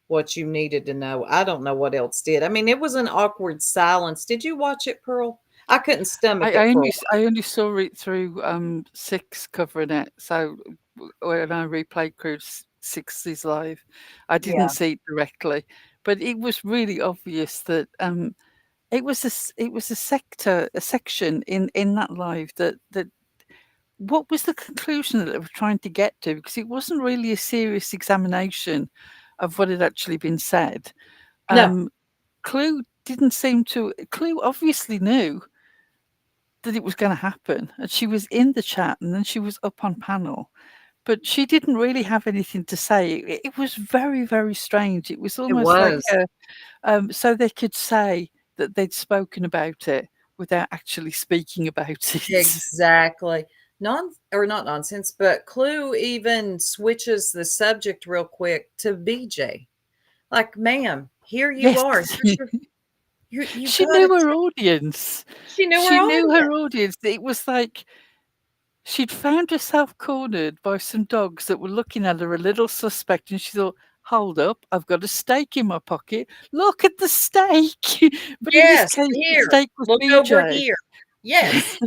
what you needed to know, I don't know what else did. I mean, it was an awkward silence. Did you watch it, Pearl? I couldn't stomach it for I only saw it through Six covering it. So when I replayed Crew Six's live, I didn't Yeah. see it directly, but it was really obvious that it was a section in that live that what was the conclusion that they were trying to get to, because it wasn't really a serious examination of what had actually been said. No. Clue obviously knew that it was going to happen, and she was in the chat, and then she was up on panel, but she didn't really have anything to say. It was very, very strange. It was almost like so they could say that they'd spoken about it without actually speaking about it. Exactly. Not nonsense, but Clue even switches the subject real quick to BJ. Like, ma'am, here you Yes. are. She knew her audience. She knew She her knew audience. her audience. It was like she'd found herself cornered by some dogs that were looking at her a little suspect, and she thought, hold up, I've got a steak in my pocket. Look at the steak. But in this Yes, case, the here. steak was Look over BJ. here. Yes.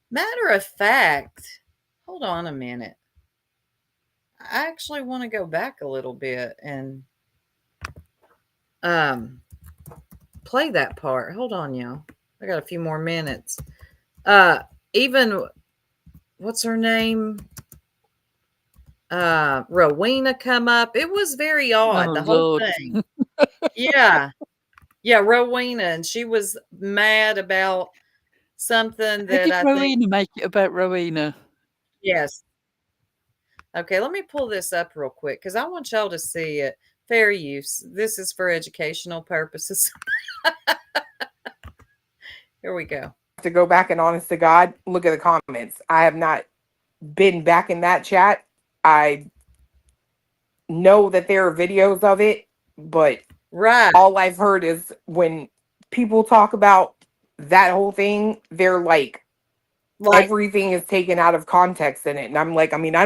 Matter of fact, hold on a minute. I actually want to go back a little bit and play that part. Hold on, y'all. I got a few more minutes. Even what's her name? Rowena come up. It was very odd, the whole Lord. thing. Yeah. Yeah, Rowena, and she was mad about something How that did I think. Rowena make it about Rowena? Yes. Okay, let me pull this up real quick because I want y'all to see it. Fair use. This is for educational purposes. Here we go. To go back and honest to God, look at the comments. I have not been back in that chat. I know that there are videos of it, but Right. all I've heard is when people talk about that whole thing, they're like everything is taken out of context in it. And I'm like, I mean, I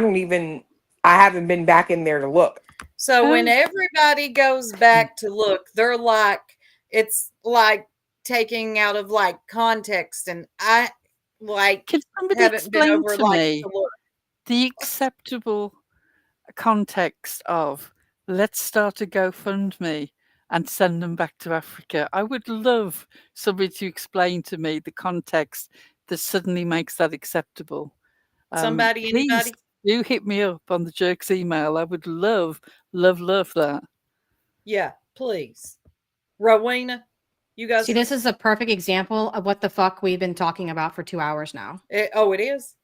haven't been back in there to look. So when everybody goes back to look, they're like, it's like taking out of like context. And I like Can somebody haven't been explain over to like me? to look. the acceptable context of let's start a GoFundMe and send them back to Africa. I would love somebody to explain to me the context that suddenly makes that acceptable. Somebody, Please anybody? do hit me up on the Jerks email. I would love that. Yeah, please. Rowena, you guys. See, this is a perfect example of what the fuck we've been talking about for 2 hours now. Oh, it is?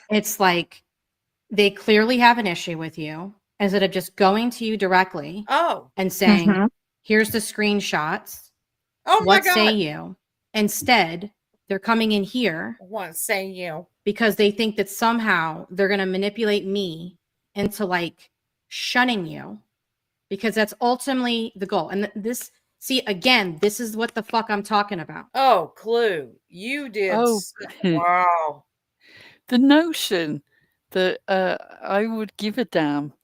It's like they clearly have an issue with you. Instead of just going to you directly Oh. and saying, here's the screenshots. Oh my What God. say you? Instead, they're coming in here What say you? because they think that somehow they're going to manipulate me into like shunning you, because that's ultimately the goal. And this, see, again, this is what the fuck I'm talking about. Oh, Clue. You did. Oh. Wow. The notion that I would give a damn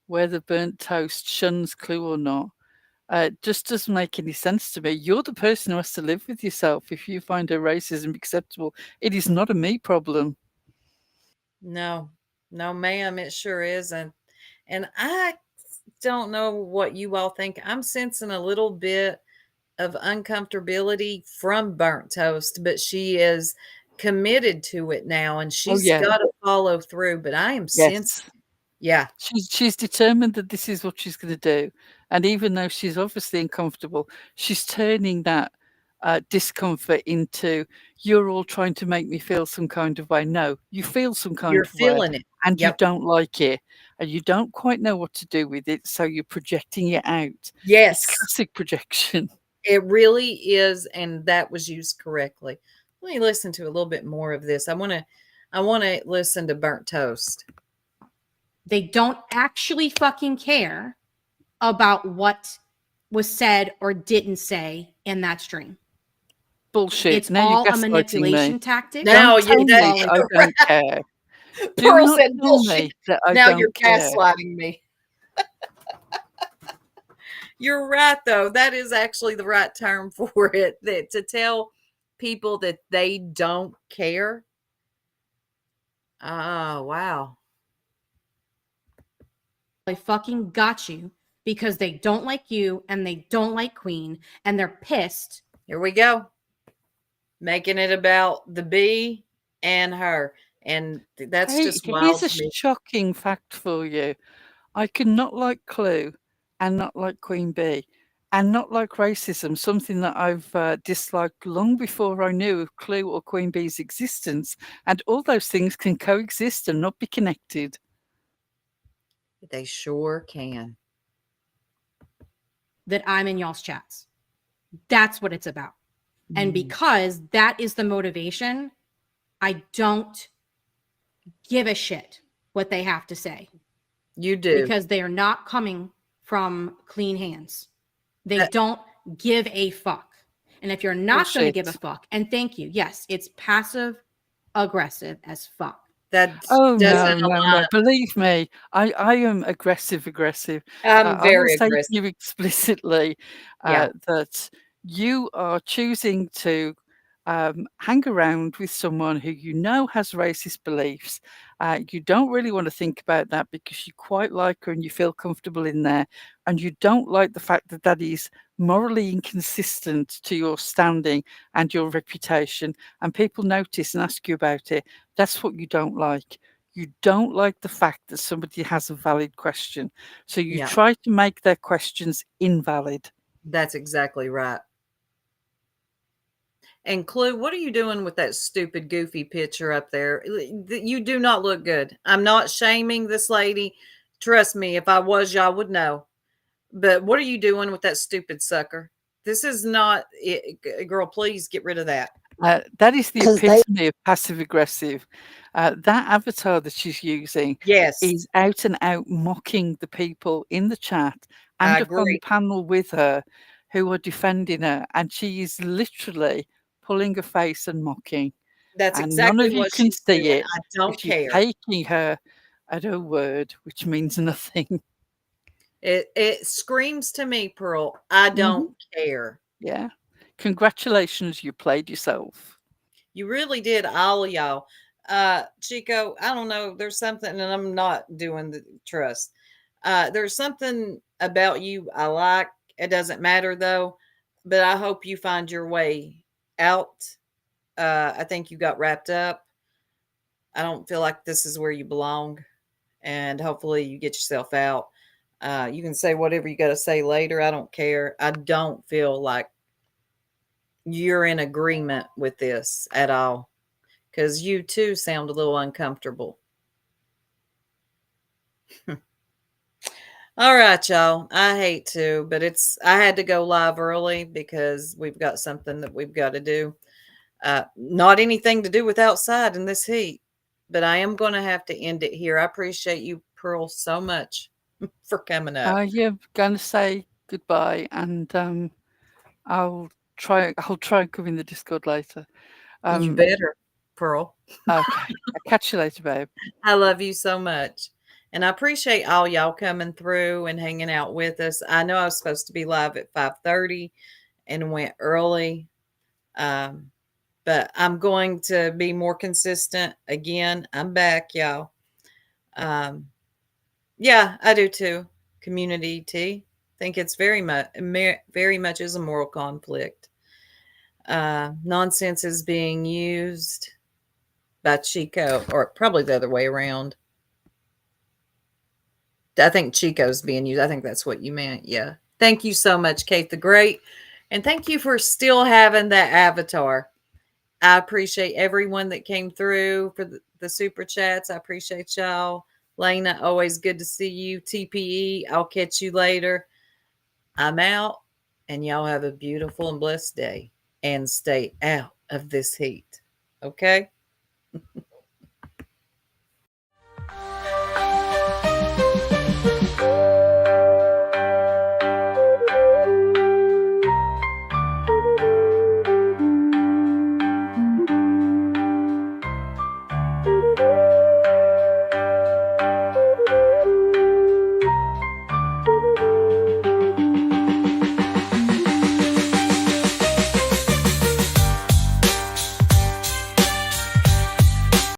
whether burnt toast shuns Clue or not just doesn't make any sense to me. You're the person who has to live with yourself. If you find her racism acceptable, it is not a me problem. No, ma'am, it sure isn't. And I don't know what you all think. I'm sensing a little bit of uncomfortability from burnt toast, but she is committed to it now, and she's got to follow through. But I am sensing, she's determined that this is what she's going to do, and even though she's obviously uncomfortable, she's turning that discomfort into, you're all trying to make me feel some kind of way. No, you feel some kind You're of way, feeling it, and you don't like it, and you don't quite know what to do with it, so you're projecting it out. Yes, it's classic projection. It really is, and that was used correctly. Let me listen to a little bit more of this. I want to listen to burnt toast. They don't actually fucking care about what was said or didn't say in that stream. Bullshit. It's now all you're a manipulation tactic. Now don't tell me that I don't care. Pearl Do not said tell bullshit. me that I Now don't you're care. gaslighting me. You're right, though. That is actually the right term for it. That to tell people that they don't care. Oh, wow. They fucking got you because they don't like you and they don't like Queen and they're pissed. Here we go. Making it about the bee and her. And that's just wild Here's to a me. shocking fact for you. I can not like Clue and not like Queen Bee and not like racism, something that I've disliked long before I knew of Clue or Queen Bee's existence. And all those things can coexist and not be connected. They sure can. That I'm in y'all's chats. That's what it's about. And because that is the motivation, I don't give a shit what they have to say. You do. Because they are not coming from clean hands. They don't give a fuck. And if you're not going to give a fuck, and thank you, yes, it's passive aggressive as fuck. That no. Believe me, I am aggressive. I'm very I will say aggressive. to you explicitly that you are choosing to hang around with someone who you know has racist beliefs. You don't really want to think about that because you quite like her and you feel comfortable in there. And you don't like the fact that that is morally inconsistent to your standing and your reputation. And people notice and ask you about it. That's what you don't like. You don't like the fact that somebody has a valid question. So you try to make their questions invalid. That's exactly right. And Clue, what are you doing with that stupid, goofy picture up there? You do not look good. I'm not shaming this lady. Trust me, if I was, y'all would know. But what are you doing with that stupid sucker? This is not it. Girl, please get rid of that. That is the epitome of passive aggressive. That avatar that she's using is out and out mocking the people in the chat and up on the panel with her who are defending her. And she is literally pulling her face and mocking. That's and exactly none of you what can she's see doing. it. I don't She's care. taking her at her word, which means nothing. It screams to me, Pearl. I don't care. Yeah. Congratulations, you played yourself. You really did, all of y'all. Chico, I don't know. There's something, and I'm not doing the trust. There's something about you I like. It doesn't matter though, but I hope you find your way out. I think you got wrapped up. I don't feel like this is where you belong, and hopefully you get yourself out. You can say whatever you got to say later. I don't care. I don't feel like you're in agreement with this at all because you too sound a little uncomfortable. All right, y'all. I hate to, but I had to go live early because we've got something that we've got to do. Not anything to do with outside in this heat, but I am going to have to end it here. I appreciate you, Pearl, so much for coming up. Yeah, going to say goodbye, and I'll try and come in the Discord later. You better, Pearl. Okay. I'll catch you later, babe. I love you so much. And I appreciate all y'all coming through and hanging out with us. I know I was supposed to be live at 5:30 and went early. But I'm going to be more consistent. Again, I'm back, y'all. Yeah, I do too. Community tea. Think it's very much is a moral conflict. Nonsense is being used by Chico, or probably the other way around. I think Chico's being used. I think that's what you meant. Yeah. Thank you so much, Kate the Great. And thank you for still having that avatar. I appreciate everyone that came through for the super chats. I appreciate y'all. Lena, always good to see you. TPE, I'll catch you later. I'm out, and y'all have a beautiful and blessed day and stay out of this heat. Okay?